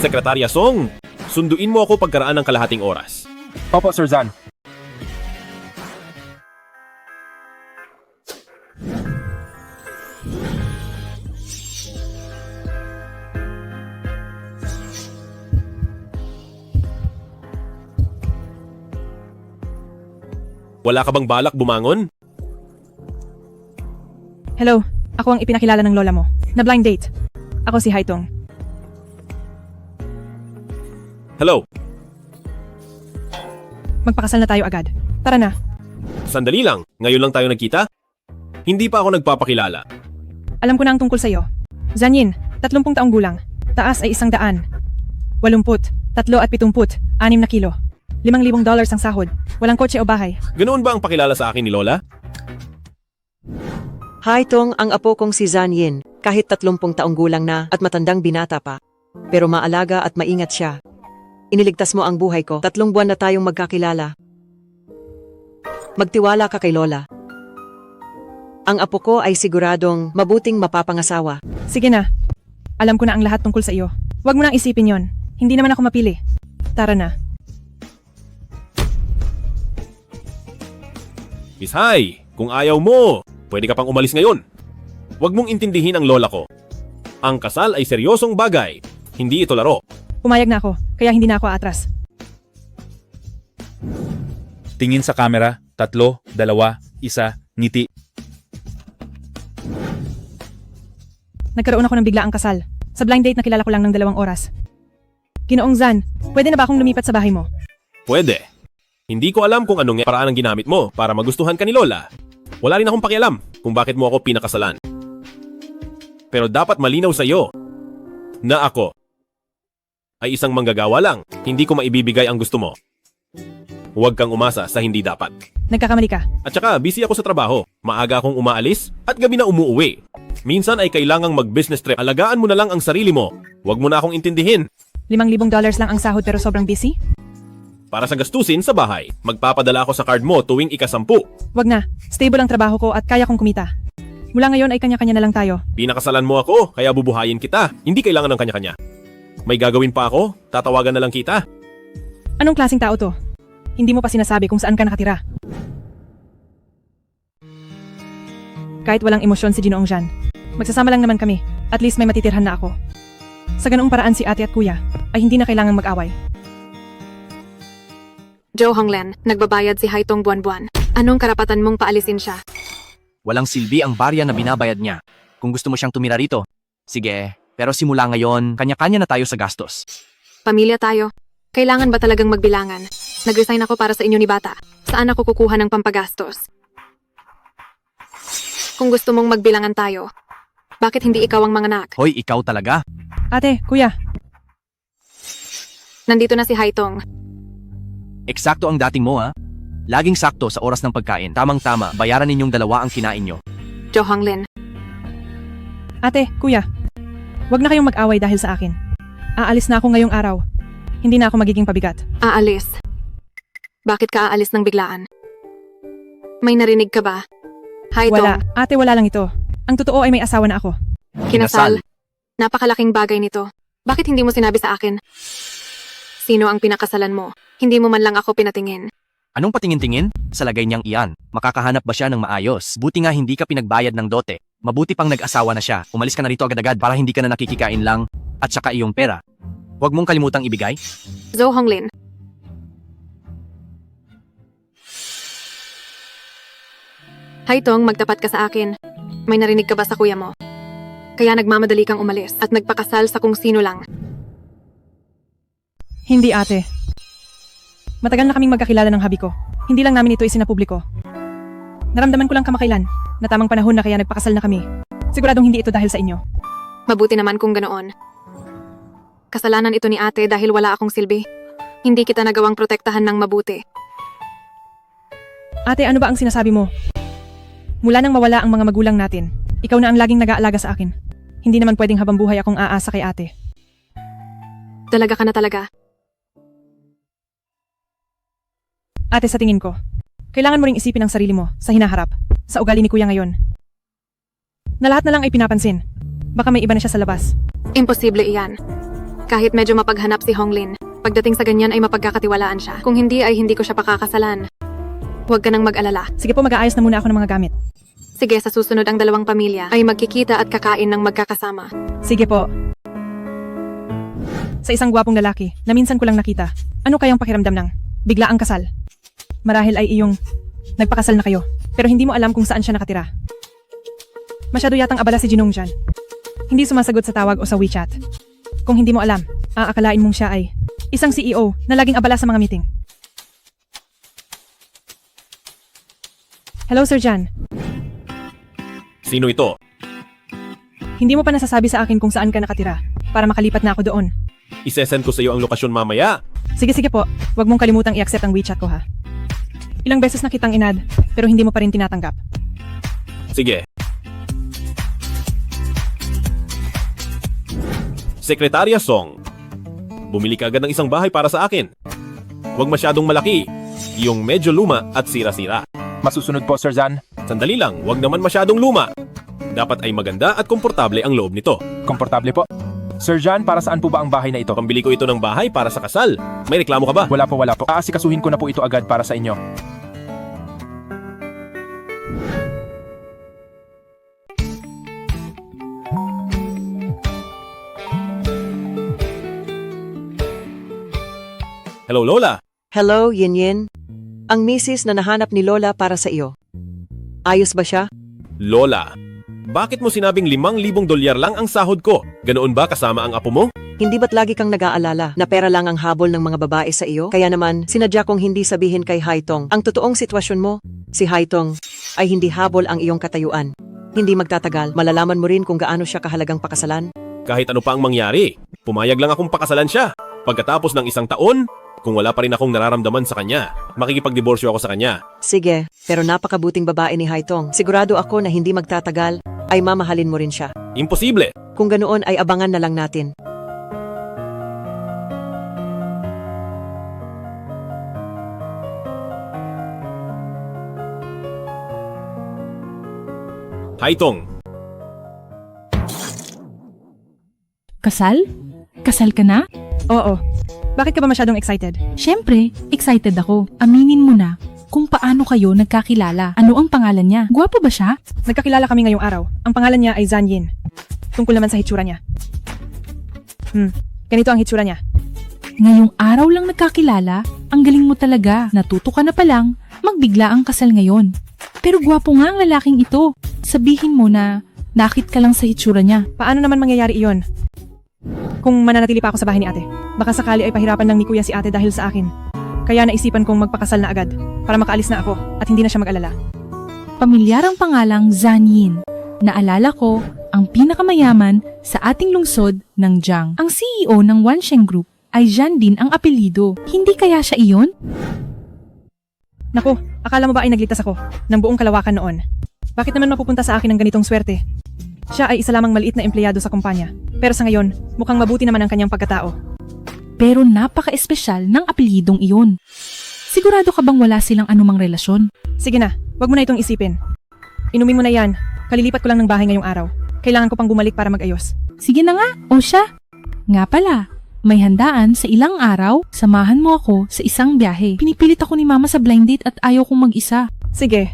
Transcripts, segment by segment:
Sekretarya Song, sunduin mo ako pagkaraan ng kalahating oras. Opo, Sir Zan. Wala ka bang balak bumangon? Hello, ako ang ipinakilala ng lola mo. Na blind date. Ako si Haitong. Hello, Magpakasal na tayo agad. Tara na. sandali lang. Ngayon lang tayo nagkita? Hindi pa ako nagpapakilala. Alam ko na ang tungkol sa'yo. Zanyin, 30 taong gulang. Taas ay 100. 80, 3 at 70, 6 na kilo. $5,000 ang sahod. Walang kotse o bahay. Ganoon ba ang pakilala sa akin ni Lola? Haitong ang apo kong si Zan Yin, kahit 30 taong gulang na at matandang binata pa. Pero maalaga at maingat siya. Iniligtas mo ang buhay ko, 3 buwan na tayong magkakilala. Magtiwala ka kay Lola. Ang apo ko ay siguradong mabuting mapapangasawa. Sige na. Alam ko na ang lahat tungkol sa iyo. Huwag mo nang isipin yon. Hindi naman ako mapili. Tara na. Miss Hai, kung ayaw mo, pwede ka pang umalis ngayon. Huwag mong intindihin ang lola ko. Ang kasal ay seryosong bagay. Hindi ito laro. Pumayag na ako, kaya hindi na ako aatras. Tingin sa camera, 3, 2, 1, ngiti. Nagkaroon ako ng biglaang kasal. Sa blind date nakilala ko lang ng 2 oras. Ginoong Zan, pwede na ba akong lumipat sa bahay mo? Pwede. Hindi ko alam kung anong paraan ang ginamit mo para magustuhan ka ni Lola. Wala rin akong pakialam kung bakit mo ako pinakasalan. Pero dapat malinaw sa iyo na ako ay isang manggagawa lang. Hindi ko maibibigay ang gusto mo. Huwag kang umasa sa hindi dapat. Nagkakamali ka. At saka, busy ako sa trabaho. Maaga akong umaalis at gabi na umuuwi. Minsan ay kailangang mag-business trip. Alagaan mo na lang ang sarili mo. Huwag mo na akong intindihin. $5,000 lang ang sahod pero sobrang busy? Para sa gastusin sa bahay, magpapadala ako sa card mo tuwing ika-10. Wag na. Stable ang trabaho ko at kaya kong kumita. Mula ngayon ay kanya-kanya na lang tayo. Pinakasalan mo ako, kaya bubuhayin kita. Hindi kailangan ng kanya-kanya. May gagawin pa ako, tatawagan na lang kita. Anong klaseng tao to? Hindi mo pa sinasabi kung saan ka nakatira. Kahit walang emosyon si Ginoong Jan, magsasama lang naman kami. At least may matitirhan na ako. Sa ganoong paraan si ate at kuya ay hindi na kailangang mag-away. Jo Honglen, nagbabayad si Haitong buwan-buwan. Anong karapatan mong paalisin siya? Walang silbi ang barya na binabayad niya. Kung gusto mo siyang tumira rito, sige. Pero simula ngayon, kanya-kanya na tayo sa gastos. Pamilya tayo. Kailangan ba talagang magbilangan? Nag-resign ako para sa inyo ni Bata. Saan ako kukuha ng pampagastos? Kung gusto mong magbilangan tayo, bakit hindi ikaw ang manganak? Hoy, ikaw talaga? Ate, kuya, Nandito na si Haitong. Eksakto ang dating mo, ha? Laging sakto sa oras ng pagkain. Tamang-tama, bayaran ninyong 2 ang kinain nyo. Jo Honglen, ate, kuya. Wag na kayong mag-away dahil sa akin. Aalis na ako ngayong araw. Hindi na ako magiging pabigat. aalis. Bakit ka aalis ng biglaan? May narinig ka ba? Haitong, Wala. Ate, wala lang ito. Ang totoo ay may asawa na ako. kinasal. Napakalaking bagay nito. Bakit hindi mo sinabi sa akin? Sino ang pinakasalan mo? Hindi mo man lang ako pinatingin. Anong patingin-tingin? Sa lagay niyang iyan, makakahanap ba siya ng maayos? Buti nga hindi ka pinagbayad ng dote. Mabuti pang nag-asawa na siya. Umalis ka na rito agad-agad para hindi ka na nakikikain lang. At saka iyong pera. Huwag mong kalimutang ibigay. Jo Honglen, Haitong, magtapat ka sa akin. May narinig ka ba sa kuya mo? Kaya nagmamadali kang umalis at nagpakasal sa kung sino lang. Hindi, ate. Matagal na kaming magkakilala ng habi ko. Hindi lang namin ito isinapubliko. Naramdaman ko lang kamakailan na tamang panahon na kaya nagpakasal na kami. Siguradong hindi ito dahil sa inyo. Mabuti naman kung ganoon. Kasalanan ito ni ate dahil wala akong silbi. Hindi kita nagawang protektahan ng mabuti. Ate, ano ba ang sinasabi mo? Mula nang mawala ang mga magulang natin, ikaw na ang laging nag-aalaga sa akin. Hindi naman pwedeng habang buhay akong aasa kay ate. Talaga ka na talaga. Ate, sa tingin ko, kailangan mo ring isipin ang sarili mo sa hinaharap, sa ugali ni kuya ngayon. Na lahat na lang ay pinapansin. Baka may iba na siya sa labas. Imposible iyan. Kahit medyo mapaghanap si Honglin, pagdating sa ganyan ay mapagkakatiwalaan siya. Kung hindi ay hindi ko siya pakakasalan. Huwag ka nang mag-alala. Sige po, mag-aayos na muna ako ng mga gamit. Sige, sa susunod ang dalawang pamilya ay magkikita at kakain ng magkakasama. Sige po. Sa isang gwapong lalaki na minsan ko lang nakita, ano kayang pakiramdam ng biglaang kasal? Marahil ay iyong nagpakasal na kayo, pero hindi mo alam kung saan siya nakatira. Masyado yatang abala si Jinong dyan. Hindi sumasagot sa tawag o sa WeChat. Kung hindi mo alam, aakalain mong siya ay isang CEO na laging abala sa mga meeting. Hello, Sir Jan. Sino ito? Hindi mo pa nasasabi sa akin kung saan ka nakatira para makalipat na ako doon. Isesend ko sa iyo ang lokasyon mamaya. Sige po, huwag mong kalimutang i-accept ang WeChat ko ha. Ilang beses na kitang inad, pero hindi mo pa rin tinatanggap. Sige. Sekretarya Song, bumili ka agad ng isang bahay para sa akin. Huwag masyadong malaki, yung medyo luma at sira-sira. Masusunod po, Sir Zan. Sandali lang, huwag naman masyadong luma. Dapat ay maganda at komportable ang loob nito. Komportable po. Sir Jan, para saan po ba ang bahay na ito? Pambili ko ito ng bahay para sa kasal. May reklamo ka ba? Wala po. Aasikasuhin ko na po ito agad para sa inyo. Hello, Lola. Hello, Yin Yin. Ang misis na nahanap ni Lola para sa iyo. Ayos ba siya? Lola, bakit mo sinabing $5,000 lang ang sahod ko? Ganoon ba kasama ang apo mo? Hindi ba't lagi kang nag-aalala na pera lang ang habol ng mga babae sa iyo? Kaya naman, sinadya kong hindi sabihin kay Haitong ang totoong sitwasyon mo. Si Haitong ay hindi habol ang iyong katayuan. Hindi magtatagal, malalaman mo rin kung gaano siya kahalagang pakasalan. Kahit ano pa ang mangyari, pumayag lang akong pakasalan siya. Pagkatapos ng 1 taon, kung wala pa rin akong nararamdaman sa kanya, makikipagdiborsyo ako sa kanya. Sige, pero napakabuting babae ni Haitong. Sigurado ako na hindi magtatagal, ay mamahalin mo rin siya. Imposible! Kung ganoon ay abangan na lang natin. Haitong, Kasal? Kasal ka na? Oo. Bakit ka ba masyadong excited? Siyempre, excited ako. Aminin mo na kung paano kayo nagkakilala. Ano ang pangalan niya? Gwapo ba siya? Nagkakilala kami ngayong araw. Ang pangalan niya ay Zan Yin. Tungkol naman sa hitsura niya. Ganito ang hitsura niya. Ngayong araw lang nagkakilala? Ang galing mo talaga. Natuto ka na palang magbigla ang kasal ngayon. Pero gwapo nga ang lalaking ito. Sabihin mo na nakit ka lang sa hitsura niya. Paano naman mangyayari iyon? Kung mananatili pa ako sa bahay ni ate, baka sakali ay pahirapan lang ni kuya si ate dahil sa akin. Kaya naisipan kong magpakasal na agad para makaalis na ako at hindi na siya mag-alala. Pamilyar ang pangalang Zan Yin. Naalala ko, ang pinakamayaman sa ating lungsod ng Jiang. Ang CEO ng Wansheng Group ay Zhan din ang apelido. Hindi kaya siya iyon? Naku, akala mo ba ay nagligtas ako ng buong kalawakan noon? Bakit naman mapupunta sa akin ng ganitong swerte? Siya ay isa lamang maliit na empleyado sa kumpanya. Pero sa ngayon, mukhang mabuti naman ang kanyang pagkatao. Pero napaka-espesyal ng apelidong iyon. Sigurado ka bang wala silang anumang relasyon? Sige na, wag mo na itong isipin. Inumin mo na yan. Kalilipat ko lang ng bahay ngayong araw. Kailangan ko pang bumalik para mag-ayos. Sige na nga, o siya. Nga pala, may handaan sa ilang araw, samahan mo ako sa isang biyahe. Pinipilit ako ni mama sa blind date at ayaw kong mag-isa. Sige.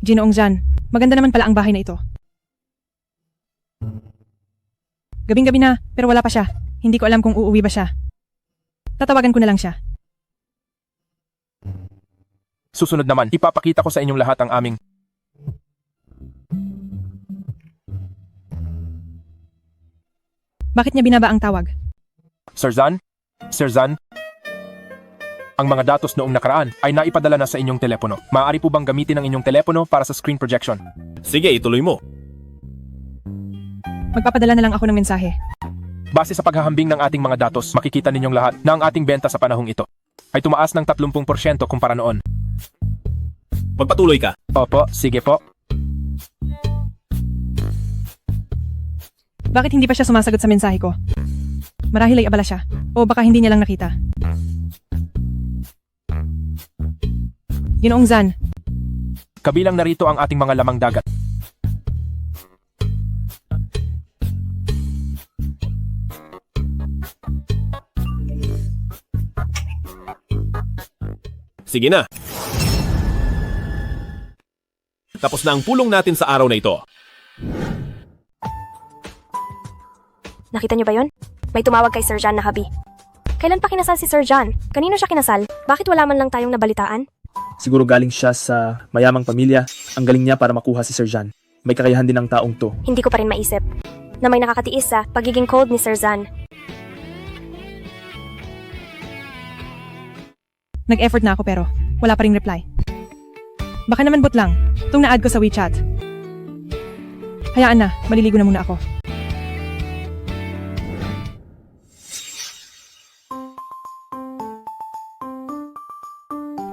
Ginoong Jan, maganda naman pala ang bahay na ito. Gabing-gabi na, pero wala pa siya. Hindi ko alam kung uuwi ba siya. Tatawagan ko na lang siya. Susunod naman, ipapakita ko sa inyong lahat ang aming... Bakit niya binaba ang tawag? Sir Zan? Sir Zan? Ang mga datos noong nakaraan ay naipadala na sa inyong telepono. Maaari po bang gamitin ang inyong telepono para sa screen projection? Sige, ituloy mo. Magpapadala na lang ako ng mensahe. Base sa paghahambing ng ating mga datos, makikita ninyong lahat na ang ating benta sa panahong ito ay tumaas ng 30% kumpara noon. Magpatuloy ka. Opo, sige po. Bakit hindi pa siya sumasagot sa mensahe ko? Marahil ay abala siya. O baka hindi niya lang nakita. Ginoong Zan, Kabilang narito ang ating mga lamang dagat. Sige na. Tapos na ang pulong natin sa araw na ito. Nakita niyo ba yon? May tumawag kay Sir John na habi. Kailan pa kinasal si Sir John? Kanino siya kinasal? Bakit wala man lang tayong nabalitaan? Siguro galing siya sa mayamang pamilya. Ang galing niya para makuha si Sir John. May kakayahan din ang taong to. Hindi ko pa rin maisip na may nakakatiis sa pagiging cold ni Sir John. Nag-effort na ako pero wala pa ring reply. Baka naman bot lang, itong na-add ko sa WeChat. Hayaan na, maliligo na muna ako.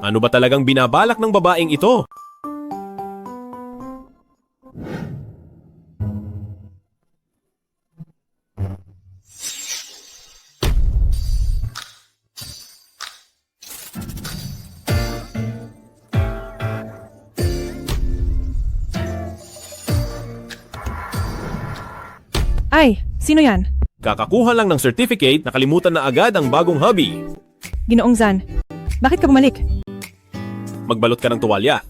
Ano ba talagang binabalak ng babaeng ito? Ay, sino yan? Kakakuha lang ng certificate, nakalimutan na agad ang bagong hobby. Ginoong Zan. Bakit ka bumalik? Magbalot ka ng tuwalya.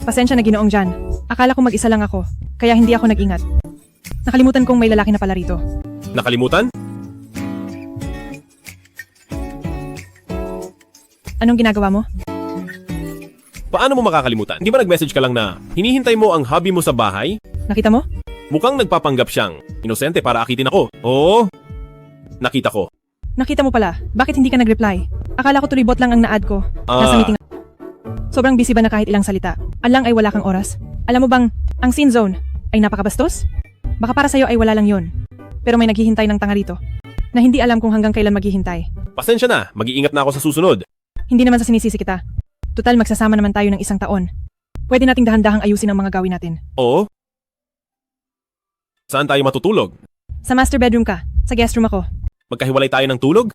Pasensya na Ginoong Jan. Akala ko mag-isa lang ako, kaya hindi ako nag-ingat. Nakalimutan kong may lalaki na pala rito. Nakalimutan? Anong ginagawa mo? Paano mo makakalimutan? Hindi ba nag-message ka lang na hinihintay mo ang hobby mo sa bahay? Nakita mo? Mukhang nagpapanggap siyang inosente para akitin ako. Oo, nakita ko. Nakita mo pala. Bakit hindi ka nag-reply? Akala ko tuloy bot lang ang na-add ko. Nasa meeting. Sobrang busy ba na kahit ilang salita? Alang ay wala kang oras? Alam mo bang, ang scene zone ay napakabastos? Baka para sa'yo ay wala lang yon. Pero may naghihintay ng tanga rito na hindi alam kung hanggang kailan maghihintay. Pasensya na, mag-iingat na ako sa susunod. Hindi naman sa sinisisi kita. Tutal magsasama naman tayo ng isang taon. Pwede nating dahan-dahang ayusin ang mga gawin natin. Oo? Saan tayo matutulog? Sa master bedroom ka. Sa guest room ako. Magkahiwalay tayo ng tulog?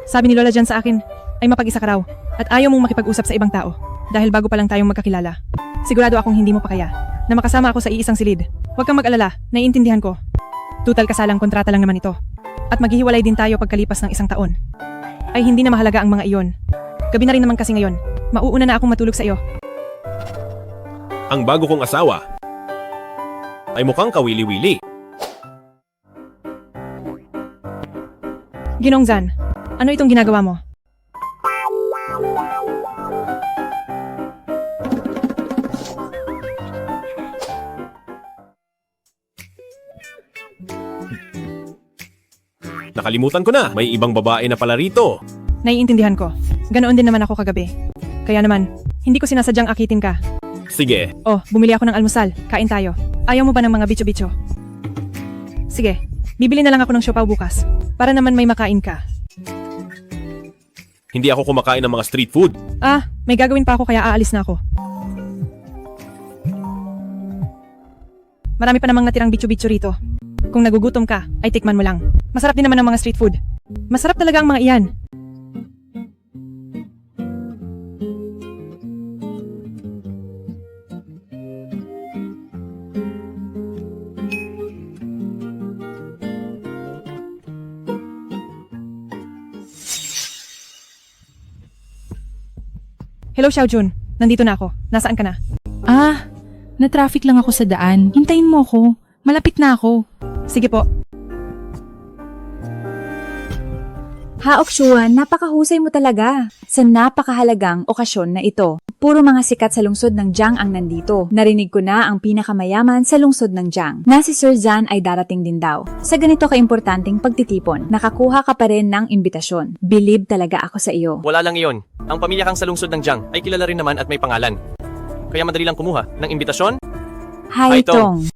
Sabi ni Lola dyan sa akin, ay mapag-isa ka raw. At ayaw mong makipag-usap sa ibang tao. Dahil bago pa lang tayong magkakilala. Sigurado akong hindi mo pa kaya na makasama ako sa iisang silid. Huwag kang mag-alala, naiintindihan ko. Tutal kasalang kontrata lang naman ito. At maghihiwalay din tayo pagkalipas ng isang taon. Ay hindi na mahalaga ang mga iyon. Gabi na rin naman kasi ngayon. Mauuna na akong matulog sa iyo. Ang bago kong asawa ay mukhang kawili-wili. Ginong Zan, ano itong ginagawa mo? Nakalimutan ko na, may ibang babae na pala rito. Naiintindihan ko. Ganoon din naman ako kagabi. Kaya naman, hindi ko sinasadyang akitin ka. Sige, Oh, bumili ako ng almusal. Kain tayo. Ayaw mo ba ng mga bicho-bicho? Sige, bibili na lang ako ng siopaw bukas. Para naman may makain ka. hindi ako kumakain ng mga street food. Ah, may gagawin pa ako kaya aalis na ako. Marami pa namang natirang bicho-bicho rito. Kung nagugutom ka, ay tikman mo lang. Masarap din naman ang mga street food. Masarap talaga ang mga iyan. Hello, Xiaojun. Nandito na ako. Nasaan ka na? Ah, na-traffic lang ako sa daan. Hintayin mo ako. Malapit na ako. Sige po. Haokshuan, napakahusay mo talaga sa napakahalagang okasyon na ito. Puro mga sikat sa lungsod ng Jiang ang nandito. Narinig ko na ang pinakamayaman sa lungsod ng Jiang, na si Sir Zan ay darating din daw. Sa ganito kaimportanteng pagtitipon, nakakuha ka pa rin ng imbitasyon. Believe talaga ako sa iyo. Wala lang iyon. Ang pamilya kang sa lungsod ng Jiang ay kilala rin naman at may pangalan. Kaya madali lang kumuha ng imbitasyon. Haitong.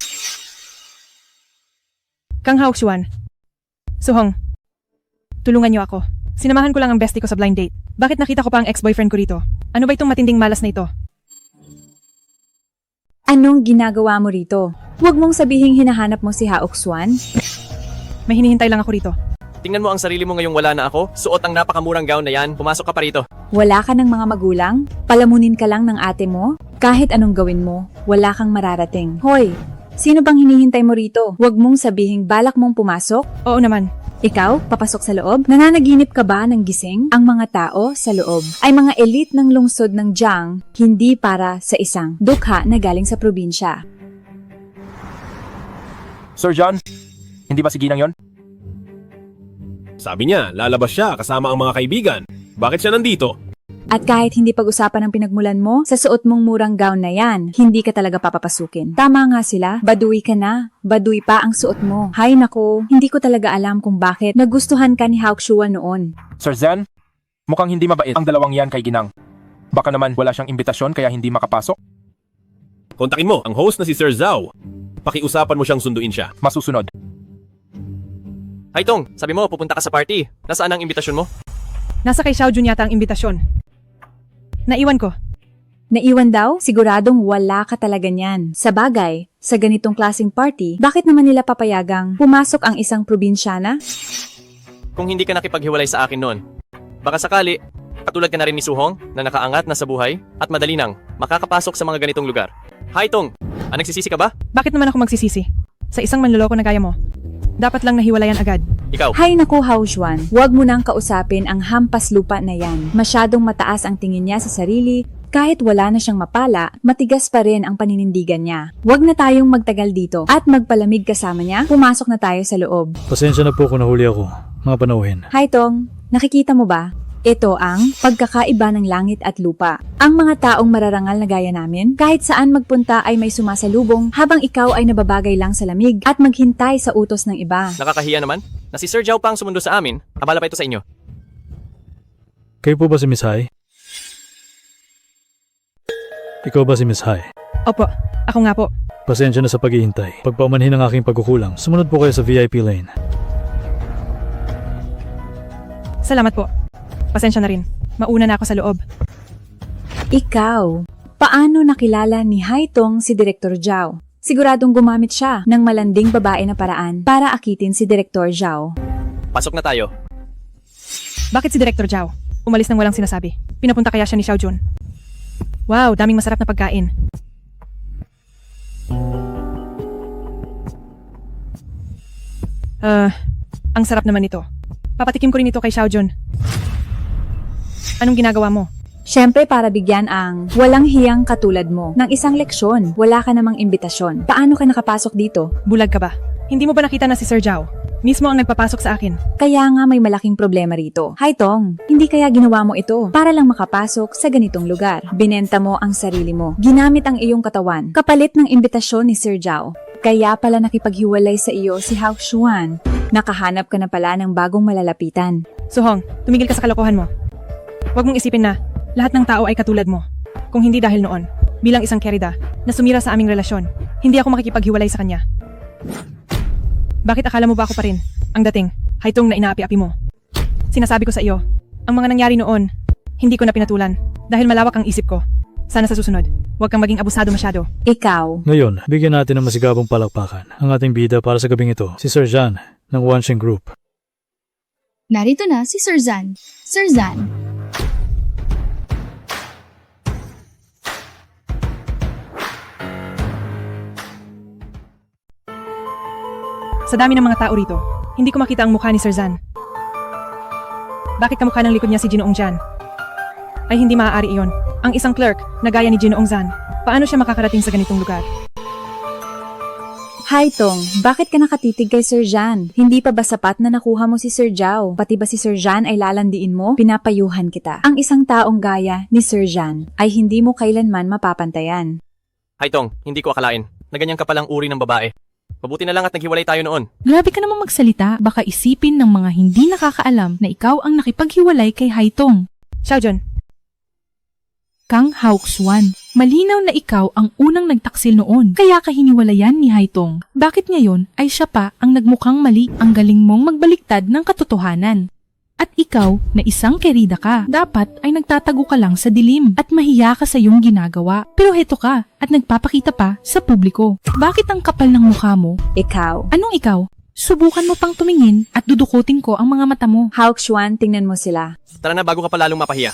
Kang Haokshuan. Suhong. Tulungan niyo ako. Sinamahan ko lang ang bestie ko sa blind date. Bakit nakita ko pa ang ex-boyfriend ko rito? Ano ba itong matinding malas na ito? Anong ginagawa mo rito? Huwag mong sabihing hinahanap mo si Haokshuan. May hinihintay lang ako rito. Tingnan mo ang sarili mo ngayong wala na ako. Suot ang napakamurang gown na yan. Pumasok ka pa rito. Wala ka ng mga magulang? Palamunin ka lang ng ate mo? Kahit anong gawin mo, wala kang mararating. Hoy, sino bang hinihintay mo rito? Huwag mong sabihing balak mong pumasok? Oo naman. Ikaw, papasok sa loob? Nananaginip ka ba ng gising? Ang mga tao sa loob ay mga elite ng lungsod ng Jiang, hindi para sa isang dukha na galing sa probinsya. Sir John, hindi ba si Ginang yon? Sabi niya, lalabas siya kasama ang mga kaibigan. Bakit siya nandito? At kahit hindi pag-usapan ang pinagmulan mo, sa suot mong murang gown na yan, hindi ka talaga papapasukin. Tama nga sila, baduy ka na. Baduy pa ang suot mo. Hay nako, hindi ko talaga alam kung bakit nagustuhan ka ni Hauksua noon. Sir Zan, mukhang hindi mabait ang dalawang yan kay Ginang. Baka naman wala siyang imbitasyon kaya hindi makapasok. Kontakin mo ang host na si Sir Zhao. Pakiusapan mo siyang sunduin siya. Masusunod. Haitong, sabi mo pupunta ka sa party. Nasaan ang imbitasyon mo? Nasa kay Xiaojun yata ang imbitasyon. Naiwan ko. Naiwan daw? Siguradong wala ka talaga niyan. Sa bagay, sa ganitong klaseng party, bakit naman nila papayagang pumasok ang isang probinsyana? Kung hindi ka nakipaghiwalay sa akin noon, baka sakali, katulad ka na rin ni Suhong na nakaangat na sa buhay at madali nang makakapasok sa mga ganitong lugar. Haitong, nagsisisi ka ba? Bakit naman ako magsisisi? Sa isang manloloko na gaya mo. Dapat lang nahiwalayan agad. Ikaw, Hay naku, Haujuan, huwag mo nang kausapin ang hampas lupa na yan. Masyadong mataas ang tingin niya sa sarili. Kahit wala na siyang mapala, matigas pa rin ang paninindigan niya. Huwag na tayong magtagal dito at magpalamig kasama niya. Pumasok na tayo sa loob. Pasensya na po kung nahuli ako. Mga panauhin. Hi Tong, nakikita mo ba? Ito ang pagkakaiba ng langit at lupa. Ang mga taong mararangal na gaya namin, kahit saan magpunta ay may sumasalubong habang ikaw ay nababagay lang sa lamig at maghintay sa utos ng iba. nakakahiya naman na si Sir Zhao pa ang sumundo sa amin. Abala pa ito sa inyo. Kayo po ba si Miss Hai? Ikaw ba si Miss Hai? Opo, ako nga po. Pasensya na sa paghihintay. Pagpaumanhin ang aking pagkukulang, sumunod po kayo sa VIP lane. Salamat po. Pasensya na rin. Mauna na ako sa loob. Ikaw, paano nakilala ni Haitong si Direktor Zhao? Siguradong gumamit siya ng malanding babae na paraan para akitin si Direktor Zhao. Pasok na tayo. Bakit si Director Zhao? Umalis nang walang sinasabi. Pinapunta kaya siya ni Xiaojun. Wow, daming masarap na pagkain. Ang sarap naman ito. Papatikim ko rin ito kay Xiaojun. Anong ginagawa mo? Siyempre para bigyan ang walang hiyang katulad mo ng isang leksyon. Wala ka namang imbitasyon. Paano ka nakapasok dito? Bulag ka ba? Hindi mo ba nakita na si Sir Zhao? Mismo ang nagpapasok sa akin. Kaya nga may malaking problema rito. Haitong, hindi kaya ginawa mo ito para lang makapasok sa ganitong lugar. Binenta mo ang sarili mo. Ginamit ang iyong katawan. Kapalit ng imbitasyon ni Sir Zhao. Kaya pala nakipaghiwalay sa iyo si Hao Xuan. Nakahanap ka na pala ng bagong malalapitan. Suhong, tumigil ka sa kalokohan mo. Huwag mong isipin na lahat ng tao ay katulad mo. Kung hindi dahil noon, bilang isang kerida na sumira sa aming relasyon, hindi ako makikipaghiwalay sa kanya. Bakit akala mo ba ako pa rin ang dating Haitong na inaapi-api mo? Sinasabi ko sa iyo, ang mga nangyari noon, hindi ko na pinatulan dahil malawak ang isip ko. Sana sa susunod, huwag kang maging abusado masyado. Ikaw, Ngayon, bigyan natin ng masigabong palakpakan ang ating bida para sa gabing ito, si Sir Zhan ng Wansheng Group. Narito na si Sir Zan. Sir Zan, Sa dami ng mga tao rito, hindi ko makita ang mukha ni Sir Zan. Bakit kamukha ng likod niya si Ginoong Jan? Ay hindi maaari iyon. Ang isang clerk na gaya ni Ginoong Zan, paano siya makakarating sa ganitong lugar? Haitong, bakit ka nakatitig kay Sir Jan? Hindi pa ba sapat na nakuha mo si Sir Zhao? Pati ba si Sir Jan ay lalandiin mo? Pinapayuhan kita. Ang isang taong gaya ni Sir Jan ay hindi mo kailanman mapapantayan. Haitong, hindi ko akalain na ganyan ka palang uri ng babae. Mabuti na lang at naghiwalay tayo noon. grabe ka namang magsalita. Baka isipin ng mga hindi nakakaalam na ikaw ang nakipaghiwalay kay Haitong. Xiaojun, Kang Haukswan, malinaw na ikaw ang unang nagtaksil noon. Kaya ka hiniwalayan ni Haitong. Bakit ngayon ay siya pa ang nagmukhang mali? Ang galing mong magbaliktad ng katotohanan. At ikaw na isang kerida ka, dapat ay nagtatago ka lang sa dilim at mahiya ka sa iyong ginagawa. Pero heto ka at nagpapakita pa sa publiko. Bakit ang kapal ng mukha mo? Ikaw. Anong ikaw? Subukan mo pang tumingin at dudukutin ko ang mga mata mo. Haukswan, tingnan mo sila. Tara na bago ka pa lalong mapahiya.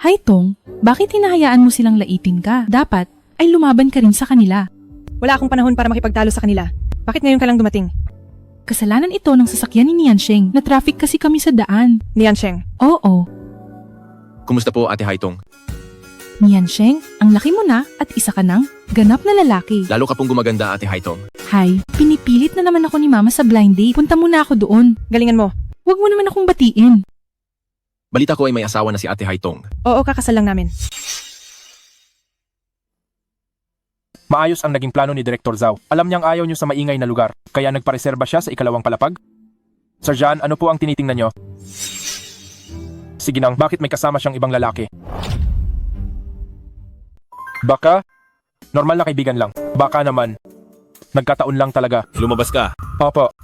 Haitong, bakit hinahayaan mo silang laitin ka? Dapat ay lumaban ka rin sa kanila. wala akong panahon para makipagtalo sa kanila. Bakit ngayon ka lang dumating? Kasalanan ito ng sasakyan ni Niansheng. Na-traffic kasi kami sa daan. Niansheng, Oo. Kumusta po, Ate Haitong? Niansheng, ang laki mo na at isa ka ng ganap na lalaki. Lalo ka pong gumaganda, Ate Haitong. Hay, pinipilit na naman ako ni Mama sa blind date. Punta muna ako doon. galingan mo. Huwag mo naman akong batiin. Balita ko ay may asawa na si Ate Haitong. Oo, kakasal lang namin. Maayos ang naging plano ni Director Zhao. Alam niyang ayaw niyo sa maingay na lugar, kaya nagpareserba siya sa ikalawang palapag? Sir John, ano po ang tinitingnan niyo? Sige nang, bakit may kasama siyang ibang lalaki? Baka? Normal na kaibigan lang. Baka naman. Nagkataon lang talaga. Lumabas ka. Opo.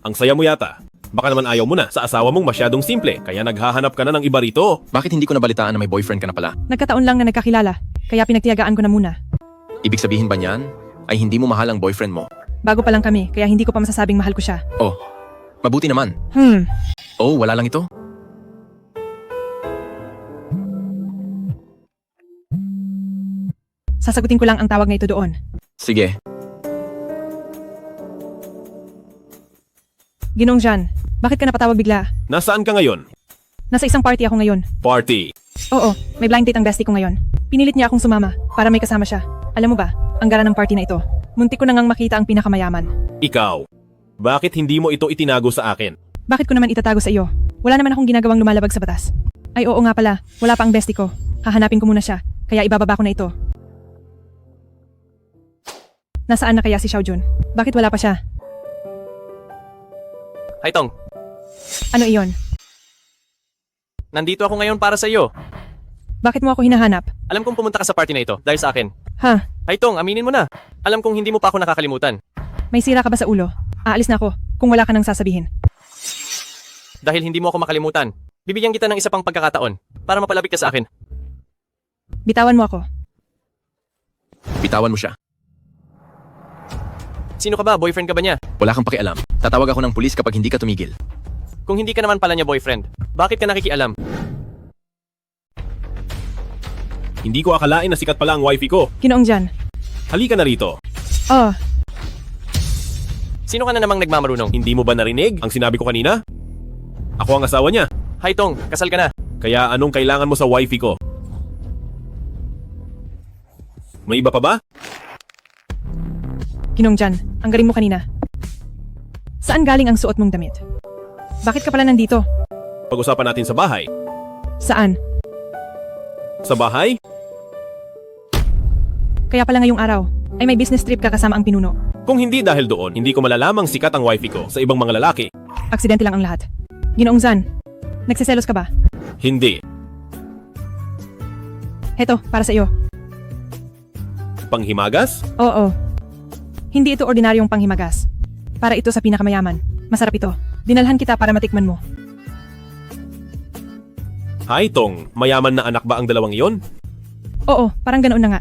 Ang saya mo yata. Baka naman ayaw mo na. Sa asawa mong masyadong simple, kaya naghahanap ka na ng iba rito. Bakit hindi ko nabalitaan na may boyfriend ka na pala? Nagkataon lang na nagkakilala, kaya pinagtiyagaan ko na muna. Ibig sabihin ba niyan ay hindi mo mahal ang boyfriend mo? Bago pa lang kami, kaya hindi ko pa masasabing mahal ko siya. Oh, mabuti naman. Oh, wala lang ito? Sasagutin ko lang ang tawag na ito doon. Sige. Ginong Jan, bakit ka napatawag bigla? Nasaan ka ngayon? Nasa isang party ako ngayon. Party. Oo, may blind date ang bestie ko ngayon. Pinilit niya akong sumama para may kasama siya. Alam mo ba, ang gara ng party na ito. Muntik ko na ngang makita ang pinakamayaman. Ikaw. Bakit hindi mo ito itinago sa akin? Bakit ko naman itatago sa iyo? Wala naman akong ginagawang lumalabag sa batas. Ay oo nga pala, wala pa ang bestie ko. Hahanapin ko muna siya, kaya ibababa ko na ito. Nasaan na kaya si Xiaojun? Bakit wala pa siya? Haitong, Ano iyon? nandito ako ngayon para sa iyo. Bakit mo ako hinahanap? Alam kong pumunta ka sa party na ito dahil sa akin. Ha? Haitong, aminin mo na. Alam kong hindi mo pa ako nakakalimutan. May sira ka ba sa ulo? Aalis na ako kung wala ka nang sasabihin. Dahil hindi mo ako makalimutan, bibigyan kita ng isa pang pagkakataon para mapalapit ka sa akin. Bitawan mo ako. Bitawan mo siya. Sino ka ba? Boyfriend ka ba niya? Wala kang pakialam. Tatawag ako ng pulis kapag hindi ka tumigil. Kung hindi ka naman pala niya boyfriend, bakit ka nakikialam? Hindi ko akalain na sikat pala ang wifey ko. Ginoong Jan. Halika na rito. Oh, Sino ka na namang nagmamarunong? Hindi mo ba narinig ang sinabi ko kanina? Ako ang asawa niya. Haitong, kasal ka na. Kaya anong kailangan mo sa wifey ko? May iba pa ba? Ginoong Jan, ang galing mo kanina. Saan galing ang suot mong damit? Bakit ka pala nandito? Pag-usapan natin sa bahay. Saan? Sa bahay? Kaya pala ngayong araw, ay may business trip ka kasama ang pinuno. Kung hindi dahil doon, hindi ko malalamang sikat ang wifey ko sa ibang mga lalaki. Aksidente lang ang lahat. Ginoong Zan, nagsiselos ka ba? Hindi. Heto, para sa iyo. Panghimagas? Oo. Hindi ito ordinaryong panghimagas. Para ito sa pinakamayaman. Masarap ito. Dinalhan kita para matikman mo. Haitong, mayaman na anak ba ang dalawang iyon? Oo, parang ganoon na nga.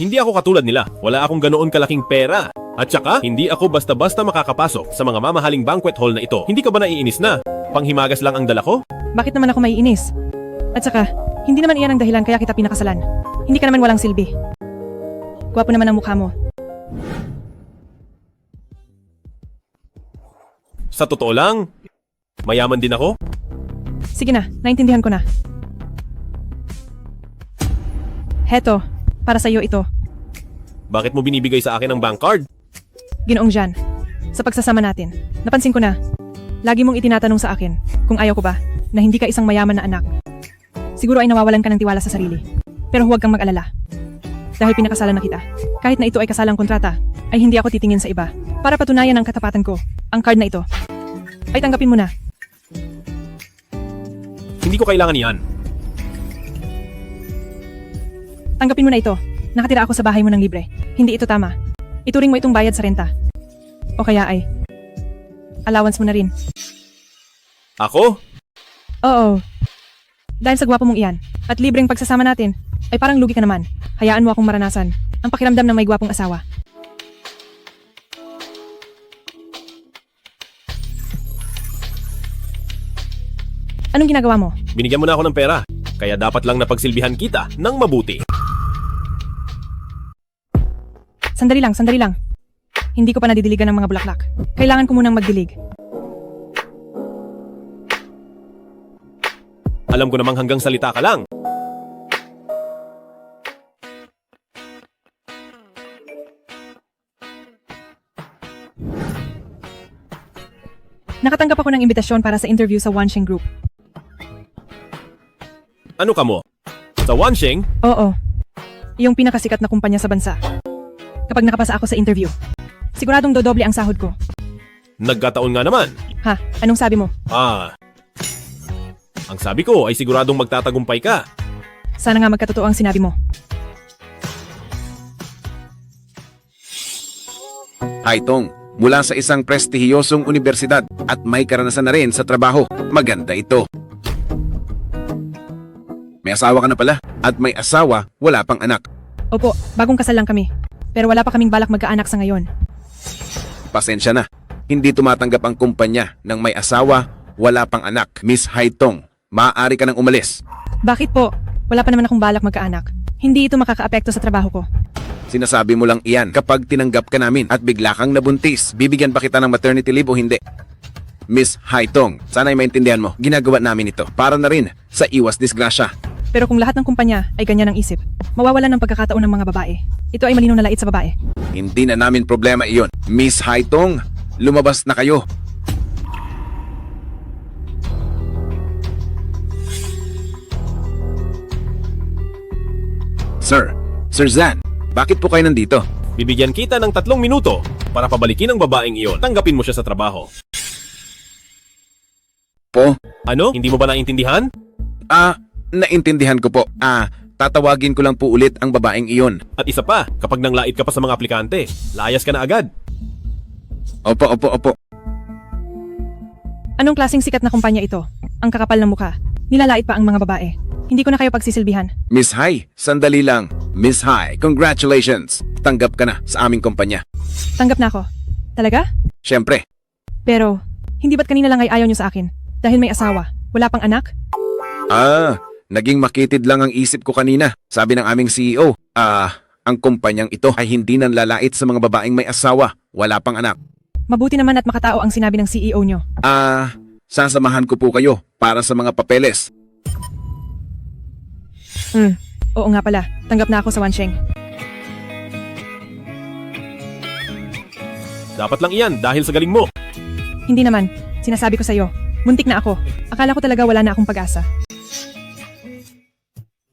Hindi ako katulad nila. Wala akong ganoon kalaking pera. At saka, hindi ako basta-basta makakapasok sa mga mamahaling banquet hall na ito. Hindi ka ba naiinis na? Panghimagas lang ang dala ko? Bakit naman ako maiinis? At saka, hindi naman iyan ang dahilan kaya kita pinakasalan. Hindi ka naman walang silbi. Gwapo naman ang mukha mo. Sa totoo lang, mayaman din ako? Sige na, naintindihan ko na. Heto, para sa iyo ito. Bakit mo binibigay sa akin ang bank card? Ginoong Jan, sa pagsasama natin, napansin ko na, lagi mong itinatanong sa akin kung ayaw ko ba na hindi ka isang mayaman na anak. Siguro ay nawawalan ka ng tiwala sa sarili. Pero huwag kang mag-alala. Dahil pinakasalan na kita, kahit na ito ay kasalang kontrata, ay hindi ako titingin sa iba. Para patunayan ang katapatan ko, ang card na ito, ay tanggapin mo na. Hindi ko kailangan yan. Tanggapin mo na ito. Nakatira ako sa bahay mo ng libre. Hindi ito tama. Ituring mo itong bayad sa renta. O kaya ay, allowance mo na rin. Ako? Oo. Dahil sa gwapo mong iyan, at libreng pagsasama natin, ay parang lugi ka naman. Hayaan mo akong maranasan ang pakiramdam ng may gwapong asawa. Anong ginagawa mo? Binigyan mo na ako ng pera. Kaya dapat lang napagsilbihan kita ng mabuti. Sandali lang, sandali lang. Hindi ko pa nadidiligan ng mga bulaklak. Kailangan ko munang magdilig. Alam ko namang hanggang salita ka lang. Nakatanggap ako ng imbitasyon para sa interview sa Wansheng Group. Ano ka mo? Sa Wansheng? Oo. Yung pinakasikat na kumpanya sa bansa. Kapag nakapasa ako sa interview, siguradong dodoble ang sahod ko. Nagkataon nga naman. Ha? Anong sabi mo? Ang sabi ko ay siguradong magtatagumpay ka. Sana nga magkatotoo ang sinabi mo. Haitong, mula sa isang prestihiyosong universidad at may karanasan na rin sa trabaho. Maganda ito. May asawa ka na pala at may asawa, wala pang anak. Opo, bagong kasal lang kami. Pero wala pa kaming balak magkaanak sa ngayon. Pasensya na. Hindi tumatanggap ang kumpanya ng may asawa, wala pang anak. Miss Haitong, maaari ka nang umalis. Bakit po? Wala pa naman akong balak magkaanak. Hindi ito makakaapekto sa trabaho ko. Sinasabi mo lang iyan kapag tinanggap ka namin at bigla kang nabuntis. Bibigyan ba kita ng maternity leave o hindi? Miss Haitong, sana'y maintindihan mo, ginagawa namin ito para na rin sa iwas disgrasya. Pero kung lahat ng kumpanya ay ganyan ang isip, mawawalan ng pagkakataon ng mga babae. Ito ay malinaw na lait sa babae. Hindi na namin problema iyon. Miss Haitong, lumabas na kayo. Sir Zan, bakit po kayo nandito? Bibigyan kita ng 3 minuto para pabalikin ang babaeng iyon. Tanggapin mo siya sa trabaho. Po? Ano? Hindi mo ba naintindihan? Naintindihan ko po. Tatawagin ko lang po ulit ang babaeng iyon. At isa pa, kapag nanglait ka pa sa mga aplikante, layas ka na agad. Opo. Anong klaseng sikat na kumpanya ito? Ang kakapal ng mukha. Nilalait pa ang mga babae. Hindi ko na kayo pagsisilbihan. Miss Hai, sandali lang. Miss Hai, congratulations. Tanggap ka na sa aming kumpanya. Tanggap na ako. Talaga? Siyempre. Pero, hindi ba't kanina lang ay ayaw nyo sa akin? Dahil may asawa. Wala pang anak? Naging makitid lang ang isip ko kanina. Sabi ng aming CEO, ang kumpanyang ito ay hindi nanlalait sa mga babaeng may asawa. Wala pang anak. Mabuti naman at makatao ang sinabi ng CEO nyo. Sasamahan ko po kayo para sa mga papeles. Oo nga pala. Tanggap na ako sa Wansheng. Dapat lang iyan dahil sa galing mo. Hindi naman. Sinasabi ko sa'yo. Muntik na ako. Akala ko talaga wala na akong pag-asa.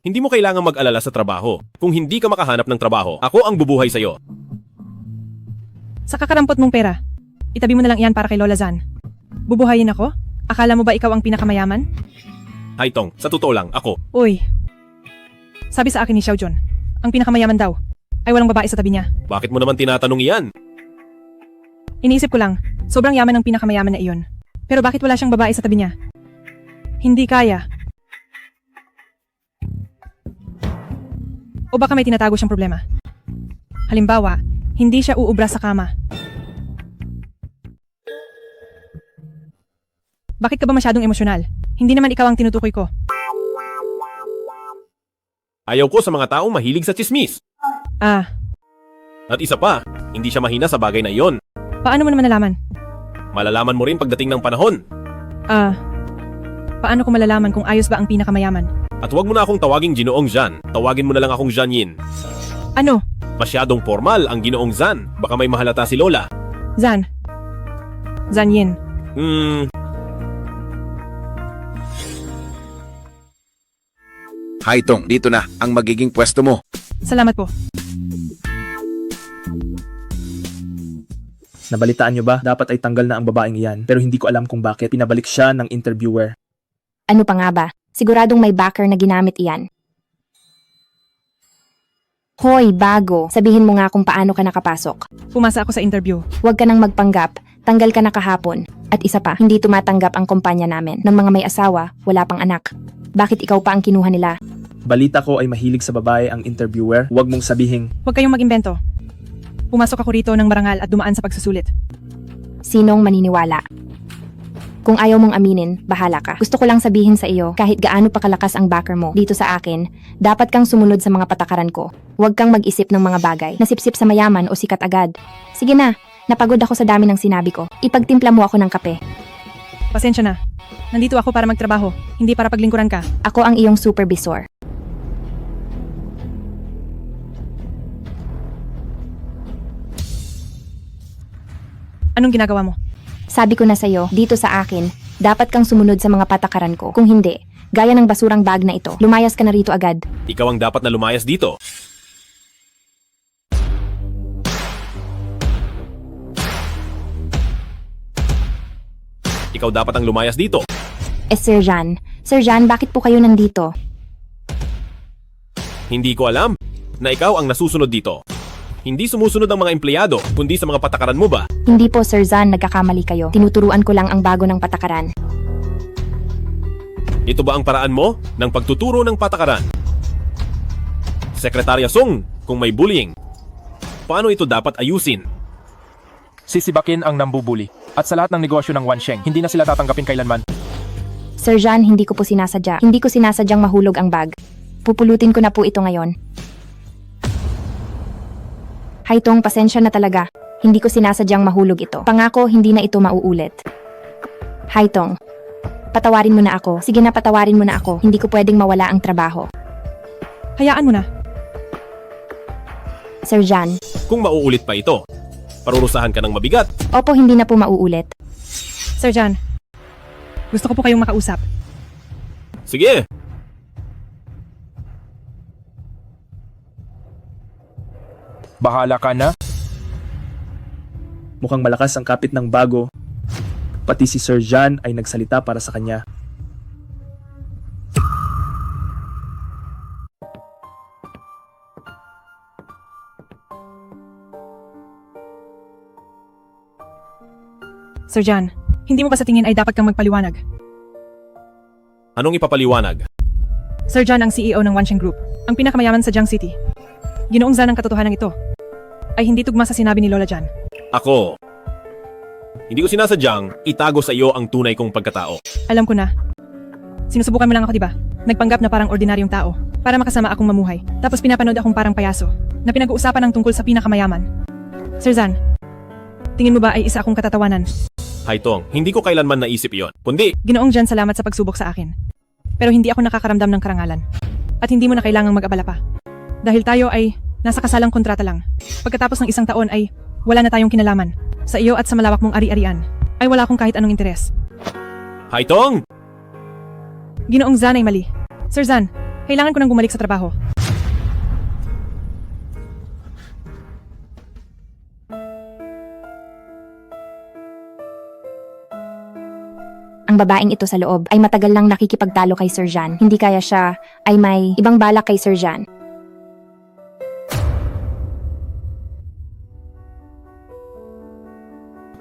Hindi mo kailangang mag-alala sa trabaho. Kung hindi ka makahanap ng trabaho, ako ang bubuhay sa'yo. Sa kakarampot mong pera, itabi mo na lang iyan para kay Lola Zan. Bubuhayin ako? Akala mo ba ikaw ang pinakamayaman? Haitong, sa totoo lang, ako. Uy. Sabi sa akin ni Xiaojun, ang pinakamayaman daw ay walang babae sa tabi niya. Bakit mo naman tinatanong iyan? Iniisip ko lang, sobrang yaman ng pinakamayaman na iyon. Pero bakit wala siyang babae sa tabi niya? Hindi kaya. O baka may tinatago siyang problema. Halimbawa, hindi siya uubra sa kama. Bakit ka ba masyadong emosyonal? Hindi naman ikaw ang tinutukoy ko. Ayaw ko sa mga taong mahilig sa tsismis. At isa pa, hindi siya mahina sa bagay na iyon. paano mo naman nalaman? Malalaman mo rin pagdating ng panahon. Paano ko malalaman kung ayos ba ang pinakamayaman? At huwag mo na akong tawaging Ginoong Zan. Tawagin mo na lang akong Zan-yin. Ano? Masyadong formal ang Ginoong Zan. Baka may mahalata si Lola. Zan. Zan-yin. Haitong, dito na ang magiging pwesto mo. Salamat po. Nabalitaan nyo ba? Dapat ay tanggal na ang babaeng iyan. Pero hindi ko alam kung bakit pinabalik siya ng interviewer. Ano pa nga ba? Siguradong may backer na ginamit iyan. Hoy, bago. Sabihin mo nga kung paano ka nakapasok. Pumasa ako sa interview. Huwag ka nang magpanggap. Tanggal ka na kahapon. At isa pa, hindi tumatanggap ang kumpanya namin ng mga may asawa, wala pang anak. Bakit ikaw pa ang kinuha nila? Balita ko ay mahilig sa babae ang interviewer. Huwag mong sabihing, Huwag kayong mag-imbento. Pumasok ako rito ng marangal at dumaan sa pagsusulit. Sinong maniniwala? Kung ayaw mong aminin, bahala ka. Gusto ko lang sabihin sa iyo, kahit gaano pa kalakas ang backer mo dito sa akin, dapat kang sumunod sa mga patakaran ko. Huwag kang mag-isip ng mga bagay, nasipsip sa mayaman o sikat agad. Sige na, Napagod ako sa dami ng sinabi ko. Ipagtimpla mo ako ng kape. Pasensya na. Nandito ako para magtrabaho, hindi para paglingkuran ka. Ako ang iyong supervisor. Anong ginagawa mo? Sabi ko na sa'yo, dito sa akin, dapat kang sumunod sa mga patakaran ko. Kung hindi, gaya ng basurang bag na ito, lumayas ka na rito agad. Ikaw ang dapat na lumayas dito. Ikaw dapat ang lumayas dito. Sir Jan. Sir Jan, bakit po kayo nandito? Hindi ko alam na ikaw ang nasusunod dito. Hindi sumusunod ang mga empleyado, kundi sa mga patakaran mo ba? Hindi po, Sir Jan, nagkakamali kayo. Tinuturuan ko lang ang bago ng patakaran. Ito ba ang paraan mo ng pagtuturo ng patakaran? Sekretarya Sung, kung may bullying, paano ito dapat ayusin? Sisibakin ang nambubuli. At sa lahat ng negosyo ng Wansheng, hindi na sila tatanggapin kailanman. Sir Jan, hindi ko po sinasadya. Hindi ko sinasadyang mahulog ang bag. Pupulutin ko na po ito ngayon. Haitong, pasensya na talaga. Hindi ko sinasadyang mahulog ito. Pangako, hindi na ito mauulit. Haitong, patawarin mo na ako. Sige na, patawarin mo na ako. Hindi ko pwedeng mawala ang trabaho. Hayaan mo na. Sir Jan. Kung mauulit pa ito, parurusahan ka ng mabigat. Opo, hindi na po mauulit. Sir Jan, gusto ko po kayong makausap. Sige. Bahala ka na. Mukhang malakas ang kapit ng bago. Pati si Sir Jan ay nagsalita para sa kanya. Sir Jan, hindi mo ba sa tingin ay dapat kang magpaliwanag? Anong ipapaliwanag? Sir Jan ang CEO ng Wansheng Group, ang pinakamayaman sa Jiang City. Ginoong Zan ang katotohanan ito ay hindi tugma sa sinabi ni Lola Jan. Ako. Hindi ko sinasadyang itago sa iyo ang tunay kong pagkatao. Alam ko na. Sinusubukan mo lang ako, di ba? Nagpanggap na parang ordinaryong tao para makasama akong mamuhay. Tapos pinapanood akong parang payaso na pinag-uusapan ng tungkol sa pinakamayaman. Sir Zan, tingin mo ba ay isa akong katatawanan? Haitong, hindi ko kailanman naisip iyon. Kundi, Ginoong Jan, salamat sa pagsubok sa akin. Pero hindi ako nakakaramdam ng karangalan. At hindi mo na kailangang mag-abala pa. Dahil tayo ay nasa kasalang kontrata lang. Pagkatapos ng 1 taon ay wala na tayong kinalaman. Sa iyo at sa malawak mong ari-arian ay wala akong kahit anong interes. Haitong! Ginoong Zan ay mali. Sir Zan, kailangan ko nang bumalik sa trabaho. Ang babaeng ito sa loob ay matagal nang nakikipagtalo kay Sir Jan. Hindi kaya siya ay may ibang balak kay Sir Jan.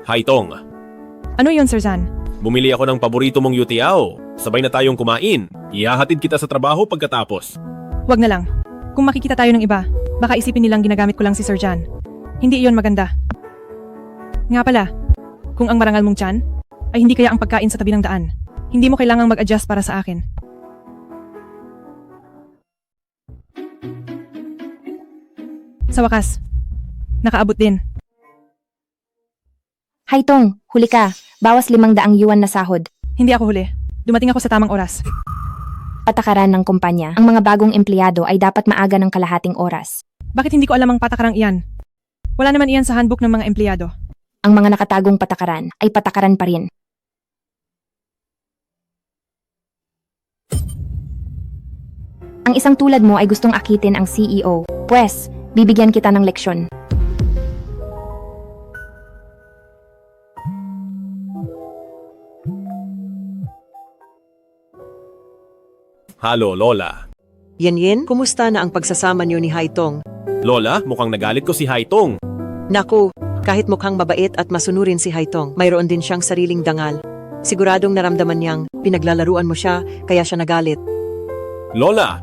Haitong, Ano yun, Sir Zan? bumili ako ng paborito mong yutiao. Sabay na tayong kumain. Ihahatid kita sa trabaho pagkatapos. Huwag na lang. Kung makikita tayo ng iba, baka isipin nilang ginagamit ko lang si Sir Jan. Hindi iyon maganda. Nga pala, kung ang marangal mong tiyan ay hindi kaya ang pagkain sa tabi ng daan, hindi mo kailangang mag-adjust para sa akin. Sa wakas, nakaabot din. Haitong, huli ka. Bawas 500 yuan na sahod. Hindi ako huli. Dumating ako sa tamang oras. Patakaran ng kumpanya. Ang mga bagong empleyado ay dapat maaga ng kalahating oras. Bakit hindi ko alam ang patakarang iyan? Wala naman iyan sa handbook ng mga empleyado. Ang mga nakatagong patakaran ay patakaran pa rin. Ang isang tulad mo ay gustong akitin ang CEO. Pwes, bibigyan kita ng leksyon. Halo, Lola. Yan, kumusta na ang pagsasama niyo ni Haitong? Lola, mukhang nagalit ko si Haitong. Naku, kahit mukhang mabait at masunurin si Haitong, mayroon din siyang sariling dangal. Siguradong naramdaman niyang pinaglalaruan mo siya, kaya siya nagalit. Lola,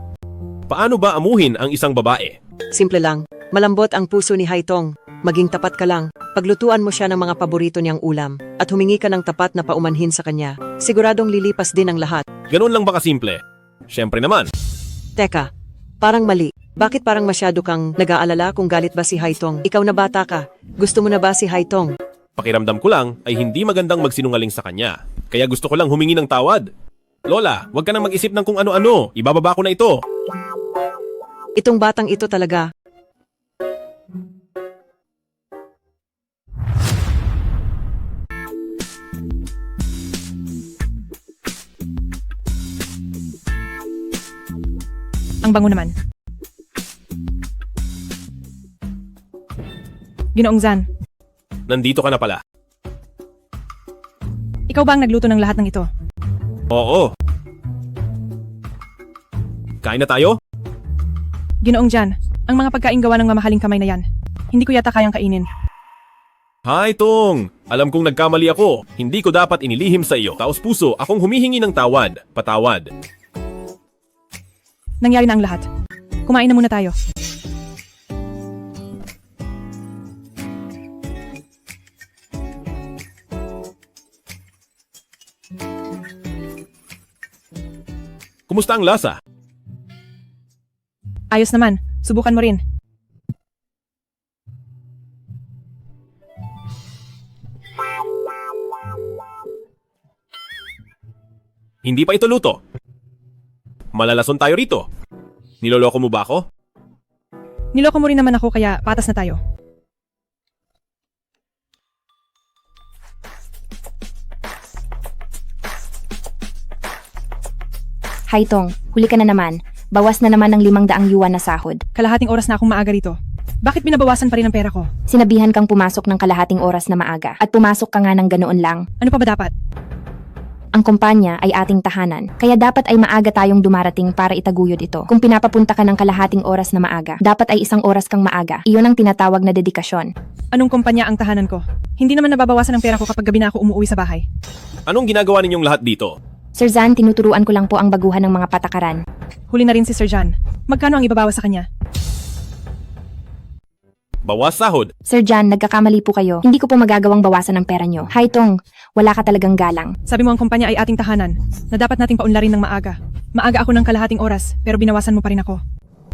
paano ba amuhin ang isang babae? Simple lang, malambot ang puso ni Haitong. Maging tapat ka lang. Paglutuan mo siya ng mga paborito niyang ulam at humingi ka ng tapat na paumanhin sa kanya. Siguradong lilipas din ang lahat. Ganun lang ba kasimple? Siyempre naman. Teka, Parang mali. Bakit parang masyado kang nag-aalala kung galit ba si Haitong? Ikaw na bata ka. Gusto mo na ba si Haitong? Pakiramdam ko lang ay hindi magandang magsinungaling sa kanya. Kaya gusto ko lang humingi ng tawad. Lola, huwag ka nang mag-isip ng kung ano-ano. Ibababa ko na ito. Itong batang ito talaga. Ang bango naman. Ginoong Zan, Nandito ka na pala. ikaw ba ang nagluto ng lahat ng ito? Oo. Kain na tayo? Ginoong Jan, ang mga pagkain gawa ng mamahaling kamay na yan. Hindi ko yata kayang kainin. Hi, Tong! Alam kong nagkamali ako. Hindi ko dapat inilihim sa iyo. Taos puso, akong humihingi ng tawad. Patawad. Nangyari na ang lahat. Kumain na muna tayo. Kumusta ang lasa? Ayos naman. Subukan mo rin. Hindi pa ito luto. Malalason tayo rito. Niloloko mo ba ako? Niloko mo rin naman ako kaya patas na tayo. Haitong, huli ka na naman. Bawas na naman ng 500 yuan na sahod. Kalahating oras na akong maaga rito. Bakit binabawasan pa rin ang pera ko? Sinabihan kang pumasok ng kalahating oras na maaga. At pumasok ka nga ng ganoon lang. Ano pa ba dapat? Ang kumpanya ay ating tahanan. Kaya dapat ay maaga tayong dumarating para itaguyod ito. Kung pinapapunta ka ng kalahating oras na maaga, dapat ay 1 oras kang maaga. Iyon ang tinatawag na dedikasyon. Anong kumpanya ang tahanan ko? Hindi naman nababawasan ang pera ko kapag gabi na ako umuwi sa bahay. Anong ginagawa ninyong lahat dito? Sir Zan, tinuturuan ko lang po ang baguhan ng mga patakaran. Huli na rin si Sir Jan. Magkano ang ibabawas sa kanya? Bawas sahod. Sir Jan, nagkakamali po kayo. Hindi ko po magagawang bawasan ang pera nyo. Haitong, wala ka talagang galang. Sabi mo ang kumpanya ay ating tahanan na dapat nating paunlarin ng maaga. Maaga ako ng kalahating oras pero binawasan mo pa rin ako.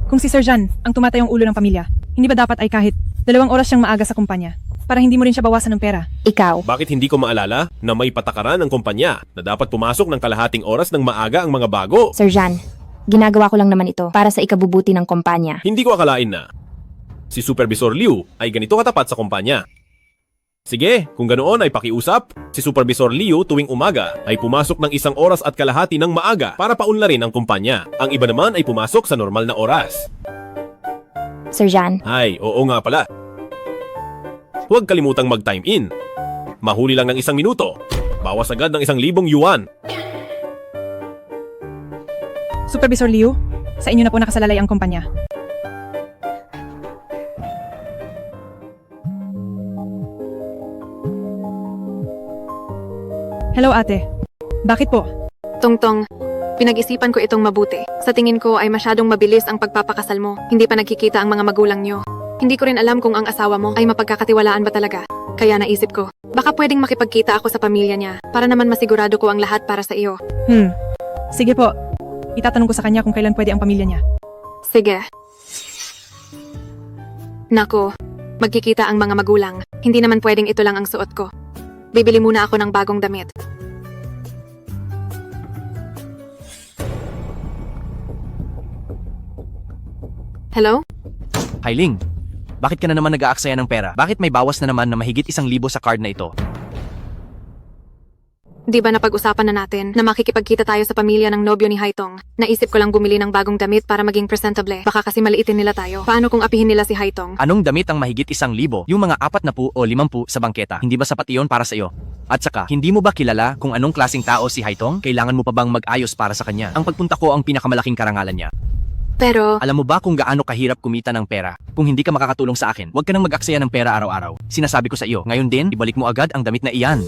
Kung si Sir Jan ang tumatayong ulo ng pamilya, hindi ba dapat ay kahit 2 oras siyang maaga sa kumpanya para hindi mo rin siya bawasan ng pera? Ikaw, Bakit hindi ko maalala na may patakaran ng kumpanya na dapat pumasok ng kalahating oras ng maaga ang mga bago? Sir Jan, ginagawa ko lang naman ito para sa ikabubuti ng kumpanya. Hindi ko akalain na si Supervisor Liu ay ganito katapat sa kumpanya. Sige, kung ganoon ay pakiusap, si Supervisor Liu tuwing umaga ay pumasok ng 1 oras at kalahati ng maaga para paunlarin ang kumpanya. Ang iba naman ay pumasok sa normal na oras. Sir Jan, Ay, oo nga pala. Huwag kalimutang mag-time in. Mahuli lang ng 1 minuto. Bawas agad ng 1,000 yuan. Supervisor Liu, sa inyo na po nakasalalay ang kumpanya. Hello ate. Bakit po? Tongtong, pinag-isipan ko itong mabuti. Sa tingin ko ay masyadong mabilis ang pagpapakasal mo. Hindi pa nagkikita ang mga magulang nyo. Hindi ko rin alam kung ang asawa mo ay mapagkakatiwalaan ba talaga. Kaya naisip ko, baka pwedeng makipagkita ako sa pamilya niya para naman masigurado ko ang lahat para sa iyo. Sige po. Itatanong ko sa kanya kung kailan pwede ang pamilya niya. Sige. Nako, magkikita ang mga magulang. Hindi naman pwedeng ito lang ang suot ko. Bibili muna ako ng bagong damit. Hello? Hailing, bakit ka na naman nag-aaksaya ng pera? Bakit may bawas na naman na mahigit 1,000 sa card na ito? Di ba napag-usapan na natin na makikipagkita tayo sa pamilya ng nobyo ni Haitong? Naisip ko lang bumili ng bagong damit para maging presentable. Baka kasi maliitin nila tayo. Paano kung apihin nila si Haitong? Anong damit ang mahigit 1,000? Yung mga 40 o 50 sa bangketa. Hindi ba sapat iyon para sa iyo? At saka, hindi mo ba kilala kung anong klaseng tao si Haitong? Kailangan mo pa bang mag-ayos para sa kanya? Ang pagpunta ko ang pinakamalaking karangalan niya. Pero, Alam mo ba kung gaano kahirap kumita ng pera? Kung hindi ka makakatulong sa akin, huwag ka nang mag-aksaya ng pera araw-araw. Sinasabi ko sa iyo, ngayon din, ibalik mo agad ang damit na iyan.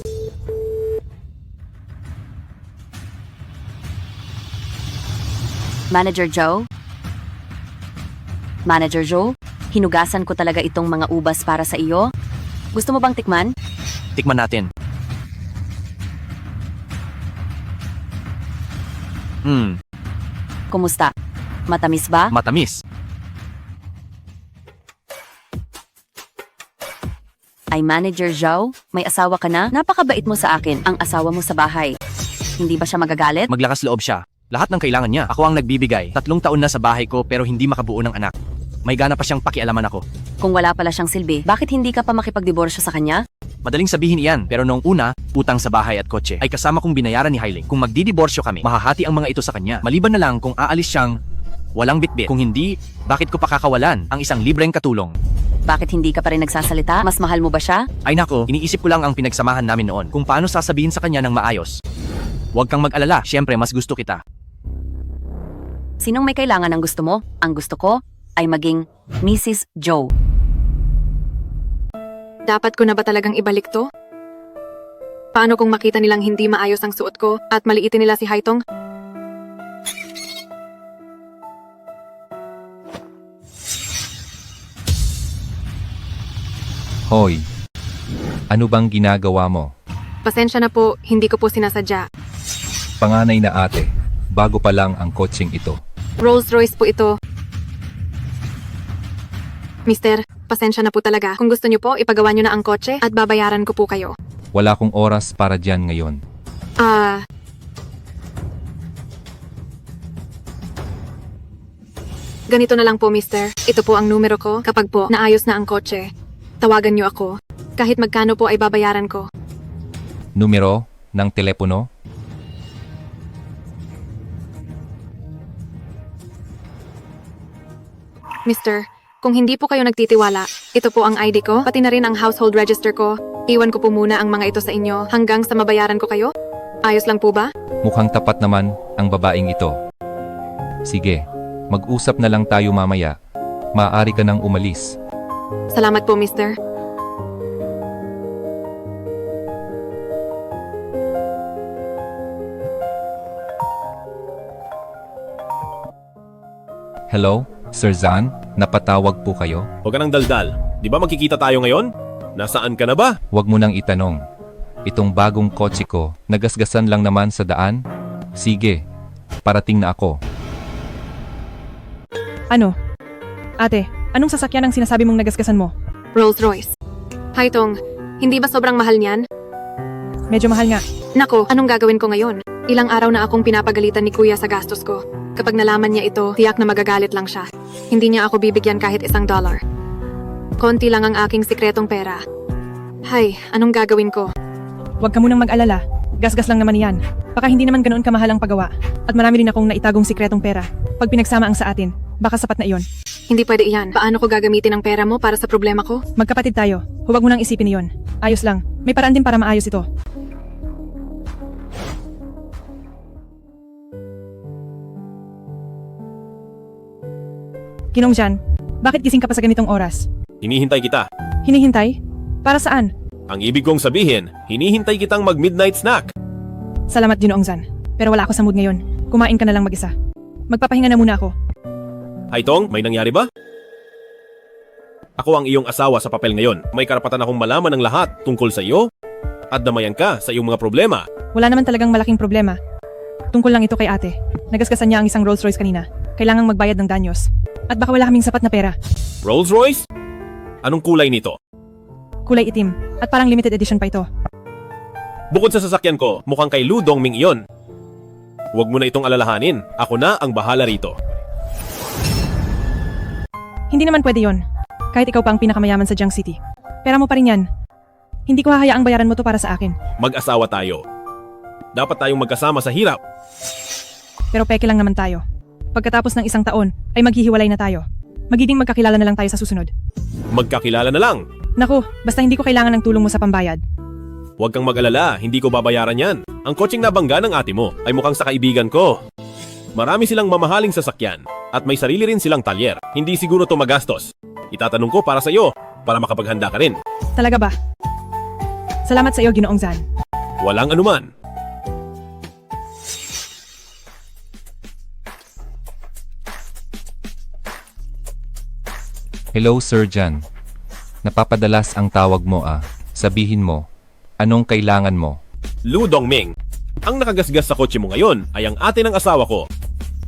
Manager Joe? Manager Joe, hinugasan ko talaga itong mga ubas para sa iyo. Gusto mo bang tikman? Tikman natin. Kumusta? Matamis ba? Matamis. Ay Manager Zhao, may asawa ka na? Napakabait mo sa akin, ang asawa mo sa bahay. Hindi ba siya magagalit? Maglakas loob siya. Lahat ng kailangan niya. Ako ang nagbibigay. 3 taon na sa bahay ko pero hindi makabuo ng anak. May gana pa siyang pakialaman ako. Kung wala pala siyang silbi, bakit hindi ka pa makipagdiborsyo sa kanya? Madaling sabihin iyan, pero noong una, utang sa bahay at kotse ay kasama kong binayaran ni Hailing. Kung magdidiborsyo kami, mahahati ang mga ito sa kanya. Maliban na lang kung aalis siyang walang bitbit. Kung hindi, bakit ko pakakawalan ang isang libreng katulong? Bakit hindi ka pa rin nagsasalita? Mas mahal mo ba siya? Ay nako, iniisip ko lang ang pinagsamahan namin noon. Kung paano sasabihin sa kanya ng maayos. Huwag kang mag-alala, syempre mas gusto kita. Sinong may kailangan ng gusto mo? Ang gusto ko ay maging Mrs. Zhou. Dapat ko na ba talagang ibalik to? Paano kung makita nilang hindi maayos ang suot ko at maliitin nila si Haitong? Hoy, ano bang ginagawa mo? Pasensya na po, hindi ko po sinasadya. Panganay na ate, bago pa lang ang coaching ito. Rolls Royce po ito. Mister, pasensya na po talaga. Kung gusto niyo po, ipagawa niyo na ang kotse at babayaran ko po kayo. Wala kong oras para dyan ngayon. Ganito na lang po, mister. Ito po ang numero ko. Kapag po naayos na ang kotse, tawagan niyo ako. Kahit magkano po ay babayaran ko. Numero ng telepono? Mister, kung hindi po kayo nagtitiwala, ito po ang ID ko, pati na rin ang household register ko. Iwan ko po muna ang mga ito sa inyo hanggang sa mabayaran ko kayo. Ayos lang po ba? Mukhang tapat naman ang babaeng ito. Sige, mag-usap na lang tayo mamaya. Maaari ka nang umalis. Salamat po, mister. Hello, Sir Zan? Napatawag po kayo? Huwag ka nang daldal. Di ba magkikita tayo ngayon? Nasaan ka na ba? Huwag mo nang itanong. Itong bagong kotse ko, nagasgasan lang naman sa daan? Sige, parating na ako. Ano? Ate, anong sasakyan ang sinasabi mong nagasgasan mo? Rolls Royce. Haitong, hindi ba sobrang mahal niyan? Medyo mahal nga. Nako, anong gagawin ko ngayon? Ilang araw na akong pinapagalitan ni Kuya sa gastos ko. Kapag nalaman niya ito, tiyak na magagalit lang siya. Hindi niya ako bibigyan kahit $1. Konti lang ang aking sikretong pera. Hay, anong gagawin ko? Huwag ka munang mag-alala. Gasgas lang naman yan. Baka hindi naman ganoon kamahal ang paggawa. At marami rin akong naitagong sikretong pera. Pag pinagsama ang sa atin, baka sapat na iyon. Hindi pwede iyan. Paano ko gagamitin ang pera mo para sa problema ko? Magkapatid tayo. Huwag mo nang isipin iyon. Ayos lang. May paraan din para maayos ito. Ginong Jan, bakit gising ka pa sa ganitong oras? Hinihintay kita. Hinihintay? Para saan? Ang ibig kong sabihin, hinihintay kitang mag-midnight snack. Salamat, Ginoong Zan. Pero wala ako sa mood ngayon. Kumain ka na lang mag-isa. Magpapahinga na muna ako. Haitong, may nangyari ba? Ako ang iyong asawa sa papel ngayon. May karapatan akong malaman ang lahat tungkol sa iyo at damayan ka sa iyong mga problema. Wala naman talagang malaking problema. Tungkol lang ito kay ate. Nagasgasan niya ang isang Rolls Royce kanina. Kailangang magbayad ng danyos. At baka wala kaming sapat na pera. Rolls Royce? Anong kulay nito? Kulay itim. At parang limited edition pa ito. Bukod sa sasakyan ko, mukhang kay Lu Dongming iyon. Huwag mo na itong alalahanin. Ako na ang bahala rito. Hindi naman pwede yon. Kahit ikaw pa ang pinakamayaman sa Jiang City. Pera mo pa rin yan. Hindi ko hahayaang bayaran mo to para sa akin. Mag-asawa tayo. Dapat tayong magkasama sa hirap. Pero peke lang naman tayo. Pagkatapos ng 1 taon, ay maghihiwalay na tayo. Magiging magkakilala na lang tayo sa susunod. Magkakilala na lang. Naku, basta hindi ko kailangan ng tulong mo sa pambayad. Huwag kang mag-alala, hindi ko babayaran yan. Ang kotseng nabangga ng ate mo ay mukhang sa kaibigan ko. Marami silang mamahaling sasakyan at may sarili rin silang talyer. Hindi siguro to magastos. Itatanong ko para sa iyo, para makapaghanda ka rin. Talaga ba? Salamat sa iyo, Ginoong Zan. Walang anuman. Hello, Sir Jan. Napapadalas ang tawag mo Sabihin mo, anong kailangan mo? Lu Dongming, ang nakagasgas sa kotse mo ngayon ay ang ate ng asawa ko.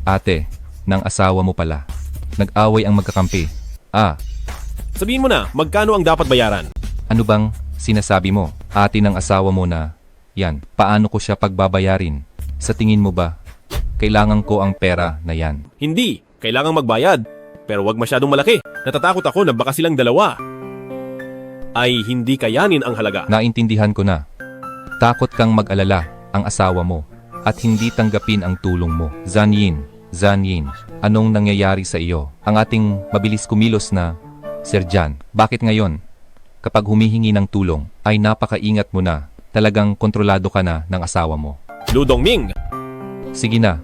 Ate, ng asawa mo pala. Nag-away ang magkakampi. Sabihin mo na, magkano ang dapat bayaran? Ano bang sinasabi mo? Ate ng asawa mo na, yan, paano ko siya pagbabayarin? Sa tingin mo ba, kailangan ko ang pera na yan? Hindi, kailangang magbayad. Pero wag masyadong malaki. Natatakot ako na baka silang dalawa ay hindi kayanin ang halaga. Naintindihan ko na. Takot kang mag-alala ang asawa mo at hindi tanggapin ang tulong mo. Zanyin, anong nangyayari sa iyo? Ang ating mabilis kumilos na Sir John, bakit ngayon? Kapag humihingi ng tulong, ay napakaingat mo na. Talagang kontrolado ka na ng asawa mo. Ludong Ming! Sige na.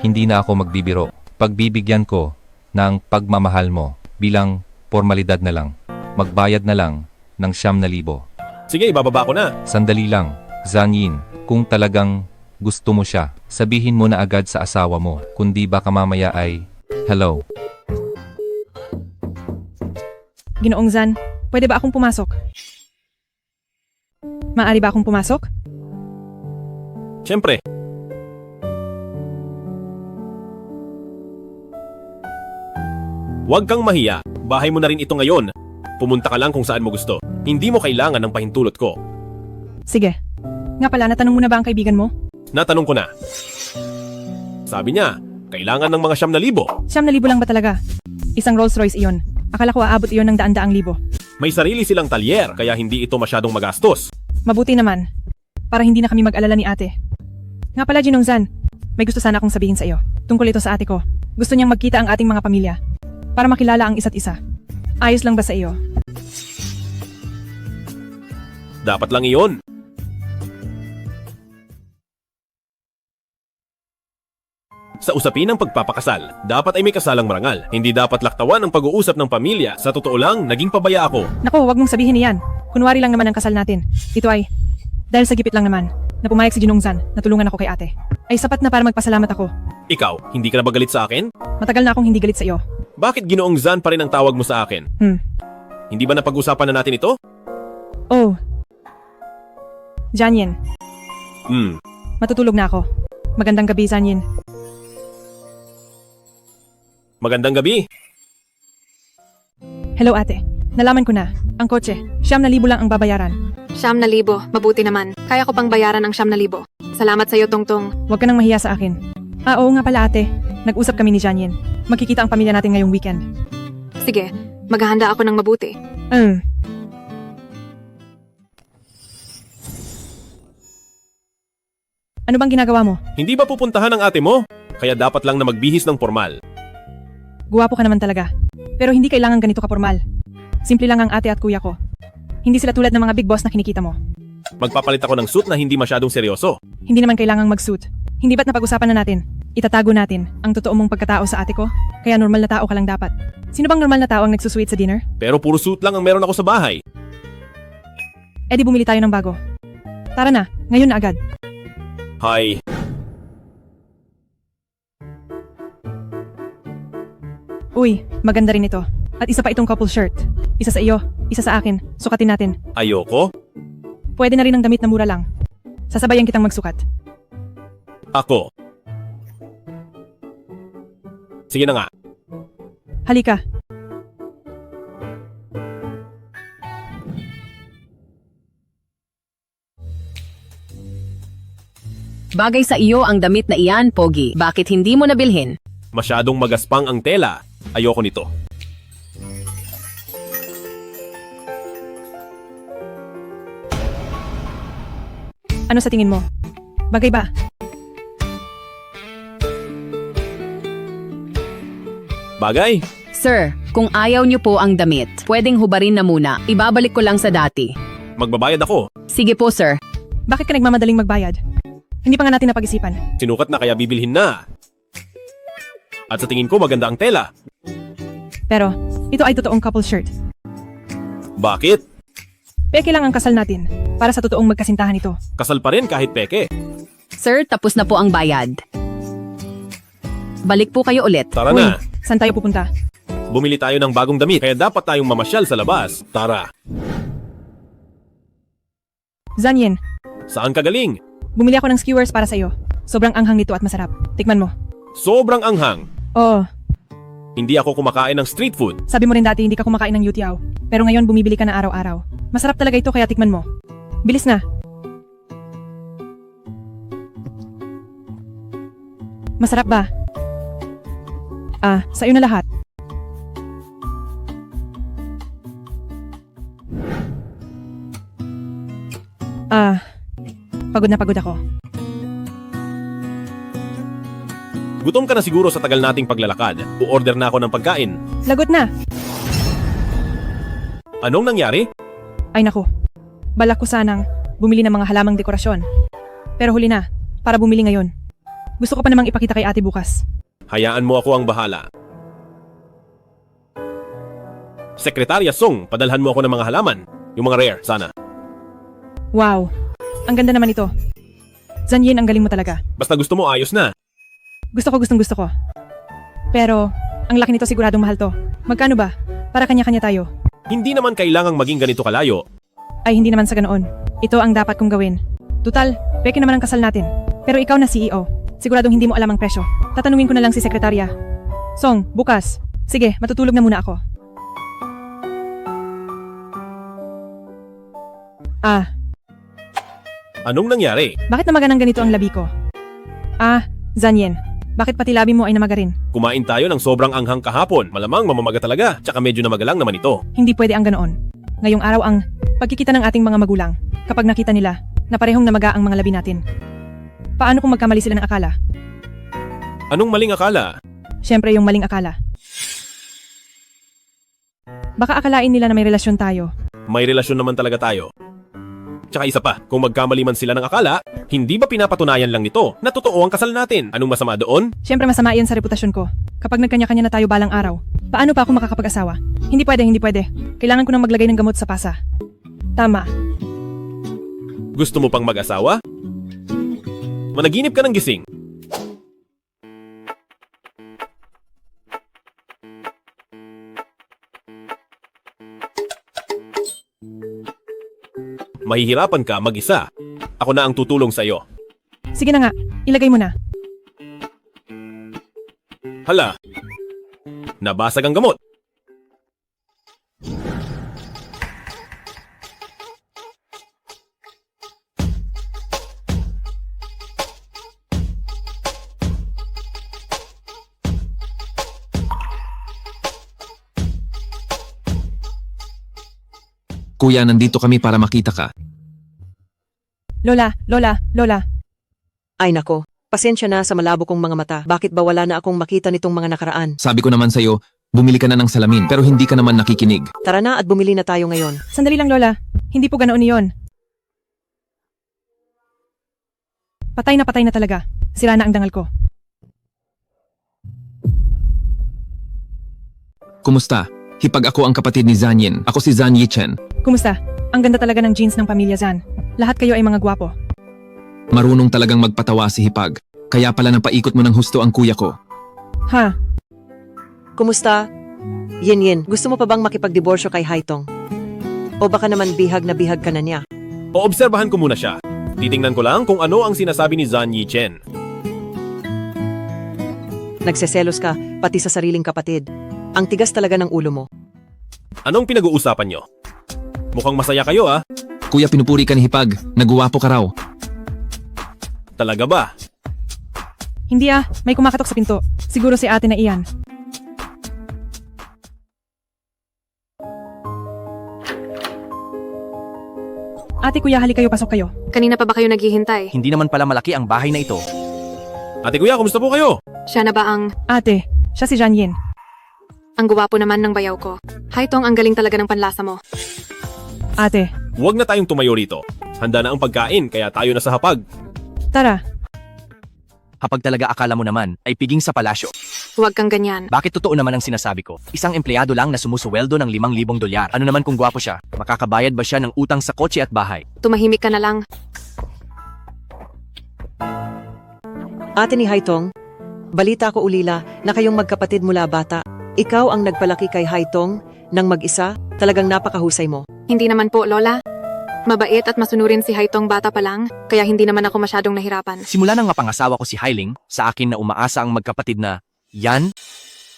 Hindi na ako magbibiro. Pagbibigyan ko ng pagmamahal mo bilang formalidad na lang. Magbayad na lang ng 9,000. Sige, ibababa ko na. Sandali lang, Zanyin, kung talagang gusto mo siya, sabihin mo na agad sa asawa mo, kundi baka mamaya ay, hello. Ginoong Zan, pwede ba akong pumasok? Maaari ba akong pumasok? Siyempre. Huwag kang mahiya. Bahay mo na rin ito ngayon. Pumunta ka lang kung saan mo gusto. Hindi mo kailangan ng pahintulot ko. Sige. Nga pala, natanong mo na ba ang kaibigan mo? Natanong ko na. Sabi niya, kailangan ng mga 9,000. 9,000 lang ba talaga? Isang Rolls Royce iyon. Akala ko aabot iyon ng daan-daang libo. May sarili silang talyer, kaya hindi ito masyadong magastos. Mabuti naman. Para hindi na kami mag-alala ni ate. Nga pala, Ginong Zan, may gusto sana akong sabihin sa iyo. Tungkol ito sa ate ko. Gusto niyang magkita ang ating mga pamilya. Para makilala ang isa't isa. Ayos lang ba sa iyo? Dapat lang iyon. Sa usapin ng pagpapakasal, dapat ay may kasalang marangal. Hindi dapat laktawan ang pag-uusap ng pamilya. Sa totoo lang, naging pabaya ako. Naku, wag mong sabihin niyan. Kunwari lang naman ang kasal natin. Ito ay, dahil sa gipit lang naman, na pumayag si Ginong Zan, natulungan ako kay ate. Ay sapat na para magpasalamat ako. Ikaw, hindi ka na ba galit sa akin? Matagal na akong hindi galit sa iyo. Bakit Ginoong Zan pa rin ang tawag mo sa akin? Hindi ba napag-usapan na natin ito? Oh. Janyin, matutulog na ako. Magandang gabi, Zanyin. Magandang gabi. Hello ate. Nalaman ko na. Ang kotse, 9,000 lang ang babayaran. 9,000, mabuti naman. Kaya ko pang bayaran ang 9,000. Salamat sa iyo, Tongtong. Huwag ka nang mahiya sa akin. Oo nga pala ate. Nag-usap kami ni Janyin. Magkikita ang pamilya natin ngayong weekend. Sige, maghahanda ako ng mabuti. Ano bang ginagawa mo? Hindi ba pupuntahan ang ate mo? Kaya dapat lang na magbihis ng formal. Guwapo ka naman talaga. Pero hindi kailangan ganito ka-formal. Simple lang ang ate at kuya ko. Hindi sila tulad ng mga big boss na kinikita mo. Magpapalit ako ng suit na hindi masyadong seryoso. Hindi naman kailangang mag-suit. Hindi ba't napag-usapan na natin? Itatago natin ang totoo mong pagkatao sa ate ko? Kaya normal na tao ka lang dapat. Sino bang normal na tao ang nagsusweet sa dinner? Pero puro suit lang ang meron ako sa bahay. Eh di bumili tayo ng bago. Tara na, ngayon na agad. Hi. Uy, maganda rin ito. At isa pa itong couple shirt. Isa sa iyo, isa sa akin. Sukatin natin. Ayoko. Pwede na rin ng damit na mura lang. Sasabayan kitang magsukat. Ako. Sige na nga. Halika. Bagay sa iyo ang damit na iyan, Pogi. Bakit hindi mo nabilhin? Masyadong magaspang ang tela. Ayoko nito. Ano sa tingin mo? Bagay ba? Bagay? Sir, kung ayaw niyo po ang damit, pwedeng hubarin na muna. Ibabalik ko lang sa dati. Magbabayad ako. Sige po, sir. Bakit ka nagmamadaling magbayad? Hindi pa nga natin napag-isipan. Sinukat na kaya bibilhin na. At sa tingin ko maganda ang tela. Pero, ito ay totoong couple shirt. Bakit? Peke lang ang kasal natin para sa totoong magkasintahan ito. Kasal pa rin kahit peke. Sir, tapos na po ang bayad. Balik po kayo ulit. Tara Uy, na. saan tayo pupunta? Bumili tayo ng bagong damit kaya dapat tayong mamasyal sa labas. Tara. Zanyin, Saan ka galing? bumili ako ng skewers para sa iyo. Sobrang anghang nito at masarap. Tikman mo. Sobrang anghang. Oh, Hindi ako kumakain ng street food. sabi mo rin dati hindi ka kumakain ng youtiao. Pero ngayon bumibili ka na araw-araw. Masarap talaga ito kaya tikman mo. Bilis na. Masarap ba? Sa'yo na lahat. Pagod na pagod ako. Gutom ka na siguro sa tagal nating paglalakad. U-order na ako ng pagkain. Lagot na. Anong nangyari? Ay naku. Balak ko sanang bumili ng mga halamang dekorasyon. Pero huli na, para bumili ngayon. Gusto ko pa namang ipakita kay ate bukas. Hayaan mo ako ang bahala. Sekretarya Song, padalhan mo ako ng mga halaman. Yung mga rare, sana. Wow, ang ganda naman ito. Zanyin, ang galing mo talaga. Basta gusto mo, ayos na. Gusto ko. Pero, ang laki nito siguradong mahal to. Magkano ba? Para kanya-kanya tayo. Hindi naman kailangang maging ganito kalayo. Ay hindi naman sa ganoon. Ito ang dapat kong gawin. Tutal, peke naman ang kasal natin. Pero ikaw na CEO. Siguradong hindi mo alam ang presyo. Tatanungin ko na lang si sekretarya. Song, bukas. Sige, matutulog na muna ako. Anong nangyari? Bakit namaga ng ganito ang labi ko? Zanyen. Bakit pati labi mo ay namaga rin? Kumain tayo ng sobrang anghang kahapon. Malamang mamamaga talaga. Tsaka medyo namagalang naman ito. Hindi pwede ang ganoon. Ngayong araw ang pagkikita ng ating mga magulang. Kapag nakita nila na parehong namaga ang mga labi natin. Paano kung magkamali sila ng akala? Anong maling akala? Siyempre yung maling akala. Baka akalain nila na may relasyon tayo. May relasyon naman talaga tayo. Tsaka isa pa, kung magkamali man sila ng akala, hindi ba pinapatunayan lang nito na totoo ang kasal natin? Anong masama doon? Siyempre masama iyon sa reputasyon ko. Kapag nagkanya-kanya na tayo balang araw, paano pa ako makakapag-asawa? Hindi pwede. Kailangan ko nang maglagay ng gamot sa pasa. Tama. Gusto mo pang mag-asawa? Managinip ka ng gising. Mahihirapan ka mag-isa. Ako na ang tutulong sa iyo. Sige na nga, ilagay mo na. Hala, nabasag ang gamot. Kuya, nandito kami para makita ka. Lola. Ay nako, pasensya na sa malabo kong mga mata. Bakit ba wala na akong makita nitong mga nakaraan? Sabi ko naman sa'yo, bumili ka na ng salamin pero hindi ka naman nakikinig. Tara na at bumili na tayo ngayon. Sandali lang Lola, hindi po ganoon iyon. Patay na talaga. Sira na ang dangal ko. Kumusta? Hipag ako ang kapatid ni Zanyin. Ako si Zan Yichen. Kumusta? Ang ganda talaga ng jeans ng pamilya Zan. Lahat kayo ay mga gwapo. Marunong talagang magpatawa si Hipag. Kaya pala napaikot mo ng husto ang kuya ko. Ha? Kumusta? Yin, gusto mo pa bang makipagdiborsyo kay Haitong? O baka naman bihag na bihag ka na niya? Oobserbahan ko muna siya. Titingnan ko lang kung ano ang sinasabi ni Zan Yichen. Nagseselos ka, pati sa sariling kapatid. Ang tigas talaga ng ulo mo. Anong pinag-uusapan nyo? Mukhang masaya kayo ah. Kuya, pinupuri ka ni Hipag. Naguwapo ka raw. Talaga ba? Hindi may kumakatok sa pinto. Siguro si ate na iyan. Ate, kuya, hali kayo, pasok kayo. Kanina pa ba kayo naghihintay? Hindi naman pala malaki ang bahay na ito. Ate kuya, kumusta po kayo? Siya na ba ang... Ate, siya si Janyin. Ang guwapo naman ng bayaw ko. Haitong, ang galing talaga ng panlasa mo. Ate, Huwag na tayong tumayo rito. Handa na ang pagkain, kaya tayo na sa hapag. tara. Kapag talaga akala mo naman, ay piging sa palasyo. Huwag kang ganyan. Bakit totoo naman ang sinasabi ko? Isang empleyado lang na sumusuweldo ng $5,000. Ano naman kung gwapo siya? Makakabayad ba siya ng utang sa kotse at bahay? Tumahimik ka na lang. Ate ni Haitong, balita ko ulila na kayong magkapatid mula bata. Ikaw ang nagpalaki kay Haitong nang mag-isa, talagang napakahusay mo. Hindi naman po, Lola. Mabait at masunurin si Haitong bata pa lang, kaya hindi naman ako masyadong nahirapan. Simula nang mapangasawa ko si Hailing, sa akin na umaasa ang magkapatid na yan.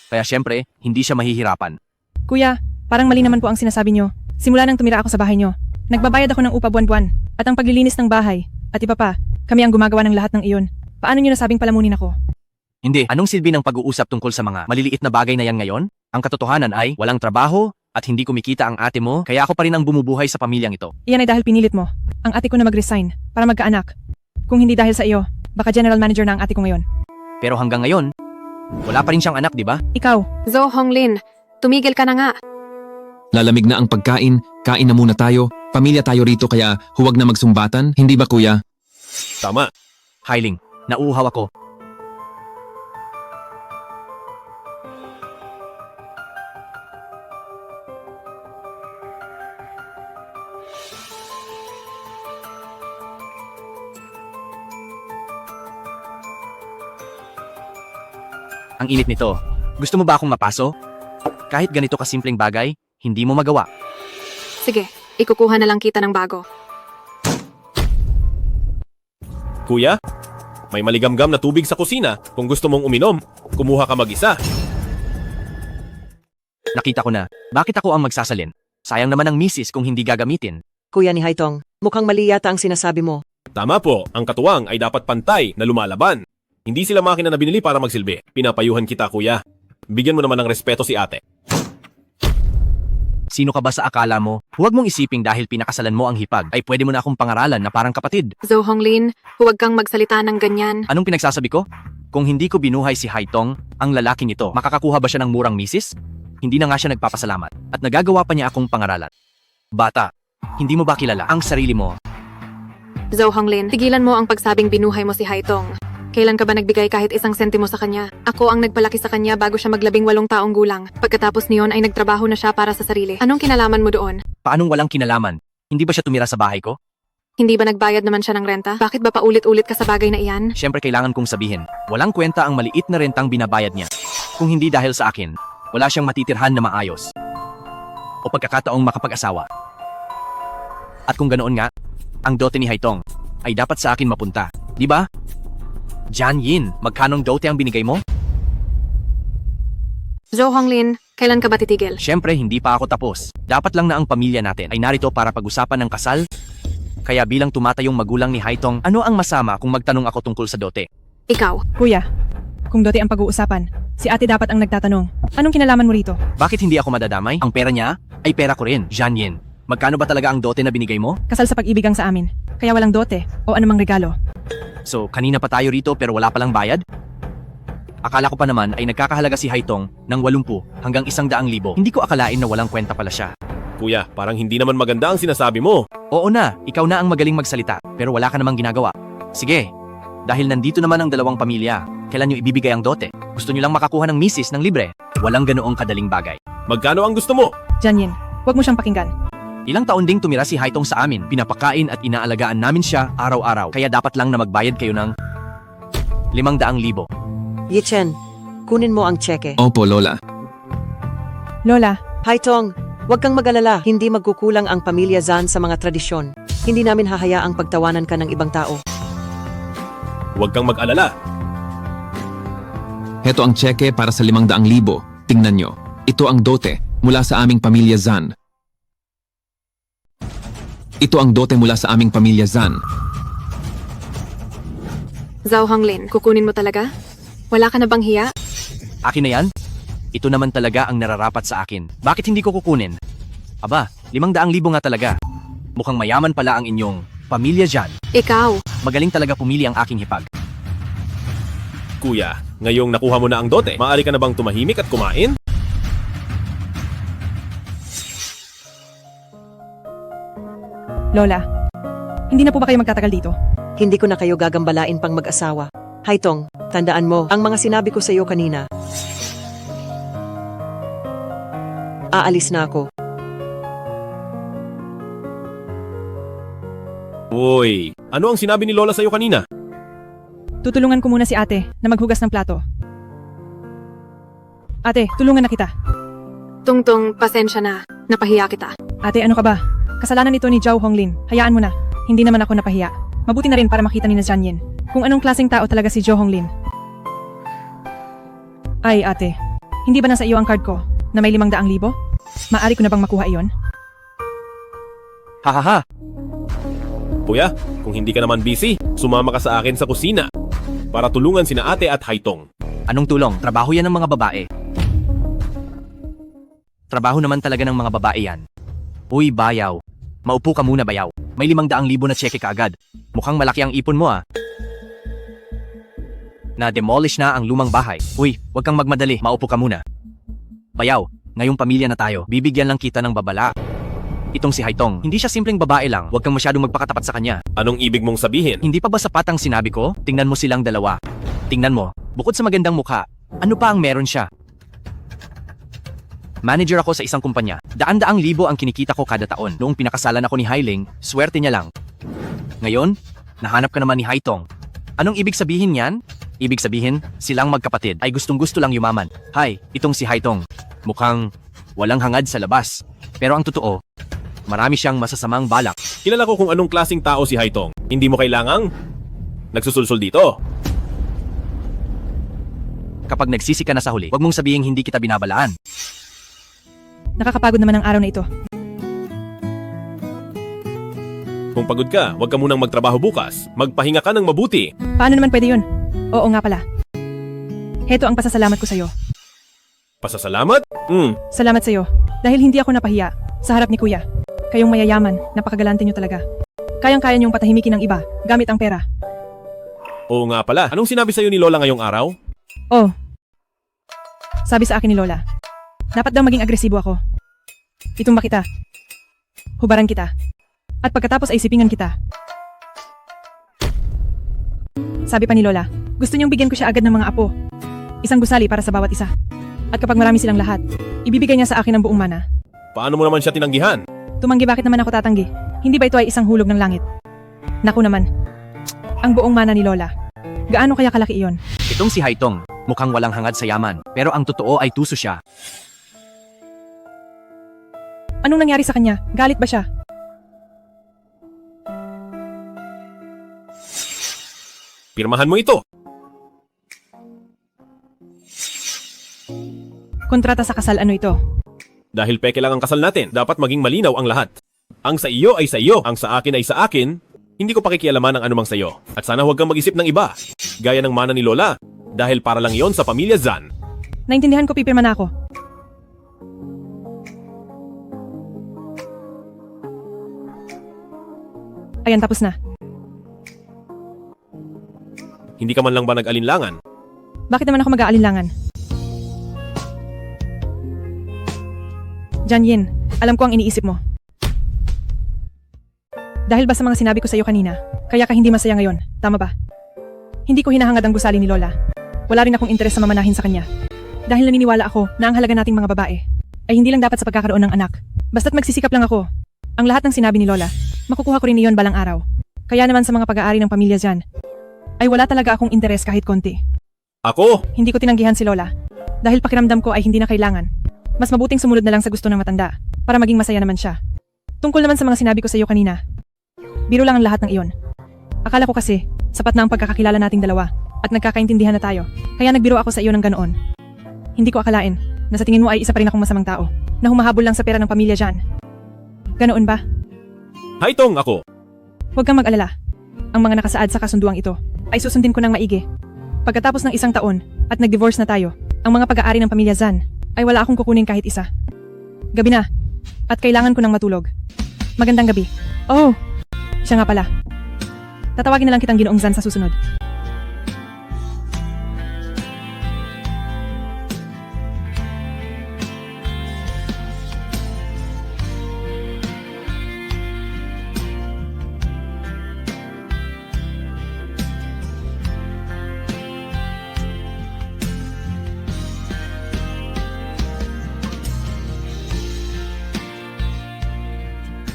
Kaya syempre, hindi siya mahihirapan. Kuya, parang mali naman po ang sinasabi nyo. Simula nang tumira ako sa bahay nyo, nagbabayad ako ng upa buwan-buwan, at ang paglilinis ng bahay, at iba pa, kami ang gumagawa ng lahat ng iyon. Paano nyo nasabing palamunin ako? Hindi, anong silbi ng pag-uusap tungkol sa mga maliliit na bagay na yan ngayon? Ang katotohanan ay walang trabaho at hindi kumikita ang ate mo, kaya ako pa rin ang bumubuhay sa pamilyang ito. Iyan ay dahil pinilit mo, ang ate ko na mag-resign, para magkaanak. Kung hindi dahil sa iyo, baka general manager na ang ate ko ngayon. Pero hanggang ngayon, wala pa rin siyang anak, di ba? Ikaw, Zo Honglin, tumigil ka na nga. Lalamig na ang pagkain, kain na muna tayo, pamilya tayo rito kaya huwag na magsumbatan, hindi ba kuya? Tama. Hailing, nauuhaw ako. Ang init nito. Gusto mo ba akong mapaso? Kahit ganito kasimpleng bagay, hindi mo magawa. Sige, ikukuha na lang kita ng bago. Kuya, may maligamgam na tubig sa kusina. Kung gusto mong uminom, kumuha ka mag-isa. Nakita ko na. Bakit ako ang magsasalin? Sayang naman ang misis kung hindi gagamitin. Kuya ni Haitong, mukhang mali yata ang sinasabi mo. Tama po, ang katuwang ay dapat pantay na lumalaban. Hindi sila makina na binili para magsilbi. Pinapayuhan kita, kuya. Bigyan mo naman ng respeto si ate. Sino ka ba sa akala mo? Huwag mong isiping dahil pinakasalan mo ang hipag ay pwede mo na akong pangaralan na parang kapatid. Zo Honglin, huwag kang magsalita ng ganyan. Anong pinagsasabi ko? Kung hindi ko binuhay si Haitong, ang lalaking ito, makakakuha ba siya ng murang misis? Hindi na nga siya nagpapasalamat at nagagawa pa niya akong pangaralan. Bata, hindi mo ba kilala ang sarili mo? Zo Honglin, tigilan mo ang pagsabing binuhay mo si Haitong. Kailan ka ba nagbigay kahit isang sentimo sa kanya? Ako ang nagpalaki sa kanya bago siya mag-18 taong gulang. Pagkatapos niyon ay nagtrabaho na siya para sa sarili. Anong kinalaman mo doon? Paanong walang kinalaman? Hindi ba siya tumira sa bahay ko? Hindi ba nagbayad naman siya ng renta? Bakit ba paulit-ulit ka sa bagay na iyan? Siyempre kailangan kong sabihin, walang kwenta ang maliit na rentang binabayad niya. Kung hindi dahil sa akin, wala siyang matitirhan na maayos. O pagkakataong makapag-asawa. At kung ganoon nga, ang dote ni Haitong ay dapat sa akin mapunta. Di ba? Jan Yin, magkanong dote ang binigay mo? Zo Honglin, kailan ka ba titigil? Siyempre, hindi pa ako tapos. Dapat lang na ang pamilya natin ay narito para pag-usapan ng kasal. Kaya bilang tumatayong magulang ni Haitong, ano ang masama kung magtanong ako tungkol sa dote? Ikaw. kuya, kung dote ang pag-uusapan, si ate dapat ang nagtatanong. Anong kinalaman mo rito? Bakit hindi ako madadamay? Ang pera niya ay pera ko rin, Jan Yin. Magkano ba talaga ang dote na binigay mo? Kasal sa pag-ibig ang sa amin, kaya walang dote o anumang regalo. So, kanina pa tayo rito pero wala palang bayad? Akala ko pa naman ay nagkakahalaga si Haitong ng 80 hanggang 100,000. Hindi ko akalain na walang kwenta pala siya. Kuya, parang hindi naman maganda ang sinasabi mo. Oo na, ikaw na ang magaling magsalita pero wala ka namang ginagawa. Sige, dahil nandito naman ang dalawang pamilya, kailan nyo ibibigay ang dote? Gusto nyo lang makakuha ng misis ng libre? Walang ganoong kadaling bagay. Magkano ang gusto mo? Janyin, huwag mo siyang pakinggan. Ilang taon ding tumira si Haitong sa amin, pinapakain at inaalagaan namin siya araw-araw. Kaya dapat lang na magbayad kayo ng 500,000. Yichen, kunin mo ang tseke. Opo, Lola. Lola, Haitong, huwag kang mag-alala. Hindi magkukulang ang pamilya Zan sa mga tradisyon. Hindi namin hahayaang pagtawanan ka ng ibang tao. Huwag kang mag-alala. Heto ang tseke para sa 500,000. Tingnan nyo. Ito ang dote mula sa aming pamilya Zan. Ito ang dote mula sa aming pamilya Zan. Zhao Honglin, kukunin mo talaga? Wala ka na bang hiya? Akin na yan? Ito naman talaga ang nararapat sa akin. Bakit hindi ko kukunin? Aba, 500,000 nga talaga. Mukhang mayaman pala ang inyong pamilya dyan. Ikaw. Magaling talaga pumili ang aking hipag. Kuya, ngayong nakuha mo na ang dote, maaari ka na bang tumahimik at kumain? Lola, hindi na po ba kayo magtatagal dito? Hindi ko na kayo gagambalain pang mag-asawa. Haitong, tandaan mo ang mga sinabi ko sa iyo kanina. Aalis na ako. Uy, ano ang sinabi ni Lola sa'yo kanina? Tutulungan ko muna si ate na maghugas ng plato. Ate, tulungan na kita. Tungtong, pasensya na. Napahiya kita. Ate, ano ka ba? Kasalanan ito ni Zhao Honglin. Hayaan mo na. Hindi naman ako napahiya. Mabuti na rin para makita ni na Jianyin kung anong klaseng tao talaga si Zhao Honglin. Ay ate, hindi ba nasa iyo ang card ko na may 500,000? Maari ko na bang makuha iyon? Hahaha, Kuya, kung hindi ka naman busy, sumama ka sa akin sa kusina para tulungan sina ate at Haitong. anong tulong? Trabaho yan ng mga babae. Trabaho naman talaga ng mga babae yan. Uy, bayaw. Maupo ka muna, bayaw. May 500,000 na cheque kaagad. Mukhang malaki ang ipon mo ah. Na-demolish na ang lumang bahay. Uy, wag kang magmadali. Maupo ka muna. Bayaw, ngayong pamilya na tayo. Bibigyan lang kita ng babala. Itong si Haitong, hindi siya simpleng babae lang. Huwag kang masyadong magpakatapat sa kanya. Anong ibig mong sabihin? Hindi pa ba sapat ang sinabi ko? Tingnan mo silang dalawa. Tingnan mo, bukod sa magandang mukha, ano pa ang meron siya? Manager ako sa isang kumpanya. Daan-daang libo ang kinikita ko kada taon. Noong pinakasalan ako ni Hailing, swerte niya lang. Ngayon, nahanap ka naman ni Haitong. Anong ibig sabihin yan? Ibig sabihin, silang magkapatid ay gustong-gusto lang yumaman. Hay, itong si Haitong. Mukhang walang hangad sa labas. Pero ang totoo, marami siyang masasamang balak. Kilala ko kung anong klaseng tao si Haitong. Hindi mo kailangang nagsusulsul dito. Kapag nagsisi ka na sa huli, wag mong sabihin hindi kita binabalaan. Nakakapagod naman ang araw na ito. Kung pagod ka, huwag ka munang magtrabaho bukas. Magpahinga ka ng mabuti. Paano naman pwede yun? Oo nga pala. Heto ang pasasalamat ko sa'yo. Pasasalamat? Salamat sa'yo. Dahil hindi ako napahiya sa harap ni Kuya. Kayong mayayaman, napakagalante nyo talaga. Kayang-kaya nyong patahimikin ng iba gamit ang pera. Oo nga pala. Anong sinabi sa'yo ni Lola ngayong araw? Oh. Sabi sa akin ni Lola, dapat daw maging agresibo ako. Itumba kita. Hubaran kita. At pagkatapos ay sipingan kita. Sabi pa ni Lola, gusto niyong bigyan ko siya agad ng mga apo. Isang gusali para sa bawat isa. At kapag marami silang lahat, ibibigay niya sa akin ang buong mana. Paano mo naman siya tinanggihan? Tumanggi, bakit naman ako tatanggi? Hindi ba ito ay isang hulog ng langit? Naku naman. Ang buong mana ni Lola. Gaano kaya kalaki iyon? Itong si Haitong, mukhang walang hangad sa yaman. Pero ang totoo ay tuso siya. Anong nangyari sa kanya? Galit ba siya? Pirmahan mo ito. Kontrata sa kasal, ano ito? Dahil peke lang ang kasal natin, dapat maging malinaw ang lahat. Ang sa iyo ay sa iyo, ang sa akin ay sa akin. Hindi ko pakikialaman ang anumang sa iyo. At sana huwag kang mag-isip ng iba. Gaya ng mana ni Lola. Dahil para lang iyon sa pamilya Zan. Naintindihan ko, pipirma na ako. Ayan, tapos na. Hindi ka man lang ba nag-alinlangan? Bakit naman ako mag-aalinlangan? Jianyin, alam ko ang iniisip mo. Dahil ba sa mga sinabi ko sa iyo kanina, kaya ka hindi masaya ngayon, tama ba? Hindi ko hinahangad ang gusali ni Lola. Wala rin akong interes sa mamanahin sa kanya. Dahil naniniwala ako na ang halaga nating mga babae ay hindi lang dapat sa pagkakaroon ng anak. Basta't magsisikap lang ako. Ang lahat ng sinabi ni Lola, makukuha ko rin iyon balang araw. Kaya naman sa mga pag-aari ng pamilya dyan, ay wala talaga akong interes kahit konti. Ako? Hindi ko tinanggihan si Lola. Dahil pakiramdam ko ay hindi na kailangan. Mas mabuting sumunod na lang sa gusto ng matanda para maging masaya naman siya. Tungkol naman sa mga sinabi ko sa iyo kanina, biro lang ang lahat ng iyon. Akala ko kasi, sapat na ang pagkakakilala nating dalawa at nagkakaintindihan na tayo. Kaya nagbiro ako sa iyo ng ganoon. Hindi ko akalain na sa tingin mo ay isa pa rin akong masamang tao na humahabol lang sa pera ng pamilya dyan. Ganoon ba? Haitong ako. Huwag kang mag-alala. Ang mga nakasaad sa kasunduang ito ay susundin ko ng maigi. Pagkatapos ng 1 taon at nag-divorce na tayo, ang mga pag-aari ng pamilya Zan ay wala akong kukunin kahit isa. Gabi na at kailangan ko ng matulog. Magandang gabi. Oh, siya nga pala. Tatawagin na lang kitang Ginoong Zan sa susunod.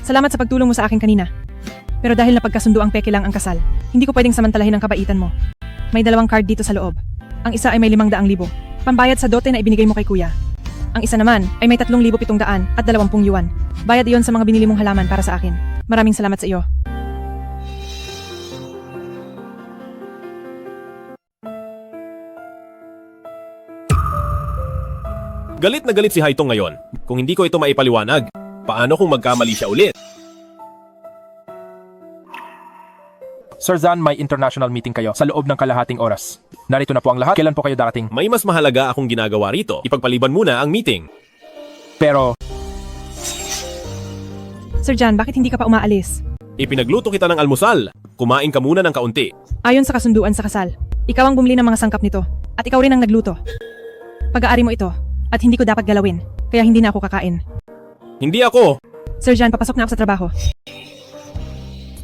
Salamat sa pagtulong mo sa akin kanina. Pero dahil napagkasundo ang peke lang ang kasal, hindi ko pwedeng samantalahin ang kabaitan mo. May 2 card dito sa loob. Ang isa ay may 500,000. Pambayad sa dote na ibinigay mo kay Kuya. Ang isa naman ay may 3,720 yuan. Bayad iyon sa mga binili mong halaman para sa akin. Maraming salamat sa iyo. Galit na galit si Haitong ngayon. Kung hindi ko ito maipaliwanag, paano kung magkamali siya ulit? Sir Zan, may international meeting kayo sa loob ng kalahating oras. Narito na po ang lahat. Kailan po kayo darating? May mas mahalaga akong ginagawa rito. Ipagpaliban muna ang meeting. Pero, Sir Jan, bakit hindi ka pa umaalis? Ipinagluto kita ng almusal. Kumain ka muna ng kaunti. Ayon sa kasunduan sa kasal, ikaw ang bumili ng mga sangkap nito. At ikaw rin ang nagluto. Pag-aari mo ito. At hindi ko dapat galawin. Kaya hindi na ako kakain. Hindi ako. Sir Jan, papasok na ako sa trabaho.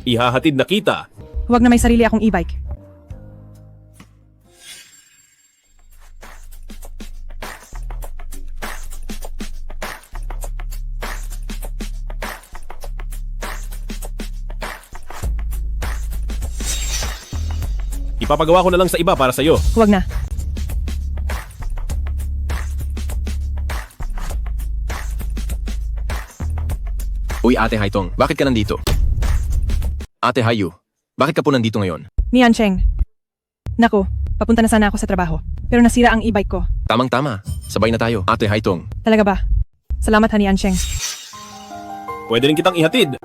Ihahatid na kita. Huwag na may sarili akong e-bike. Ipapagawa ko na lang sa iba para sa'yo. Huwag na. Uy, Ate Haitong, bakit ka nandito? Ate Hayu, bakit ka po nandito ngayon? Ni Ancheng. Naku, papunta na sana ako sa trabaho. Pero nasira ang e-bike ko. Tamang-tama, sabay na tayo. Ate Haitong, Talaga ba? Salamat, Hani Ancheng. Pwede rin kitang ihatid.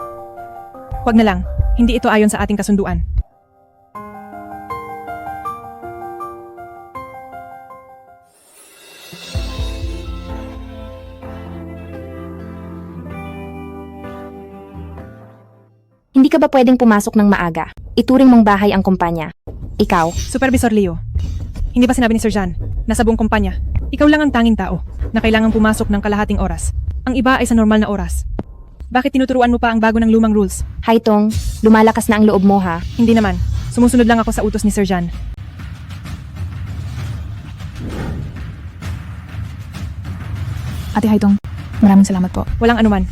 Huwag na lang. Hindi ito ayon sa ating kasunduan. Hindi ka ba pwedeng pumasok ng maaga? Ituring mong bahay ang kumpanya. Ikaw, Supervisor Leo. Hindi ba sinabi ni Sir Jan, nasa buong kumpanya, ikaw lang ang tanging tao na kailangang pumasok ng kalahating oras. Ang iba ay sa normal na oras. Bakit tinuturuan mo pa ang bago ng lumang rules? Haitong, lumalakas na ang loob mo ha. Hindi naman. Sumusunod lang ako sa utos ni Sir Jan. Ate Haitong, maraming salamat po. Walang anuman.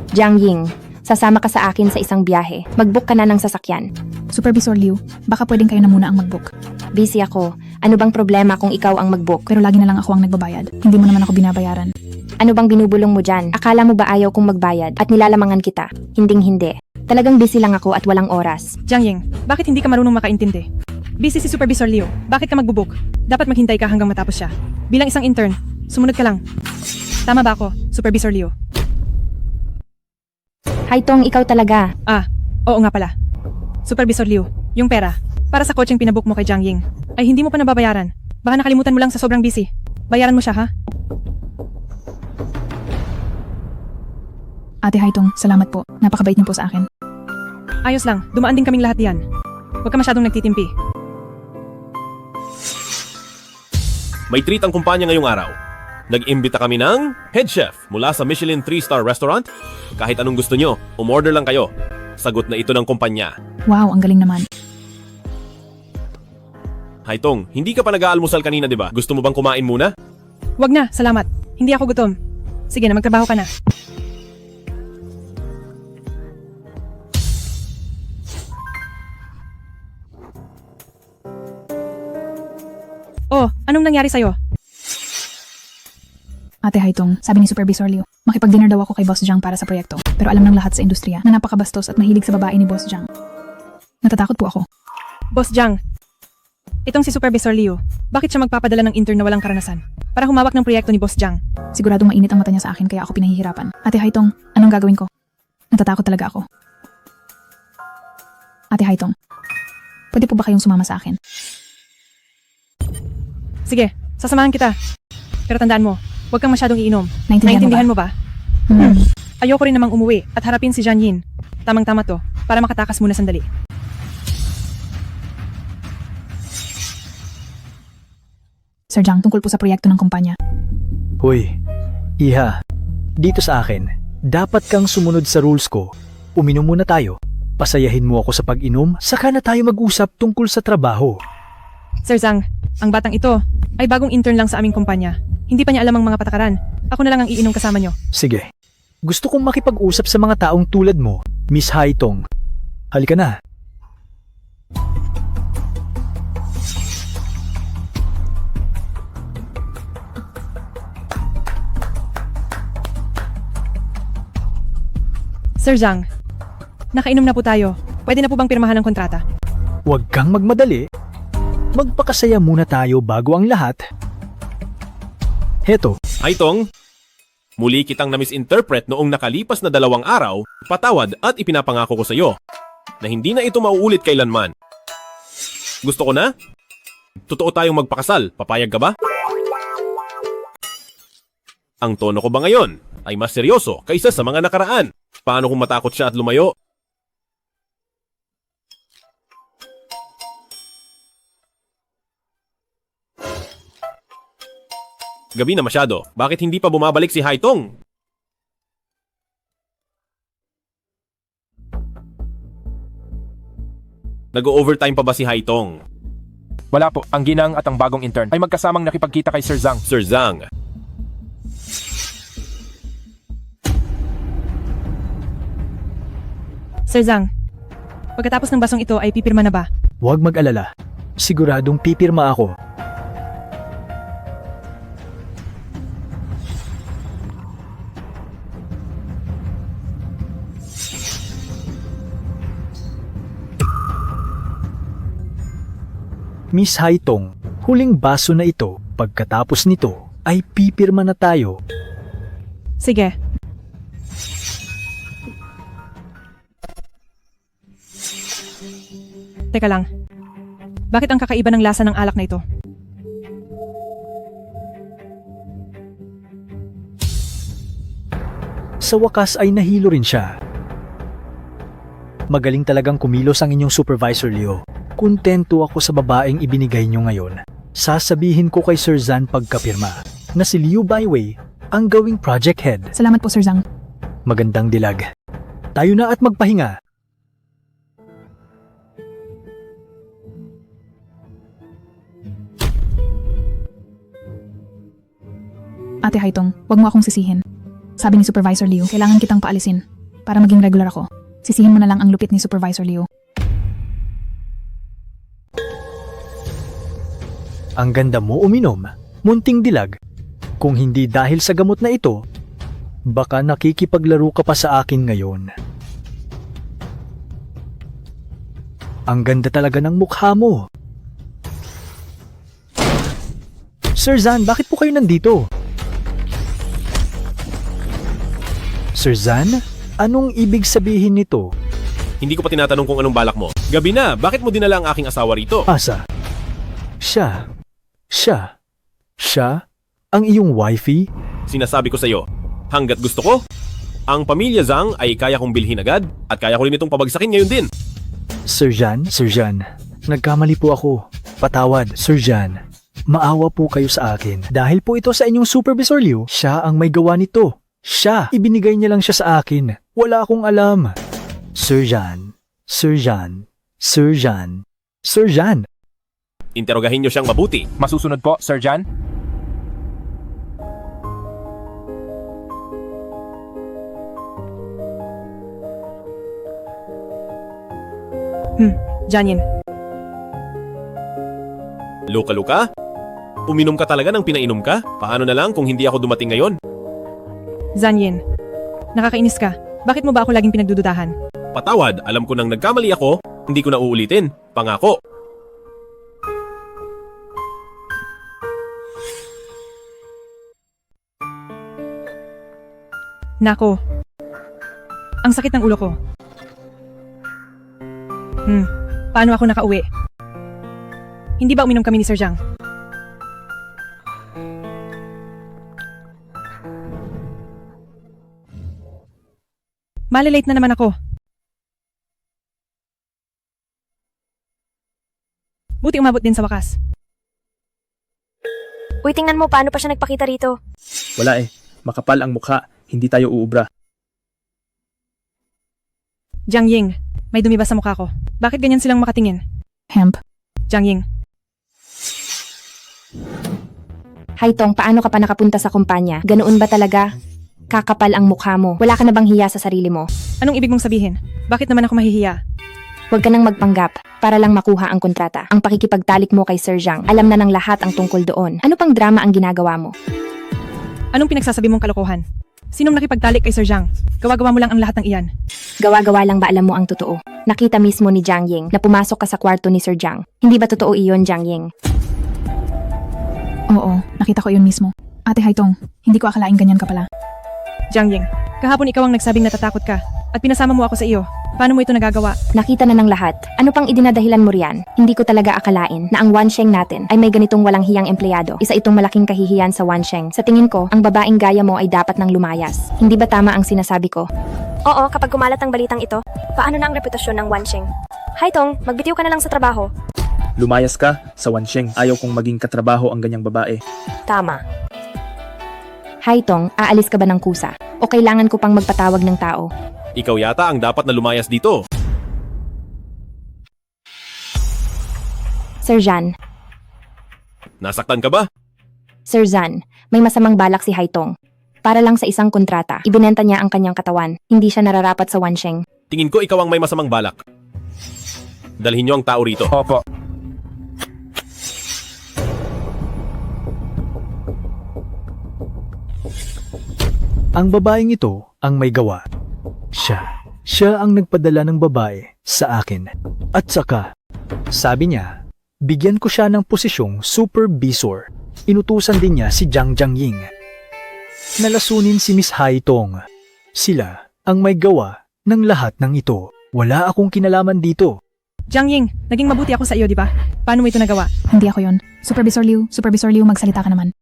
Jiang Ying, sasama ka sa akin sa isang biyahe. Mag-book ka na ng sasakyan. Supervisor Liu, baka pwedeng kayo na muna ang mag-book. Busy ako. Ano bang problema kung ikaw ang mag-book? Pero lagi na lang ako ang nagbabayad. Hindi mo naman ako binabayaran. Ano bang binubulong mo dyan? Akala mo ba ayaw kong magbayad at nilalamangan kita? Hinding-hindi. Talagang busy lang ako at walang oras. Jiang Ying, bakit hindi ka marunong makaintindi? Busy si Supervisor Leo. Bakit ka magbubuk? Dapat maghintay ka hanggang matapos siya. Bilang isang intern, sumunod ka lang. Tama ba ako, Supervisor Leo? Haitong, ikaw talaga. Oo nga pala. Supervisor Liu, yung pera, para sa coaching pinabook mo kay Jiang Ying, ay hindi mo pa nababayaran. Baka nakalimutan mo lang sa sobrang busy. Bayaran mo siya, ha? Ate Haitong, salamat po. Napakabait niyo po sa akin. Ayos lang, dumaan din kaming lahat diyan. Huwag ka masyadong nagtitimpi. May treat ang kumpanya ngayong araw. Nag-imbita kami ng head chef mula sa Michelin 3-star restaurant. Kahit anong gusto nyo, umorder lang kayo. Sagot na ito ng kumpanya. Wow, ang galing naman. Haitong, hindi ka pa nag-aalmusal kanina, di ba? Gusto mo bang kumain muna? Huwag na, salamat. Hindi ako gutom. Sige na, magtrabaho ka na. Oh, anong nangyari sa'yo? Ate Haitong, sabi ni Supervisor Liu, makipag-dinner daw ako kay Boss Jiang para sa proyekto. Pero alam ng lahat sa industriya na napakabastos at mahilig sa babae ni Boss Jiang. Natatakot po ako. Boss Jiang, itong si Supervisor Liu, bakit siya magpapadala ng intern na walang karanasan? Para humawak ng proyekto ni Boss Jiang. Siguradong mainit ang mata niya sa akin kaya ako pinahihirapan. Ate Haitong, anong gagawin ko? Natatakot talaga ako. Ate Haitong, pwede po ba kayong sumama sa akin? Sige, sasamahan kita. Pero tandaan mo, huwag kang masyadong iinom. Naintindihan mo ba? Ayoko rin namang umuwi at harapin si Jiang Yin. Tamang-tama to, para makatakas muna sandali. Sir Jiang, tungkol po sa proyekto ng kumpanya. Hoy, Iha, dito sa akin, dapat kang sumunod sa rules ko. Uminom muna tayo. Pasayahin mo ako sa pag-inom, saka na tayo mag-usap tungkol sa trabaho. Sir Zhang, ang batang ito ay bagong intern lang sa aming kumpanya. Hindi pa niya alam ang mga patakaran. Ako na lang ang iinom kasama niyo. Sige. Gusto kong makipag-usap sa mga taong tulad mo, Miss Haitong. Halika na. Sir Zhang, nakainom na po tayo. Pwede na po bang pirmahan ng kontrata? Huwag kang magmadali. Magpakasaya muna tayo bago ang lahat. Heto, Haitong, muli kitang na-misinterpret noong nakalipas na 2 araw, patawad at ipinapangako ko sa iyo na hindi na ito mauulit kailanman. Gusto ko na? Totoo tayong magpakasal, papayag ka ba? Ang tono ko ba ngayon ay mas seryoso kaysa sa mga nakaraan? Paano kung matakot siya at lumayo? Gabi na masyado. Bakit hindi pa bumabalik si Haitong? Nag-overtime pa ba si Haitong? Wala po, ang ginang at ang bagong intern ay magkasamang nakipagkita kay Sir Zhang. Sir Zhang, Sir Zhang, pagkatapos ng basong ito ay pipirma na ba? huwag mag-alala. Siguradong pipirma ako. Miss Haitong, huling baso na ito. Pagkatapos nito, ay pipirma na tayo. Sige. Teka lang. Bakit ang kakaiba ng lasa ng alak na ito? Sa wakas ay nahilo rin siya. Magaling talagang kumilos ang inyong supervisor, Leo. Kontento ako sa babaeng ibinigay niyo ngayon. Sasabihin ko kay Sir Zhan pagkapirma na si Liu Baiwei ang gawing project head. Salamat po, Sir Zhang. Magandang dilag. Tayo na at magpahinga. Ate Haitong, wag mo akong sisihin. Sabi ni Supervisor Liu, kailangan kitang paalisin para maging regular ako. Sisihin mo na lang ang lupit ni Supervisor Liu. Ang ganda mo uminom, munting dilag. Kung hindi dahil sa gamot na ito, baka nakikipaglaro ka pa sa akin ngayon. Ang ganda talaga ng mukha mo. Sir Zhan, bakit po kayo nandito? Sir Zhan, anong ibig sabihin nito? Hindi ko pa tinatanong kung anong balak mo. Gabi na, bakit mo dinala ang aking asawa rito? Asa? Siya? Ang iyong wifey? Sinasabi ko sa iyo, hanggat gusto ko, ang pamilya Zhang ay kaya kong bilhin agad at kaya ko rin itong pabagsakin ngayon din. Sir Zhan, nagkamali po ako. Patawad, Sir Zhan. Maawa po kayo sa akin. Dahil po ito sa inyong supervisor Liu, siya ang may gawa nito. Siya, ibinigay niya lang siya sa akin. Wala akong alam. Sir Zhan. Interogahin niyo siyang mabuti. Masusunod po, Sir Zhan. Janyin. Luka-luka? Uminom ka talaga ng pinainom ka? Paano na lang kung hindi ako dumating ngayon? Zanyin, nakakainis ka. Bakit mo ba ako laging pinagdududahan? Patawad, alam ko nang nagkamali ako, hindi ko na uulitin. Pangako. Nako. Ang sakit ng ulo ko. Paano ako nakauwi? Hindi ba uminom kami ni Sir Zhang? Malilate na naman ako. Buti umabot din sa wakas. Uy, tingnan mo paano pa siya nagpakita rito. Wala eh. Makapal ang mukha. Hindi tayo uubra. Jiang Ying, may dumi ba sa mukha ko? Bakit ganyan silang makatingin? Hemp. Jiang Ying. Haitong, paano ka pa nakapunta sa kumpanya? Ganoon ba talaga? Kakapal ang mukha mo. Wala ka na bang hiya sa sarili mo? Anong ibig mong sabihin? Bakit naman ako mahihiya? Huwag ka nang magpanggap para lang makuha ang kontrata. Ang pakikipagtalik mo kay Sir Zhang, alam na ng lahat ang tungkol doon. Ano pang drama ang ginagawa mo? Anong pinagsasabi mong kalokohan? Sinong nakipagtalik kay Sir Jiang? Gawa-gawa mo lang ang lahat ng iyan. Gawa-gawa lang ba alam mo ang totoo? Nakita mismo ni Jiang Ying na pumasok ka sa kwarto ni Sir Jiang. Hindi ba totoo iyon, Jiang Ying? Oo, nakita ko iyon mismo. Ate Haitong, hindi ko akalain ganyan ka pala. Jiang Ying, kahapon ikaw ang nagsabing natatakot ka at pinasama mo ako sa iyo. Paano mo ito nagagawa? Nakita na ng lahat. Ano pang idinadahilan mo riyan? Hindi ko talaga akalain na ang Wansheng natin ay may ganitong walang hiyang empleyado. Isa itong malaking kahihiyan sa Wansheng. Sa tingin ko, ang babaeng gaya mo ay dapat nang lumayas. Hindi ba tama ang sinasabi ko? Oo, kapag kumalat ang balitang ito, paano na ang reputasyon ng Wansheng? Haitong, magbitiw ka na lang sa trabaho. Lumayas ka sa Wansheng. Ayaw kong maging katrabaho ang ganyang babae. Tama. Haitong, aalis ka ba ng kusa? O kailangan ko pang magpatawag ng tao? Ikaw yata ang dapat na lumayas dito. Sir Jan. Nasaktan ka ba? Sir Zan, may masamang balak si Haitong. Para lang sa isang kontrata, ibinenta niya ang kanyang katawan. Hindi siya nararapat sa Wansheng. Tingin ko ikaw ang may masamang balak. Dalhin niyo ang tao rito. Opo. Ang babaeng ito ang may gawa. Siya ang nagpadala ng babae sa akin. At saka, sabi niya, bigyan ko siya ng posisyong supervisor. Inutusan din niya si Jiang Ying. Nalasunin si Miss Haitong. Sila ang may gawa ng lahat ng ito. Wala akong kinalaman dito. Jiang Ying, naging mabuti ako sa iyo, di ba? Paano mo ito nagawa? Hindi ako yon. Supervisor Liu, magsalita ka naman.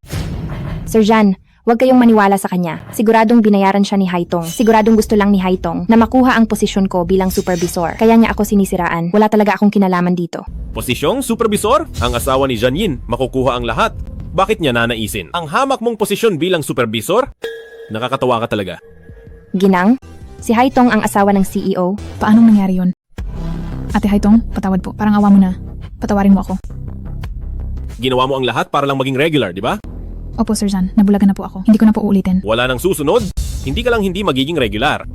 Sir Jan, huwag kayong maniwala sa kanya. Siguradong binayaran siya ni Haitong. Siguradong gusto lang ni Haitong na makuha ang posisyon ko bilang supervisor. Kaya niya ako sinisiraan. Wala talaga akong kinalaman dito. Posisyong supervisor? Ang asawa ni Janine, makukuha ang lahat. Bakit niya nanaisin? Ang hamak mong posisyon bilang supervisor? Nakakatawa ka talaga. Ginang, si Haitong ang asawa ng CEO. Paanong nangyari yon? Ate Haitong, patawad po. Parang awa mo na. Patawarin mo ako. Ginawa mo ang lahat para lang maging regular, di ba? Opo, Sir Jan. Nabulagan na po ako. Hindi ko na po uulitin. Wala nang susunod, hindi ka lang hindi magiging regular,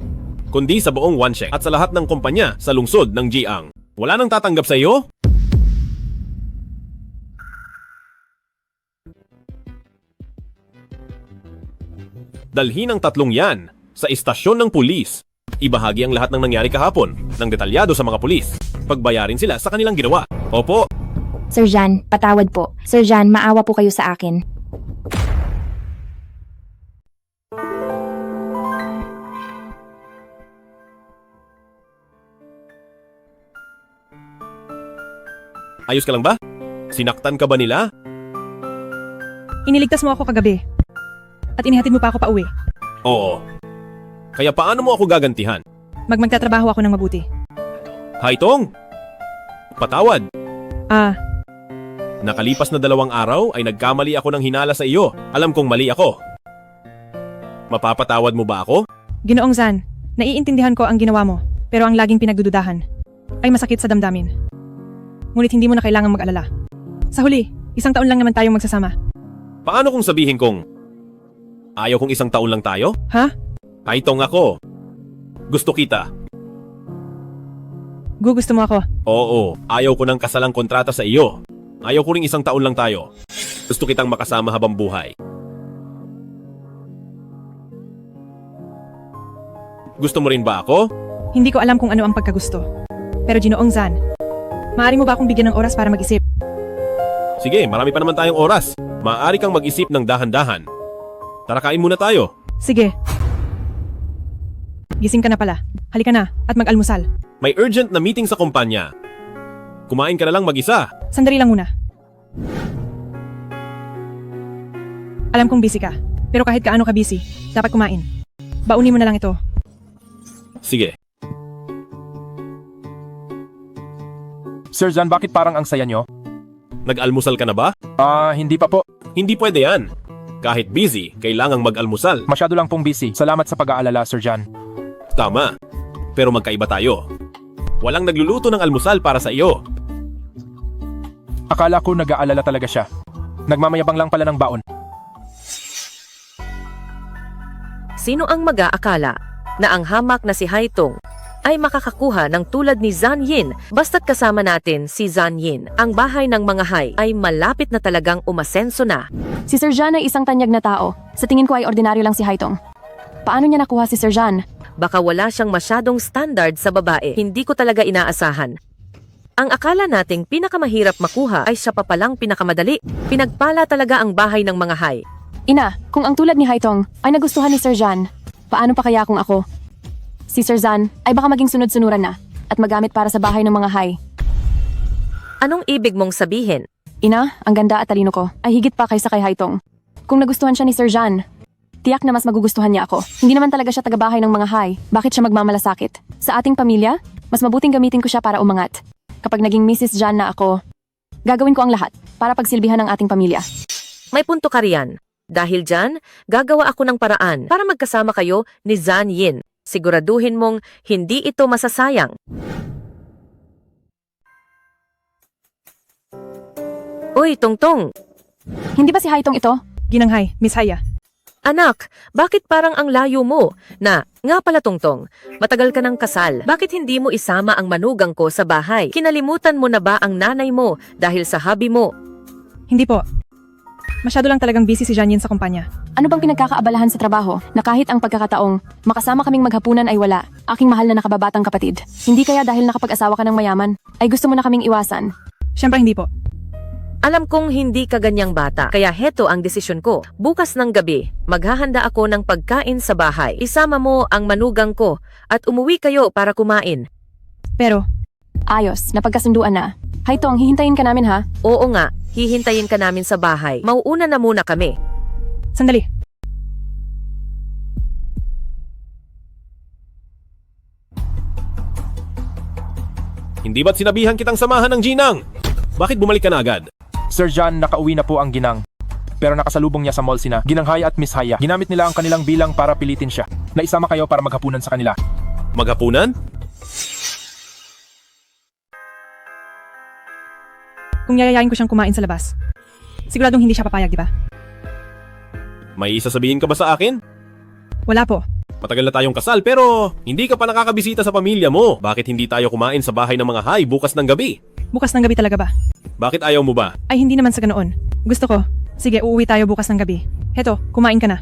kundi sa buong Wansheng at sa lahat ng kumpanya sa lungsod ng Jiang. Wala nang tatanggap sa iyo? Dalhin ang tatlong yan sa istasyon ng pulis. Ibahagi ang lahat ng nangyari kahapon ng detalyado sa mga pulis. Pagbayarin sila sa kanilang ginawa. Opo. Sir Jan, patawad po. Sir Jan, maawa po kayo sa akin. Ayos ka lang ba? Sinaktan ka ba nila? Iniligtas mo ako kagabi. At inihatid mo pa ako pa uwi. Oo. Kaya paano mo ako gagantihan? Magtatrabaho ako ng mabuti. Haitong! Patawad! Ah, Nakalipas na 2 araw ay nagkamali ako ng hinala sa iyo. Alam kong mali ako. Mapapatawad mo ba ako? Ginoong Zan, naiintindihan ko ang ginawa mo, pero ang laging pinagdududahan ay masakit sa damdamin. Ngunit hindi mo na kailangang mag-alala. Sa huli, 1 taon lang naman tayong magsasama. Paano kung sabihin kong ayaw kong 1 taon lang tayo? Ha? Haitong ako. Gusto kita. Gusto mo ako? Oo, ayaw ko ng kasalang kontrata sa iyo. Ayaw ko ring 1 taon lang tayo. Gusto kitang makasama habang buhay. Gusto mo rin ba ako? Hindi ko alam kung ano ang pagkagusto. Pero Ginoong Zan, maaari mo ba akong bigyan ng oras para mag-isip? Sige, marami pa naman tayong oras. Maaari kang mag-isip ng dahan-dahan. Tara, kain muna tayo. Sige. Gising ka na pala. Halika na at mag-almusal. May urgent na meeting sa kumpanya. Kumain ka na lang mag-isa. Sandali lang muna. Alam kong busy ka, pero kahit kaano ka busy, dapat kumain. Baunin mo na lang ito. Sige. Sir Jan, bakit parang ang saya nyo? Nag-almusal ka na ba? Hindi pa po. Hindi pwede yan. Kahit busy, kailangang mag-almusal. Masyado lang pong busy. Salamat sa pag-aalala, Sir Jan. Tama. Pero magkaiba tayo. Walang nagluluto ng almusal para sa iyo. Akala ko nag-aalala talaga siya. Nagmamayabang lang pala ng baon. Sino ang mag-aakala na ang hamak na si Haitong ay makakakuha ng tulad ni Zan Yin basta't kasama natin si Zan Yin. Ang bahay ng mga Hai ay malapit na talagang umasenso na. Si Sir Jan ay isang tanyag na tao. Sa tingin ko ay ordinaryo lang si Haitong. Paano niya nakuha si Sir John? Baka wala siyang masyadong standard sa babae. Hindi ko talaga inaasahan. Ang akala nating pinakamahirap makuha ay siya pa palang pinakamadali. Pinagpala talaga ang bahay ng mga hay. Ina, kung ang tulad ni Haitong ay nagustuhan ni Sir John, paano pa kaya kung ako? Si Sir John ay baka maging sunod-sunuran na at magamit para sa bahay ng mga hay. Anong ibig mong sabihin? Ina, ang ganda at talino ko ay higit pa kaysa kay Haitong. Kung nagustuhan siya ni Sir John, tiyak na mas magugustuhan niya ako. Hindi naman talaga siya tagabahay ng mga hay. Bakit siya magmamalasakit? Sa ating pamilya, mas mabuting gamitin ko siya para umangat. Kapag naging Mrs. John na ako, gagawin ko ang lahat para pagsilbihan ng ating pamilya. May punto ka riyan. Dahil dyan, gagawa ako ng paraan para magkasama kayo ni Zan Yin. Siguraduhin mong hindi ito masasayang. Uy, Tongtong! Hindi ba si Haitong ito? Ginanghay, Miss Haya. Anak, bakit parang ang layo mo? Nga pala Tongtong, matagal ka ng kasal. Bakit hindi mo isama ang manugang ko sa bahay? Kinalimutan mo na ba ang nanay mo dahil sa hobby mo? Hindi po. Masyado lang talagang busy si Janine sa kumpanya. Ano bang pinagkakaabalahan sa trabaho na kahit ang pagkakataong makasama kaming maghapunan ay wala, aking mahal na nakababatang kapatid? Hindi kaya dahil nakapag-asawa ka ng mayaman, ay gusto mo na kaming iwasan? Siyempre hindi po. Alam kong hindi ka ganyang bata, kaya heto ang desisyon ko. Bukas ng gabi, maghahanda ako ng pagkain sa bahay. Isama mo ang manugang ko at umuwi kayo para kumain. Pero, ayos, napagkasunduan na. Haitong, hihintayin ka namin ha? Oo nga, hihintayin ka namin sa bahay. Mauuna na muna kami. Sandali. Hindi ba't sinabihan kitang samahan ng Ginang? Bakit bumalik ka na agad? Sir John, nakauwi na po ang ginang. Pero nakasalubong niya sa mall sina Ginanghay at Miss Haya. Ginamit nila ang kanilang bilang para pilitin siya. Naisama kayo para maghapunan sa kanila. Maghapunan? Kung yayayain ko siyang kumain sa labas, siguradong hindi siya papayag, di ba? May sasabihin ka ba sa akin? Wala po. Matagal na tayong kasal pero hindi ka pa nakakabisita sa pamilya mo. Bakit hindi tayo kumain sa bahay ng mga hay bukas ng gabi? Bukas ng gabi talaga ba? Bakit ayaw mo ba? Ay hindi naman sa ganoon. Gusto ko. Sige, uuwi tayo bukas ng gabi. Heto, kumain ka na.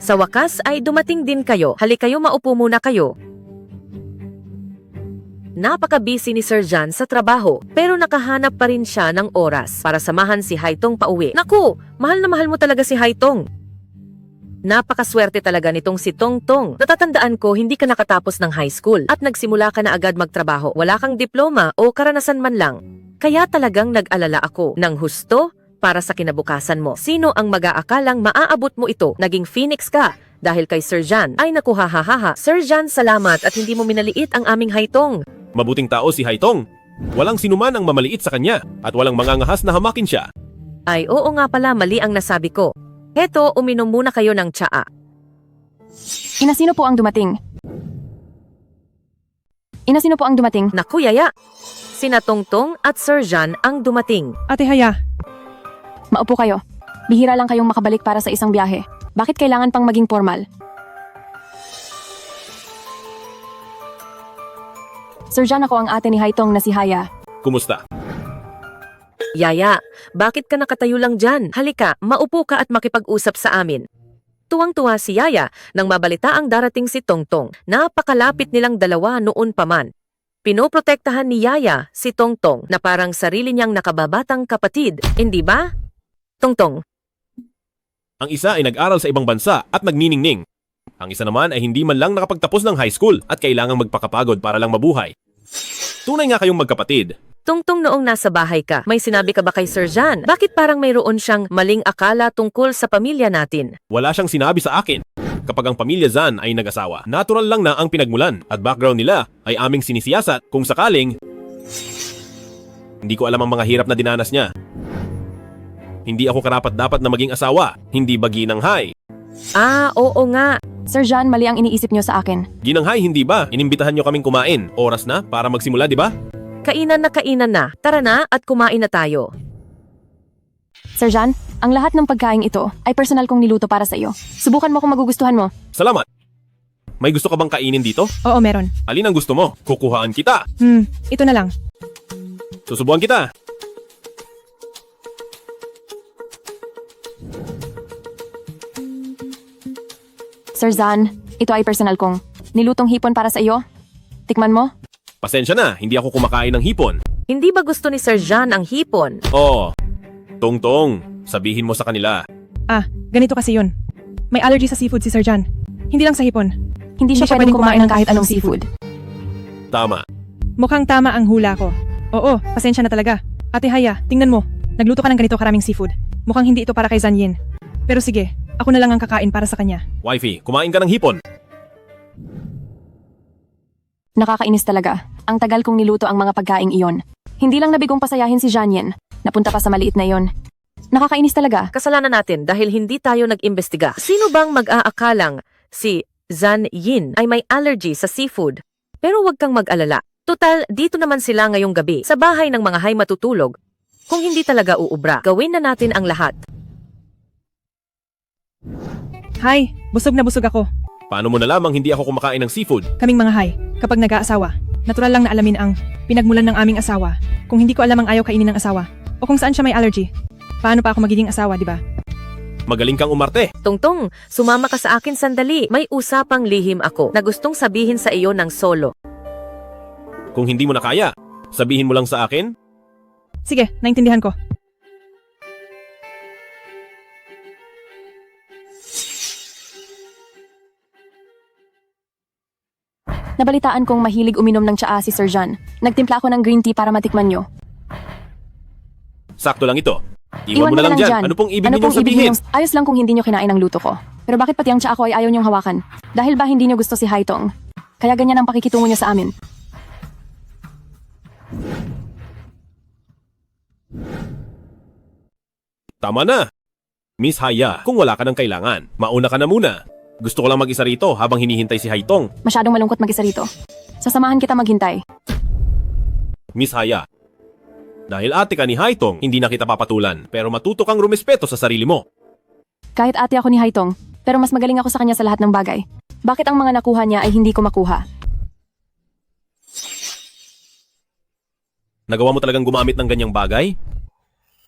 Sa wakas ay dumating din kayo. Halik kayo, maupo muna kayo. Napaka-busy ni Sir John sa trabaho, pero nakahanap pa rin siya ng oras para samahan si Haitong pauwi. Naku, mahal na mahal mo talaga si Haitong. Napakaswerte talaga nitong si Tongtong. Natatandaan ko hindi ka nakatapos ng high school at nagsimula ka na agad magtrabaho. Wala kang diploma o karanasan man lang. Kaya talagang nag-alala ako ng husto para sa kinabukasan mo. Sino ang mag-aakalang maaabot mo ito? Naging Phoenix ka dahil kay Sir John. Ay naku, hahaha. Sir John, salamat at hindi mo minaliit ang aming Haitong. Mabuting tao si Haitong. Walang sinuman ang mamaliit sa kanya at walang mangangahas na hamakin siya. Ay oo nga pala, mali ang nasabi ko. Heto, uminom muna kayo ng tsaa. Ina, sino po ang dumating? Ina, sino po ang dumating? Naku, Yaya. Sina Tongtong at Sir John ang dumating. Ate Haya. Maupo kayo. Bihira lang kayong makabalik para sa isang biyahe. Bakit kailangan pang maging formal? Sir John, ako ang ate ni Haitong na si Haya. Kumusta? Yaya, bakit ka nakatayo lang dyan? Halika, maupo ka at makipag-usap sa amin. Tuwang-tuwa si Yaya nang mabalita ang darating si Tongtong. Napakalapit nilang dalawa noon pa man. Pinoprotektahan ni Yaya si Tongtong na parang sarili niyang nakababatang kapatid, hindi ba? Tongtong. Ang isa ay nag-aral sa ibang bansa at nagniningning. Ang isa naman ay hindi man lang nakapagtapos ng high school at kailangang magpakapagod para lang mabuhay. Tunay nga kayong magkapatid. Tongtong, noong nasa bahay ka, may sinabi ka ba kay Sir John? Bakit parang mayroon siyang maling akala tungkol sa pamilya natin? Wala siyang sinabi sa akin. Kapag ang pamilya Zan ay nag-asawa, natural lang na ang pinagmulan at background nila ay aming sinisiyasat kung sakaling hindi ko alam ang mga hirap na dinanas niya. Hindi ako karapat-dapat na maging asawa, hindi ba Ginanghay? Ah, oo nga. Sir John, mali ang iniisip niyo sa akin. Ginanghay, hindi ba? Inimbitahan niyo kaming kumain. Oras na para magsimula, di ba? Kainan na. Tara na at kumain na tayo. Sir John, ang lahat ng pagkain ito ay personal kong niluto para sa iyo. Subukan mo kung magugustuhan mo. Salamat. May gusto ka bang kainin dito? Oo, meron. Alin ang gusto mo? Kukuhaan kita. Ito na lang. Susubukan kita. Sir Zan, ito ay personal kong nilutong hipon para sa iyo. Tikman mo? Pasensya na, hindi ako kumakain ng hipon. Hindi ba gusto ni Sir John ang hipon? Oh, Tongtong, sabihin mo sa kanila. Ah, ganito kasi yun. May allergy sa seafood si Sir John. Hindi lang sa hipon. Hindi siya pwedeng kumain ng kahit anong seafood. Tama. Mukhang tama ang hula ko. Oo, pasensya na talaga. Ate Haya, tingnan mo. Nagluto ka ng ganito karaming seafood. Mukhang hindi ito para kay Zanyin. Pero sige, ako na lang ang kakain para sa kanya. Wifey, kumain ka ng hipon. Nakakainis talaga. Ang tagal kong niluto ang mga pagkaing iyon. Hindi lang nabigong pasayahin si Zanyin. Napunta pa sa maliit na iyon. Nakakainis talaga. Kasalanan natin dahil hindi tayo nag-imbestiga. Sino bang mag-aakalang si Zan Yin ay may allergy sa seafood? Pero huwag kang mag-alala. Total, dito naman sila ngayong gabi sa bahay ng mga hay matutulog. Kung hindi talaga uubra, gawin na natin ang lahat. Hay, busog na busog ako. Paano mo nalamang hindi ako kumakain ng seafood? Kaming mga hay, kapag nag-aasawa, natural lang na alamin ang pinagmulan ng aming asawa. Kung hindi ko alam ang ayaw kainin ng asawa, o kung saan siya may allergy, paano pa ako magiging asawa, di ba? Magaling kang umarte. Tongtong, sumama ka sa akin sandali. May usapang lihim ako na gustong sabihin sa iyo ng solo. Kung hindi mo na kaya, sabihin mo lang sa akin. Sige, naintindihan ko. Nabalitaan kong mahilig uminom ng tsaa si Sir John. Nagtimpla ako ng green tea para matikman nyo. Sakto lang ito. Iwan mo na lang dyan. Ano pong ibig ninyong sabihin? Ayos lang kung hindi nyo kinain ang luto ko. Pero bakit pati ang tsaa ko ay ayaw nyong hawakan? Dahil ba hindi nyo gusto si Haitong? Kaya ganyan ang pakikitungo nyo sa amin. Tama na. Miss Haya, kung wala ka ng kailangan, mauna ka na muna. Gusto ko lang mag-isa rito habang hinihintay si Haitong. Masyadong malungkot mag-isa rito. Sasamahan kita maghintay. Miss Haya, dahil ate ka ni Haitong, hindi na kita papatulan, pero matuto kang rumespeto sa sarili mo. Kahit ate ako ni Haitong, pero mas magaling ako sa kanya sa lahat ng bagay. Bakit ang mga nakuha niya ay hindi ko makuha? Nagawa mo talagang gumamit ng ganyang bagay?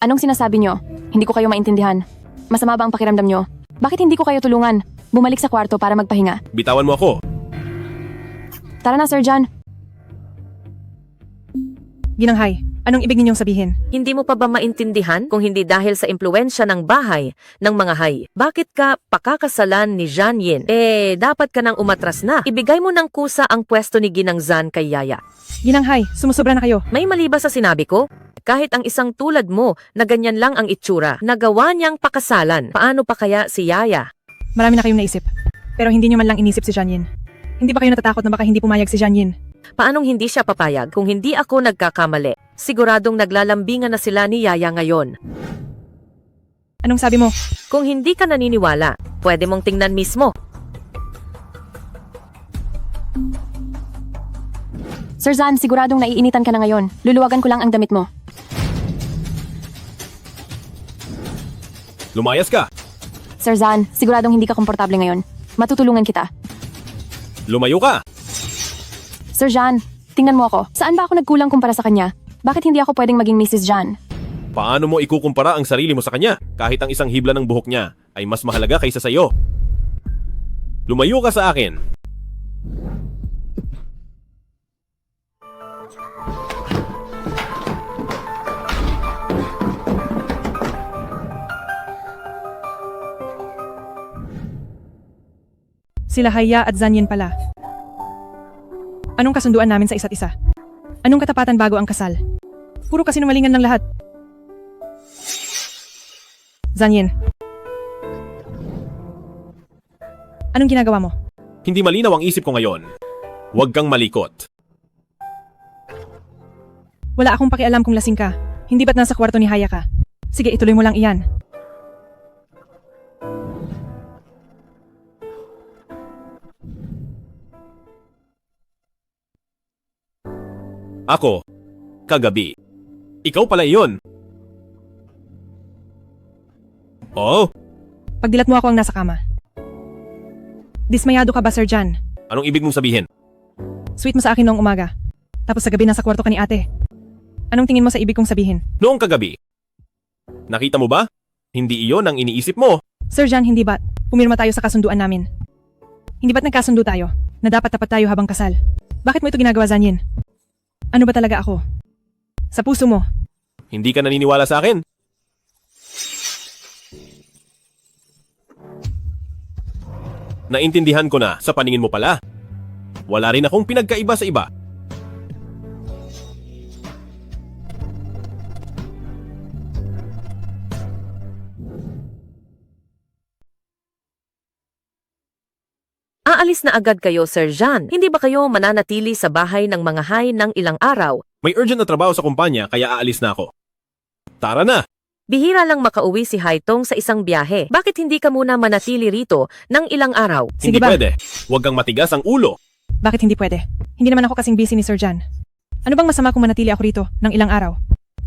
Anong sinasabi nyo? Hindi ko kayo maintindihan. Masama ba ang pakiramdam nyo? Bakit hindi ko kayo tulungan? Bumalik sa kwarto para magpahinga. Bitawan mo ako. Tara na, Sir John. Ginanghay, anong ibig ninyong sabihin? Hindi mo pa ba maintindihan kung hindi dahil sa impluensya ng bahay ng mga hay? Bakit ka pakakasalan ni Zan Yin? Dapat ka nang umatras na. Ibigay mo ng kusa ang pwesto ni Ginang Zan kay Yaya. Ginanghay, sumusobra na kayo. May mali ba sa sinabi ko? Kahit ang isang tulad mo na ganyan lang ang itsura, nagawa niyang pakasalan. Paano pa kaya si Yaya? Marami na kayong naisip. Pero hindi nyo man lang inisip si Zanyin. Hindi ba kayo natatakot na baka hindi pumayag si Zanyin? Paanong hindi siya papayag kung hindi ako nagkakamali? Siguradong naglalambingan na sila ni Yaya ngayon. Anong sabi mo? Kung hindi ka naniniwala, pwede mong tingnan mismo. Sir Zan, siguradong naiinitan ka na ngayon. Luluwagan ko lang ang damit mo. Lumayas ka. Sir Zan, siguradong hindi ka komportable ngayon. Matutulungan kita. Lumayo ka. Sir John, tingnan mo ako. Saan ba ako nagkulang kumpara sa kanya? Bakit hindi ako pwedeng maging Mrs. John? Paano mo ikukumpara ang sarili mo sa kanya? Kahit ang isang hibla ng buhok niya ay mas mahalaga kaysa sayo. Lumayo ka sa akin. Sila Haya at Zanyin pala. Anong kasunduan namin sa isa't isa? Anong katapatan bago ang kasal? Puro kasinungalingan ng lahat. Zanyin. Anong ginagawa mo? Hindi malinaw ang isip ko ngayon. Huwag kang malikot. Wala akong pakialam kung lasing ka. Hindi ba't nasa kwarto ni Haya ka? Sige, ituloy mo lang iyan. Ako, kagabi. Ikaw pala iyon. Oh, Pagdilat mo ako ang nasa kama. Dismayado ka ba, Sir John? anong ibig mong sabihin? Sweet mo sa akin noong umaga. Tapos sa gabi nasa kwarto ka ni ate. Anong tingin mo sa ibig kong sabihin? Noong kagabi. Nakita mo ba? Hindi iyon ang iniisip mo. Sir John, hindi ba? Pumirma tayo sa kasunduan namin. Hindi ba't nagkasundo tayo na dapat tapat tayo habang kasal? Bakit mo ito ginagawa, Zanyin? Ano ba talaga ako? Sa puso mo. Hindi ka naniniwala sa akin? Naintindihan ko na sa paningin mo pala. Wala rin akong pinagkaiba sa iba. Aalis na agad kayo, Sir Jan. Hindi ba kayo mananatili sa bahay ng mga hay ng ilang araw? May urgent na trabaho sa kumpanya kaya aalis na ako. Tara na! Bihira lang makauwi si Haitong sa isang biyahe. Bakit hindi ka muna manatili rito ng ilang araw? Hindi pwede. Huwag kang matigas ang ulo. Bakit hindi pwede? Hindi naman ako kasing busy ni Sir Jan. Ano bang masama kung manatili ako rito ng ilang araw?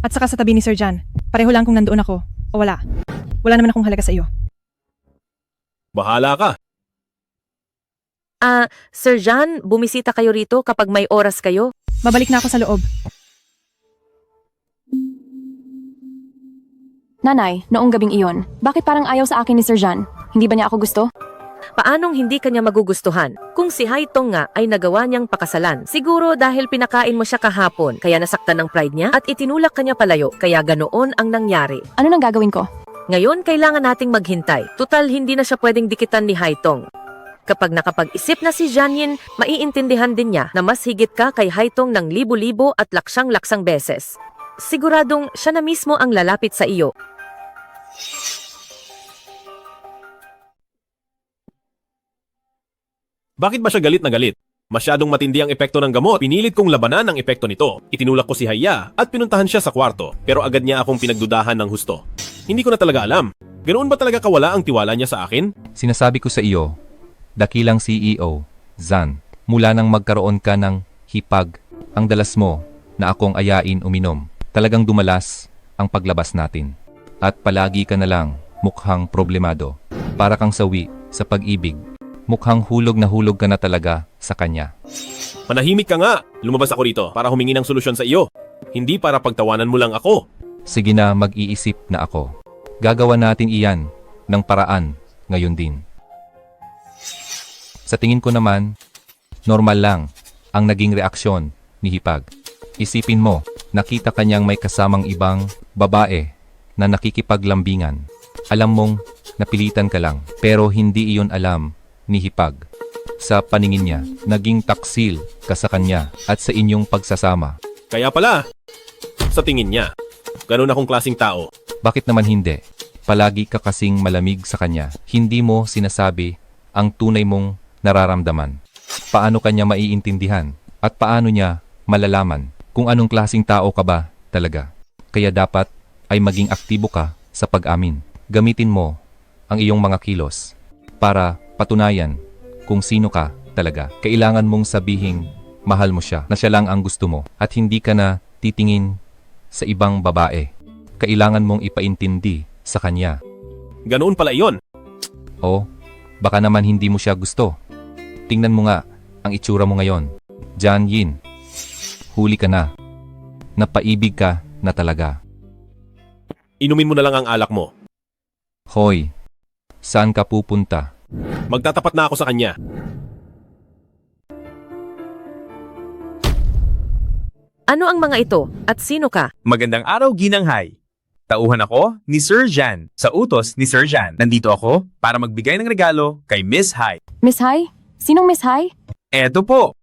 At saka sa tabi ni Sir Jan, pareho lang kung nandoon ako o wala. Wala naman akong halaga sa iyo. Bahala ka. Sir Jan, bumisita kayo rito kapag may oras kayo? Babalik na ako sa loob. Nanay, noong gabing iyon, bakit parang ayaw sa akin ni Sir Jan? Hindi ba niya ako gusto? Paanong hindi kanya magugustuhan? Kung si Haitong nga ay nagawa niyang pakasalan, siguro dahil pinakain mo siya kahapon, kaya nasaktan ng pride niya at itinulak kanya palayo, kaya ganoon ang nangyari. Ano nang gagawin ko? Ngayon, kailangan nating maghintay. Tutal, hindi na siya pwedeng dikitan ni Haitong. Kapag nakapag-isip na si Zanyin, maiintindihan din niya na mas higit ka kay Haitong ng libo-libo at laksyang-laksang beses. Siguradong siya na mismo ang lalapit sa iyo. Bakit ba siya galit na galit? Masyadong matindi ang epekto ng gamot. Pinilit kong labanan ang epekto nito. Itinulak ko si Haya at pinuntahan siya sa kwarto. Pero agad niya akong pinagdudahan ng husto. Hindi ko na talaga alam. Ganoon ba talaga kawala ang tiwala niya sa akin? Sinasabi ko sa iyo, dakilang CEO, Zan, mula nang magkaroon ka ng hipag, ang dalas mo na akong ayain uminom. Talagang dumalas ang paglabas natin. At palagi ka na lang mukhang problemado. Para kang sawi sa pag-ibig. Mukhang hulog na hulog ka na talaga sa kanya. Manahimik ka nga! Lumabas ako rito para humingi ng solusyon sa iyo. Hindi para pagtawanan mo lang ako. Sige na, mag-iisip na ako. Gagawa natin iyan ng paraan ngayon din. Sa tingin ko naman, normal lang ang naging reaksyon ni Hipag. Isipin mo, nakita kanyang may kasamang ibang babae na nakikipaglambingan. Alam mong napilitan ka lang, pero hindi iyon alam ni Hipag. Sa paningin niya, naging taksil ka sa kanya at sa inyong pagsasama. Kaya pala, sa tingin niya, ganun akong klaseng tao. Bakit naman hindi? Palagi ka kasing malamig sa kanya. Hindi mo sinasabi ang tunay mong nararamdaman. Paano kanya maiintindihan? At paano niya malalaman kung anong klaseng tao ka ba talaga? Kaya dapat ay maging aktibo ka sa pag-amin. Gamitin mo ang iyong mga kilos para patunayan kung sino ka talaga. Kailangan mong sabihing mahal mo siya, na siya lang ang gusto mo at hindi ka na titingin sa ibang babae. Kailangan mong ipaintindi sa kanya. Ganoon pala iyon. O, baka naman hindi mo siya gusto. Tingnan mo nga ang itsura mo ngayon. Zanyin, huli ka na. Napaibig ka na talaga. Inumin mo na lang ang alak mo. Hoy, saan ka pupunta? Magtatapat na ako sa kanya. Ano ang mga ito at sino ka? Magandang araw, Ginang Hai. Tauhan ako ni Sir Jan. Sa utos ni Sir Jan. Nandito ako para magbigay ng regalo kay Miss Hai. Miss Hai? Sinong Miss Hai? Eto po.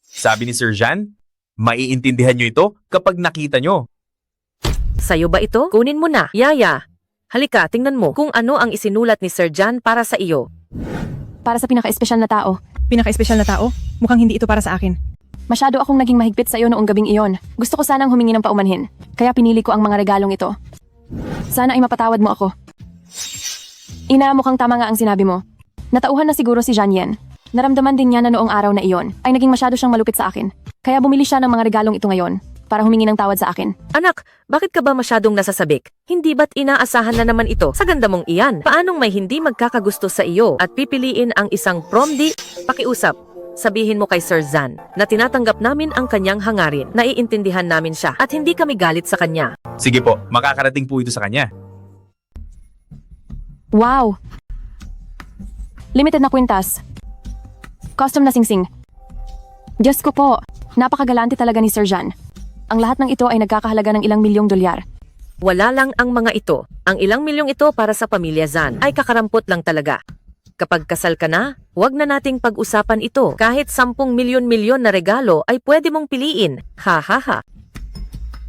Sabi ni Sir Jan, maiintindihan nyo ito kapag nakita nyo. Sa'yo ba ito? Kunin mo na. Yaya. Halika, tingnan mo kung ano ang isinulat ni Sir Jan para sa iyo. Para sa pinaka-espesyal na tao. Pinaka-espesyal na tao? Mukhang hindi ito para sa akin. Masyado akong naging mahigpit sa iyo noong gabing iyon. Gusto ko sanang humingi ng paumanhin. Kaya pinili ko ang mga regalong ito. Sana ay mapatawad mo ako. Ina, mukhang tama nga ang sinabi mo. Natauhan na siguro si Zanyin. Naramdaman din niya na noong araw na iyon ay naging masyado siyang malupit sa akin. Kaya bumili siya ng mga regalong ito ngayon para humingi ng tawad sa akin. Anak, bakit ka ba masyadong nasasabik? Hindi ba't inaasahan na naman ito sa ganda mong iyan? Paanong may hindi magkakagusto sa iyo at pipiliin ang isang prom-di? Pakiusap. Sabihin mo kay Sir Zan na tinatanggap namin ang kanyang hangarin. Naiintindihan namin siya at hindi kami galit sa kanya. Sige po, makakarating po ito sa kanya. Wow! Limited na kwintas. Custom na singsing. Diyos ko po, napakagalante talaga ni Sir Jan. Ang lahat ng ito ay nagkakahalaga ng ilang milyong dolyar. Wala lang ang mga ito. Ang ilang milyong ito para sa pamilya Zan ay kakarampot lang talaga. Kapag kasal ka na, huwag na nating pag-usapan ito. Kahit 10 milyon-milyon na regalo ay pwede mong piliin. Ha ha ha.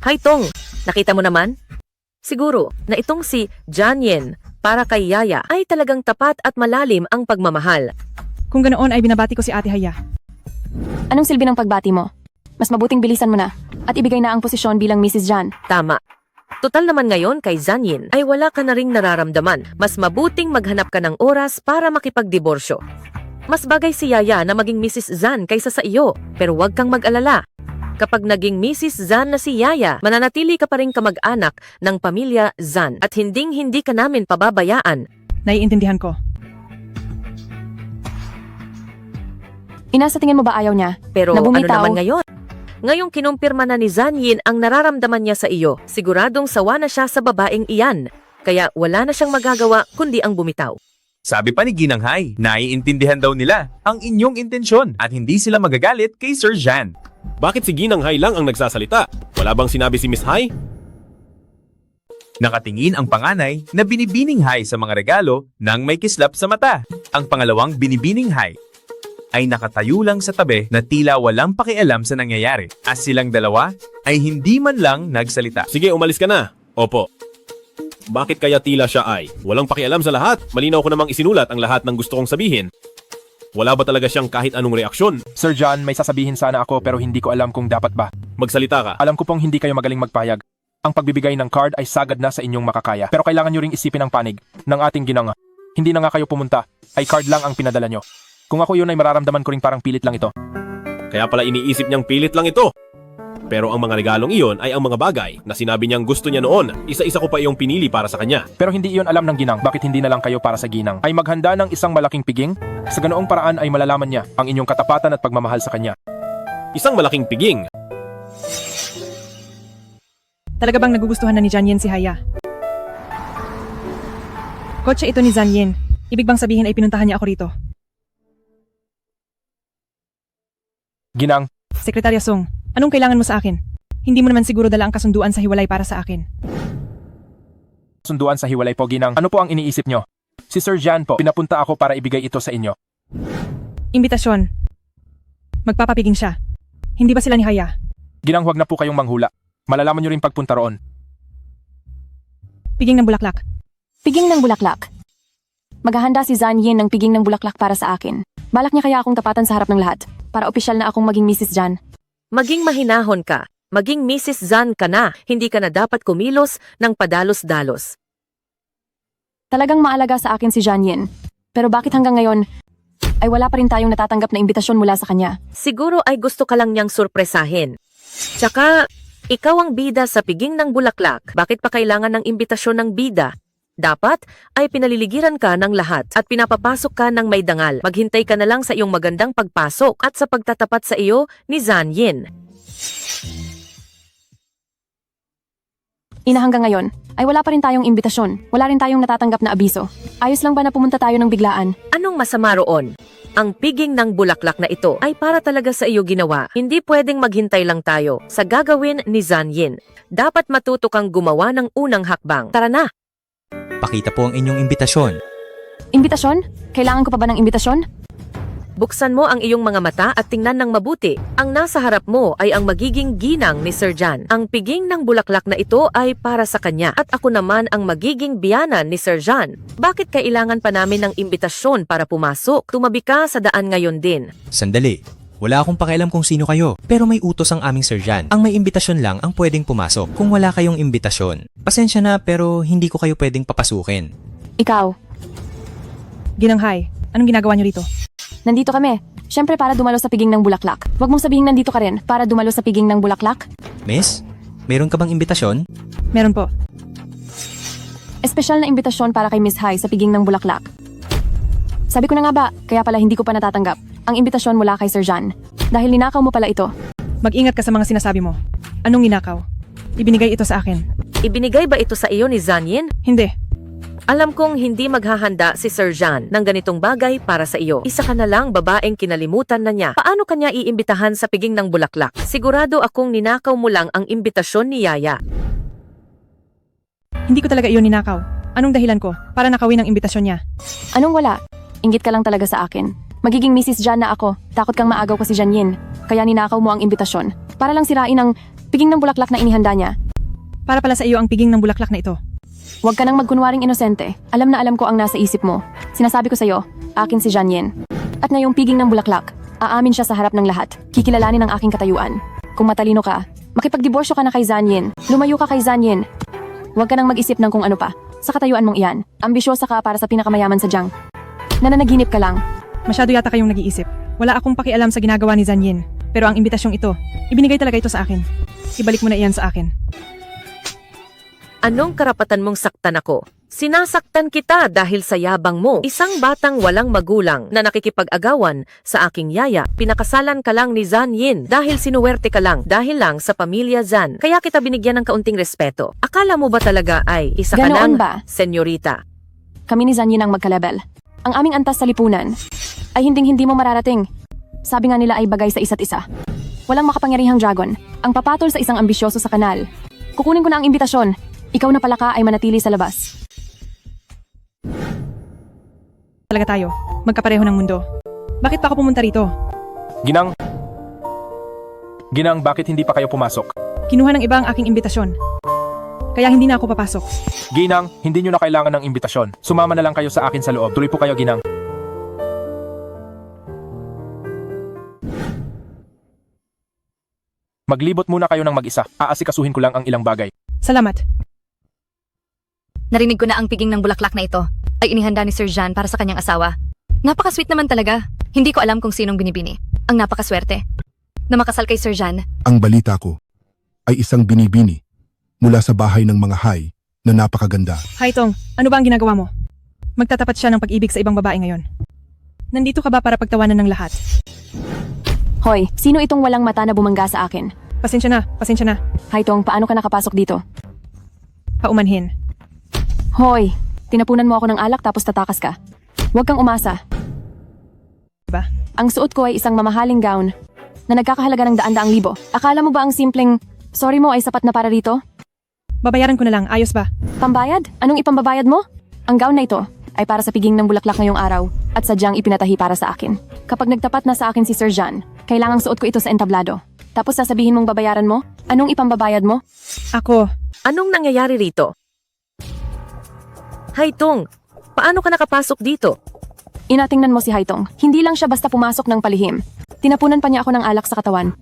Haitong, nakita mo naman? Siguro na itong si Janyen para kay Yaya ay talagang tapat at malalim ang pagmamahal. Kung ganoon ay binabati ko si Ate Haya. Anong silbi ng pagbati mo? Mas mabuting bilisan mo na at ibigay na ang posisyon bilang Mrs. Jan. Tama. Total naman ngayon kay Zanyin ay wala ka na ring nararamdaman. Mas mabuting maghanap ka ng oras para makipagdiborsyo. Mas bagay si Yaya na maging Mrs. Zan kaysa sa iyo. Pero huwag kang mag-alala. Kapag naging Mrs. Zan na si Yaya, mananatili ka pa rin kamag-anak ng pamilya Zan at hinding-hindi ka namin pababayaan. Naiintindihan ko. Ina, sa tingin mo ba ayaw niya? Pero Na ano bumitaw? naman ngayon? Ngayong kinumpirma na ni Zanyin ang nararamdaman niya sa iyo, siguradong sawa na siya sa babaeng iyan. Kaya wala na siyang magagawa kundi ang bumitaw. Sabi pa ni Ginang Hai, naiintindihan daw nila ang inyong intensyon at hindi sila magagalit kay Sir Jan. Bakit si Ginang Hai lang ang nagsasalita? Wala bang sinabi si Miss Hai? Nakatingin ang panganay na binibining Hai sa mga regalo nang may kislap sa mata. Ang pangalawang binibining Hai ay nakatayo lang sa tabi na tila walang pakialam sa nangyayari. At silang dalawa ay hindi man lang nagsalita. Sige, umalis ka na. Opo. Bakit kaya tila siya ay walang pakialam sa lahat? Malinaw ko namang isinulat ang lahat ng gusto kong sabihin. Wala ba talaga siyang kahit anong reaksyon? Sir John, may sasabihin sana ako pero hindi ko alam kung dapat ba. Magsalita ka. Alam ko pong hindi kayo magaling magpayag. Ang pagbibigay ng card ay sagad na sa inyong makakaya. Pero kailangan nyo ring isipin ang panig ng ating ginanga. Hindi na nga kayo pumunta, ay card lang ang pinadala nyo. Kung ako yun ay mararamdaman ko ring parang pilit lang ito. Kaya pala iniisip niyang pilit lang ito. Pero ang mga regalong iyon ay ang mga bagay na sinabi niyang gusto niya noon. Isa-isa ko pa iyong pinili para sa kanya. Pero hindi iyon alam ng ginang. Bakit hindi na lang kayo para sa ginang? Ay maghanda ng isang malaking piging? Sa ganoong paraan ay malalaman niya ang inyong katapatan at pagmamahal sa kanya. Isang malaking piging? Talaga bang nagugustuhan na ni Janyen si Haya? Kotse ito ni Zanyen. Ibig bang sabihin ay pinuntahan niya ako rito? Ginang. Sekretarya Song, anong kailangan mo sa akin? Hindi mo naman siguro dala ang kasunduan sa hiwalay para sa akin. Sunduan sa hiwalay po, ginang. Ano po ang iniisip nyo? Si Sir Jan po, pinapunta ako para ibigay ito sa inyo. Imbitasyon. Magpapapiging siya. Hindi ba sila ni Haya? Ginang, huwag na po kayong manghula. Malalaman nyo rin pagpunta roon. Piging ng bulaklak. Piging ng bulaklak. Maghahanda si Zanyin ng piging ng bulaklak para sa akin. Balak niya kaya akong tapatan sa harap ng lahat para opisyal na akong maging Mrs. Jan. Maging mahinahon ka. Maging Mrs. Zan ka na. Hindi ka na dapat kumilos ng padalos-dalos. Talagang maalaga sa akin si Janyen. Pero bakit hanggang ngayon ay wala pa rin tayong natatanggap na imbitasyon mula sa kanya? Siguro ay gusto ka lang niyang surpresahin. Tsaka, ikaw ang bida sa piging ng bulaklak. Bakit pa kailangan ng imbitasyon ng bida? Dapat ay pinaliligiran ka ng lahat at pinapapasok ka ng may dangal. Maghintay ka na lang sa iyong magandang pagpasok at sa pagtatapat sa iyo ni Zanyin. Ina, hanggang ngayon ay wala pa rin tayong imbitasyon. Wala rin tayong natatanggap na abiso. Ayos lang ba na pumunta tayo ng biglaan? Anong masama roon? Ang piging ng bulaklak na ito ay para talaga sa iyo ginawa. Hindi pwedeng maghintay lang tayo sa gagawin ni Zanyin. Dapat matuto kang gumawa ng unang hakbang. Tara na! Pakita po ang inyong imbitasyon. Imbitasyon? Kailangan ko pa ba ng imbitasyon? Buksan mo ang iyong mga mata at tingnan ng mabuti. Ang nasa harap mo ay ang magiging ginang ni Sir Jan. Ang piging ng bulaklak na ito ay para sa kanya at ako naman ang magiging biyanan ni Sir Jan. Bakit kailangan pa namin ng imbitasyon para pumasok? Tumabi ka sa daan ngayon din. Sandali. Wala akong pakialam kung sino kayo, pero may utos ang aming Sir Jan. Ang may imbitasyon lang ang pwedeng pumasok. Kung wala kayong imbitasyon, pasensya na pero hindi ko kayo pwedeng papasukin. Ikaw. Ginang Hai, anong ginagawa niyo rito? Nandito kami. Siyempre para dumalo sa piging ng bulaklak. Huwag mong sabihin nandito ka rin para dumalo sa piging ng bulaklak. Miss, meron ka bang imbitasyon? Meron po. Espesyal na imbitasyon para kay Miss Hai sa piging ng bulaklak. Sabi ko na nga ba, kaya pala hindi ko pa natatanggap ang imbitasyon mula kay Sir Jan. Dahil ninakaw mo pala ito. Mag-ingat ka sa mga sinasabi mo. Anong ninakaw? Ibinigay ito sa akin. Ibinigay ba ito sa iyo ni Zanyin? Hindi. Alam kong hindi maghahanda si Sir John ng ganitong bagay para sa iyo. Isa ka na lang babaeng kinalimutan na niya. Paano kanya iimbitahan sa piging ng bulaklak? Sigurado akong ninakaw mo lang ang imbitasyon ni Yaya. Hindi ko talaga iyon ninakaw. Anong dahilan ko para nakawin ang imbitasyon niya? Anong wala? Inggit ka lang talaga sa akin. Magiging Mrs. Jan na ako. Takot kang maagaw ko si Janyin. Kaya ninakaw mo ang imbitasyon. Para lang sirain ang piging ng bulaklak na inihanda niya. Para pala sa iyo ang piging ng bulaklak na ito. Huwag ka nang magkunwaring inosente. Alam na alam ko ang nasa isip mo. Sinasabi ko sa'yo, akin si Janyin. At ngayong piging ng bulaklak, aamin siya sa harap ng lahat. Kikilalanin ang aking katayuan. Kung matalino ka, makipagdiborsyo ka na kay Zanyin. Lumayo ka kay Zanyin. Huwag ka nang mag-isip ng kung ano pa. Sa katayuan mong iyan, ambisyosa ka para sa pinakamayaman sa Jiang. Nananaginip ka lang. Masyado yata kayong nag-iisip. Wala akong pakialam sa ginagawa ni Zanyin. Pero ang imbitasyong ito, ibinigay talaga ito sa akin. Ibalik mo na iyan sa akin. Anong karapatan mong saktan ako? Sinasaktan kita dahil sa yabang mo. Isang batang walang magulang na nakikipag-agawan sa aking yaya. Pinakasalan ka lang ni Zan Yin dahil sinuwerte ka lang dahil lang sa pamilya Zan. Kaya kita binigyan ng kaunting respeto. Akala mo ba talaga ay isa ka Ganoon ng ba? senyorita? Kami ni Zanyin ang magkalebel. Ang aming antas sa lipunan ay hindi mo mararating. Sabi nga nila ay bagay sa isa't isa. Walang makapangyarihang dragon ang papatol sa isang ambisyoso sa kanal. Kukunin ko na ang imbitasyon. Ikaw na pala ka ay manatili sa labas. Talaga tayo, magkapareho ng mundo. Bakit pa ako pumunta rito? Ginang, bakit hindi pa kayo pumasok? Kinuha ng iba ang aking imbitasyon. Kaya hindi na ako papasok. Ginang, hindi nyo na kailangan ng imbitasyon. Sumama na lang kayo sa akin sa loob. Tuloy po kayo, Ginang. Maglibot muna kayo ng mag-isa. Aasikasuhin ko lang ang ilang bagay. Salamat. Narinig ko na ang piging ng bulaklak na ito ay inihanda ni Sir John para sa kanyang asawa. Napaka-sweet naman talaga. Hindi ko alam kung sinong binibini. Ang napakaswerte na makasal kay Sir John. Ang balita ko ay isang binibini mula sa bahay ng mga hay na napakaganda. Haitong, ano ba ang ginagawa mo? Magtatapat siya ng pag-ibig sa ibang babae ngayon. Nandito ka ba para pagtawanan ng lahat? Hoy, sino itong walang mata na bumangga sa akin? Pasensya na, pasensya na. Haitong, paano ka nakapasok dito? Paumanhin. Hoy, tinapunan mo ako ng alak tapos tatakas ka. Huwag kang umasa. Diba? Ang suot ko ay isang mamahaling gown na nagkakahalaga ng daan-daang libo. Akala mo ba ang simpleng sorry mo ay sapat na para rito? Babayaran ko na lang, ayos ba? Pambayad? Anong ipambabayad mo? Ang gown na ito ay para sa piging ng bulaklak ngayong araw at sadyang ipinatahi para sa akin. Kapag nagtapat na sa akin si Sir John, kailangang suot ko ito sa entablado. Tapos sasabihin mong babayaran mo? Anong ipambabayad mo? Ako. Anong nangyayari rito? Haitong, paano ka nakapasok dito? Inatingnan mo si Haitong. Hindi lang siya basta pumasok ng palihim. Tinapunan pa niya ako ng alak sa katawan.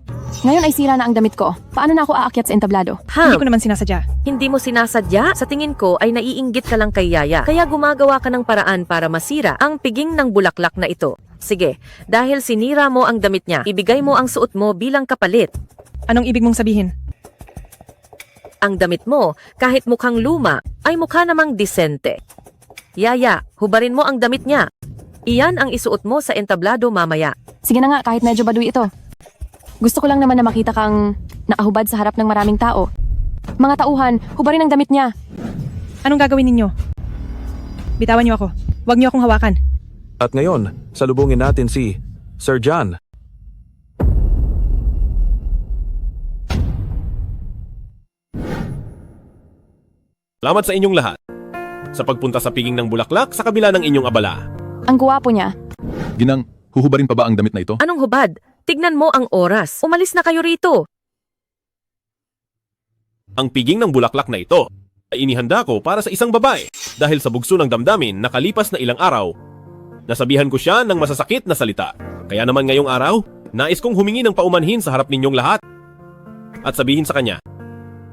Ngayon ay sira na ang damit ko. Paano na ako aakyat sa entablado? Hindi ko naman sinasadya. Hindi mo sinasadya? Sa tingin ko ay naiinggit ka lang kay Yaya. Kaya gumagawa ka ng paraan para masira ang piging ng bulaklak na ito. Sige, dahil sinira mo ang damit niya, ibigay mo ang suot mo bilang kapalit. Anong ibig mong sabihin? Ang damit mo, kahit mukhang luma, ay mukha namang disente. Yaya, hubarin mo ang damit niya. Iyan ang isuot mo sa entablado mamaya. Sige na nga, kahit medyo baduy ito. Gusto ko lang naman na makita kang nakahubad sa harap ng maraming tao. Mga tauhan, hubarin ang damit niya. Anong gagawin ninyo? Bitawan niyo ako. Huwag niyo akong hawakan. At ngayon, salubungin natin si Sir John. Salamat sa inyong lahat. Sa pagpunta sa piging ng bulaklak sa kabila ng inyong abala. Ang guwapo niya. Ginang, huhubarin pa ba ang damit na ito? Anong hubad? Tignan mo ang oras. Umalis na kayo rito. Ang piging ng bulaklak na ito ay inihanda ko para sa isang babae dahil sa bugso ng damdamin nakalipas na ilang araw. Nasabihan ko siya ng masasakit na salita. Kaya naman ngayong araw, nais kong humingi ng paumanhin sa harap ninyong lahat. At sabihin sa kanya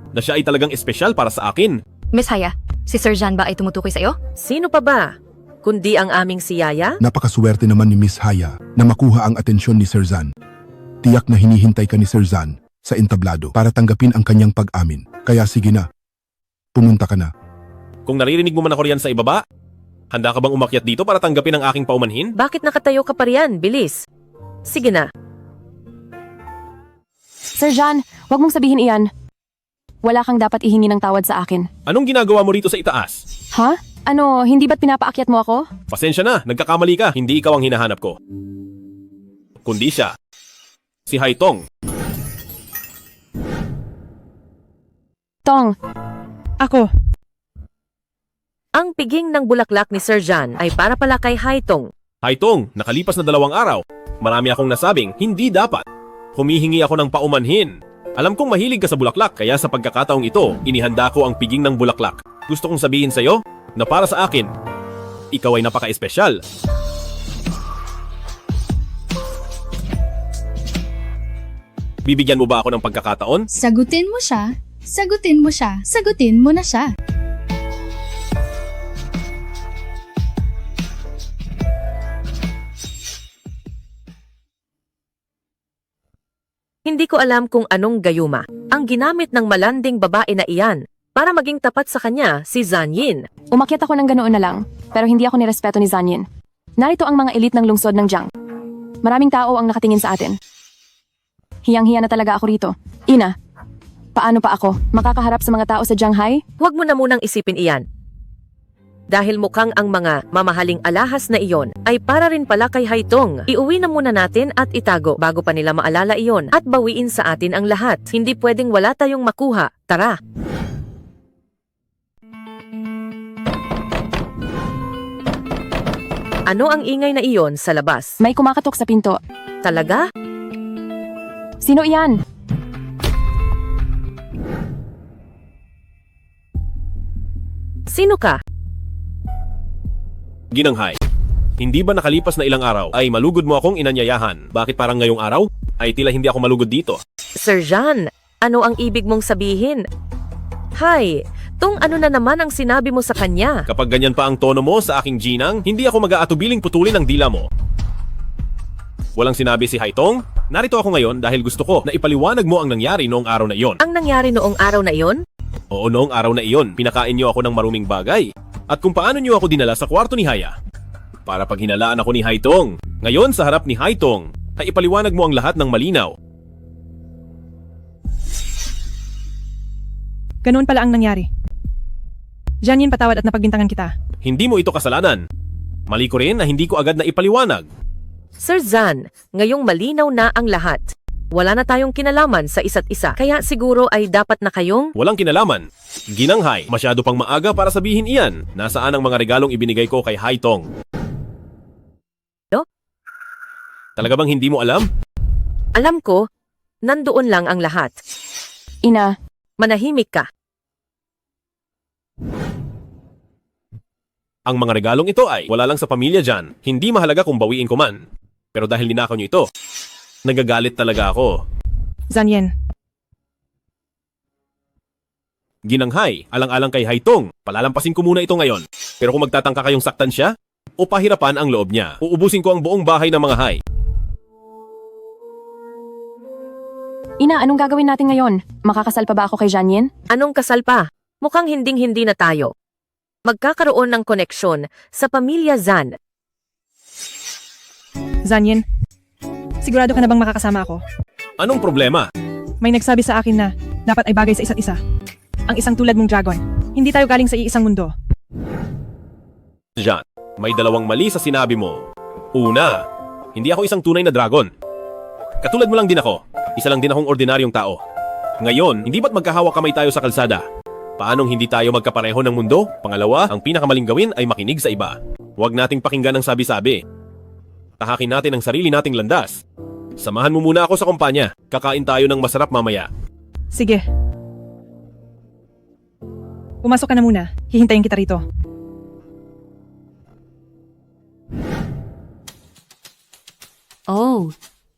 na siya ay talagang espesyal para sa akin. Miss Haya, si Sir John ba ay tumutukoy sa'yo? Sino pa ba? Kundi ang aming si Yaya? Napakaswerte naman ni Miss Haya na makuha ang atensyon ni Sir Zan. Tiyak na hinihintay ka ni Sir Zan sa entablado para tanggapin ang kanyang pag-amin. Kaya sige na, pumunta ka na. Kung naririnig mo man ako riyan sa ibaba, handa ka bang umakyat dito para tanggapin ang aking paumanhin? Bakit nakatayo ka pa riyan? Bilis. Sige na. Sir John, huwag mong sabihin iyan. Wala kang dapat ihingi ng tawad sa akin. Anong ginagawa mo rito sa itaas? Ha? Ano, hindi ba't pinapaakyat mo ako? Pasensya na, nagkakamali ka. Hindi ikaw ang hinahanap ko. Kundi siya. Si Haitong. Tong. Ako. Ang piging ng bulaklak ni Sir John ay para pala kay Haitong. Haitong, nakalipas na 2 araw. Marami akong nasabing hindi dapat. Humihingi ako ng paumanhin. Alam kong mahilig ka sa bulaklak, kaya sa pagkakataong ito, inihanda ko ang piging ng bulaklak. Gusto kong sabihin sa'yo na para sa akin, ikaw ay napaka-espesyal. Bibigyan mo ba ako ng pagkakataon? Sagutin mo siya. Sagutin mo siya. Sagutin mo na siya. Hindi ko alam kung anong gayuma ang ginamit ng malanding babae na iyan para maging tapat sa kanya si Zanyin. Umakyat ako ng ganoon na lang, pero hindi ako nirespeto ni Zanyin. Narito ang mga elite ng lungsod ng Jiang. Maraming tao ang nakatingin sa atin. Hiyang-hiya na talaga ako rito. Ina, paano pa ako makakaharap sa mga tao sa Shanghai? Huwag mo na munang isipin iyan. Dahil mukhang ang mga mamahaling alahas na iyon ay para rin pala kay Haitong. Iuwi na muna natin at itago bago pa nila maalala iyon at bawiin sa atin ang lahat. Hindi pwedeng wala tayong makuha. Tara! Ano ang ingay na iyon sa labas? May kumakatok sa pinto. Talaga? Sino iyan? Sino ka? Ginanghay, hindi ba nakalipas na ilang araw ay malugod mo akong inanyayahan? Bakit parang ngayong araw ay tila hindi ako malugod dito? Sir John, ano ang ibig mong sabihin? Hay, Tung ano na naman ang sinabi mo sa kanya? Kapag ganyan pa ang tono mo sa aking ginang, hindi ako mag-aatubiling putulin ang dila mo. Walang sinabi si Haitong. Narito ako ngayon dahil gusto ko na ipaliwanag mo ang nangyari noong araw na iyon. Ang nangyari noong araw na iyon? Oo, noong araw na iyon, pinakain niyo ako ng maruming bagay. At kung paano niyo ako dinala sa kwarto ni Haya. Para pag hinalaan ako ni Haitong. Ngayon sa harap ni Haitong, ay ipaliwanag mo ang lahat ng malinaw. Ganoon pala ang nangyari. Janine, patawad at napagbintangan kita. Hindi mo ito kasalanan. Mali ko rin na hindi ko agad na ipaliwanag. Sir Zan, ngayong malinaw na ang lahat. Wala na tayong kinalaman sa isa't isa. Kaya siguro ay dapat na kayong... Walang kinalaman. Ginanghay, masyado pang maaga para sabihin iyan. Nasaan ang mga regalong ibinigay ko kay Haitong? No? Talaga bang hindi mo alam? Alam ko, nandoon lang ang lahat. Ina, manahimik ka. Ang mga regalong ito ay wala lang sa pamilya dyan. Hindi mahalaga kung bawiin ko man. Pero dahil ninakaw niyo ito, nagagalit talaga ako. Zanyen. Ginanghay, alang-alang kay Haitong. Palalampasin ko muna ito ngayon. Pero kung magtatangka kayong saktan siya, o pahirapan ang loob niya, uubusin ko ang buong bahay ng mga hay. Ina, anong gagawin natin ngayon? Makakasal pa ba ako kay Janine? Anong kasal pa? Mukhang hinding-hindi na tayo. Magkakaroon ng koneksyon sa pamilya Zan. Zanyen, sigurado ka na bang makakasama ako? Anong problema? May nagsabi sa akin na dapat ay bagay sa isa't isa. Ang isang tulad mong dragon. Hindi tayo galing sa iisang mundo. Jan, may dalawang mali sa sinabi mo. Una, hindi ako isang tunay na dragon. Katulad mo lang din ako. Isa lang din akong ordinaryong tao. Ngayon, hindi ba't magkahawak kamay tayo sa kalsada? Paanong hindi tayo magkapareho ng mundo? Pangalawa, ang pinakamaling gawin ay makinig sa iba. Huwag nating pakinggan ang sabi-sabi. Tahakin natin ang sarili nating landas. Samahan mo muna ako sa kumpanya. Kakain tayo ng masarap mamaya. Sige. Pumasok ka na muna. Hihintayin kita rito. Oh,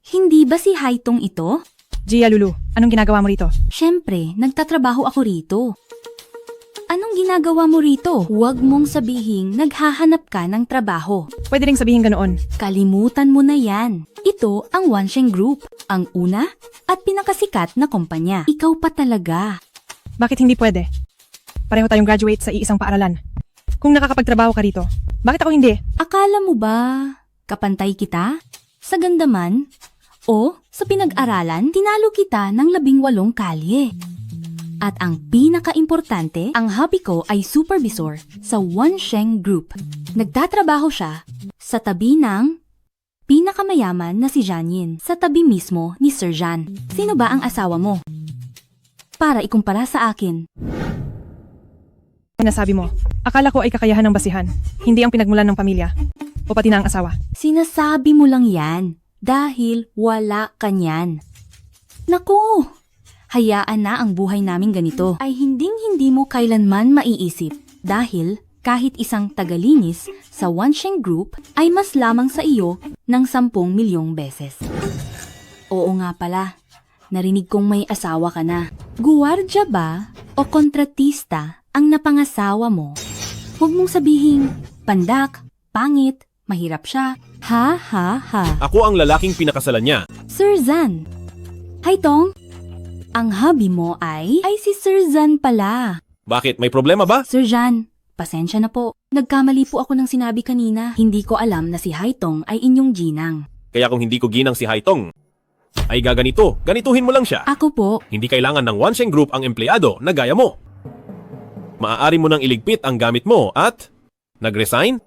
hindi ba si Haitong ito? Gia Lulu, anong ginagawa mo rito? Siyempre, nagtatrabaho ako rito. Anong ginagawa mo rito? Huwag mong sabihing naghahanap ka ng trabaho. Pwede ring sabihin ganoon. Kalimutan mo na yan. Ito ang Wansheng Group, ang una at pinakasikat na kumpanya. Ikaw pa talaga. Bakit hindi pwede? Pareho tayong graduate sa iisang paaralan. Kung nakakapagtrabaho ka rito, bakit ako hindi? Akala mo ba kapantay kita? Sa ganda man? O sa pinag-aralan, tinalo kita ng 18 kalye. At ang pinaka-importante, ang hubby ko ay supervisor sa Wansheng Group. Nagtatrabaho siya sa tabi ng pinakamayaman na si Jianyin, sa tabi mismo ni Sir Jan. Sino ba ang asawa mo? Para ikumpara sa akin. Nasabi mo, akala ko ay kakayahan ng basihan, hindi ang pinagmulan ng pamilya, o pati na ang asawa. Sinasabi mo lang yan dahil wala ka niyan. Naku! Hayaan na ang buhay namin ganito ay hinding-hindi mo kailanman maiisip dahil kahit isang tagalinis sa Wansheng Group ay mas lamang sa iyo ng 10 milyong beses. Oo nga pala, narinig kong may asawa ka na. Guwardya ba o kontratista ang napangasawa mo? Huwag mong sabihing pandak, pangit, mahirap siya. Ha ha ha. Ako ang lalaking pinakasalan niya. Sir Zan. Haitong, ang hubby mo ay si Sir Zan pala. Bakit? May problema ba? Sir Jan, pasensya na po. Nagkamali po ako ng sinabi kanina. Hindi ko alam na si Haitong ay inyong ginang. Kaya kung hindi ko ginang si Haitong, ay gaganito. Ganituhin mo lang siya. Ako po. Hindi kailangan ng Wansheng Group ang empleyado na gaya mo. Maaari mo nang iligpit ang gamit mo at nag-resign?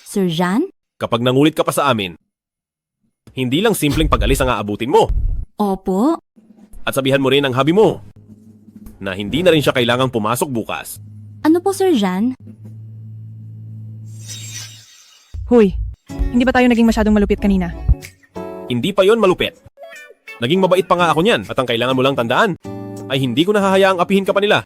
Sir Jan? Kapag nangulit ka pa sa amin, hindi lang simpleng pag-alis ang aabutin mo. Opo. At sabihan mo rin ang hubby mo na hindi na rin siya kailangang pumasok bukas. Ano po, Sir Jan? Huy, hindi ba tayo naging masyadong malupit kanina? Hindi pa yon malupit. Naging mabait pa nga ako niyan at ang kailangan mo lang tandaan ay hindi ko nahahayaang apihin ka pa nila.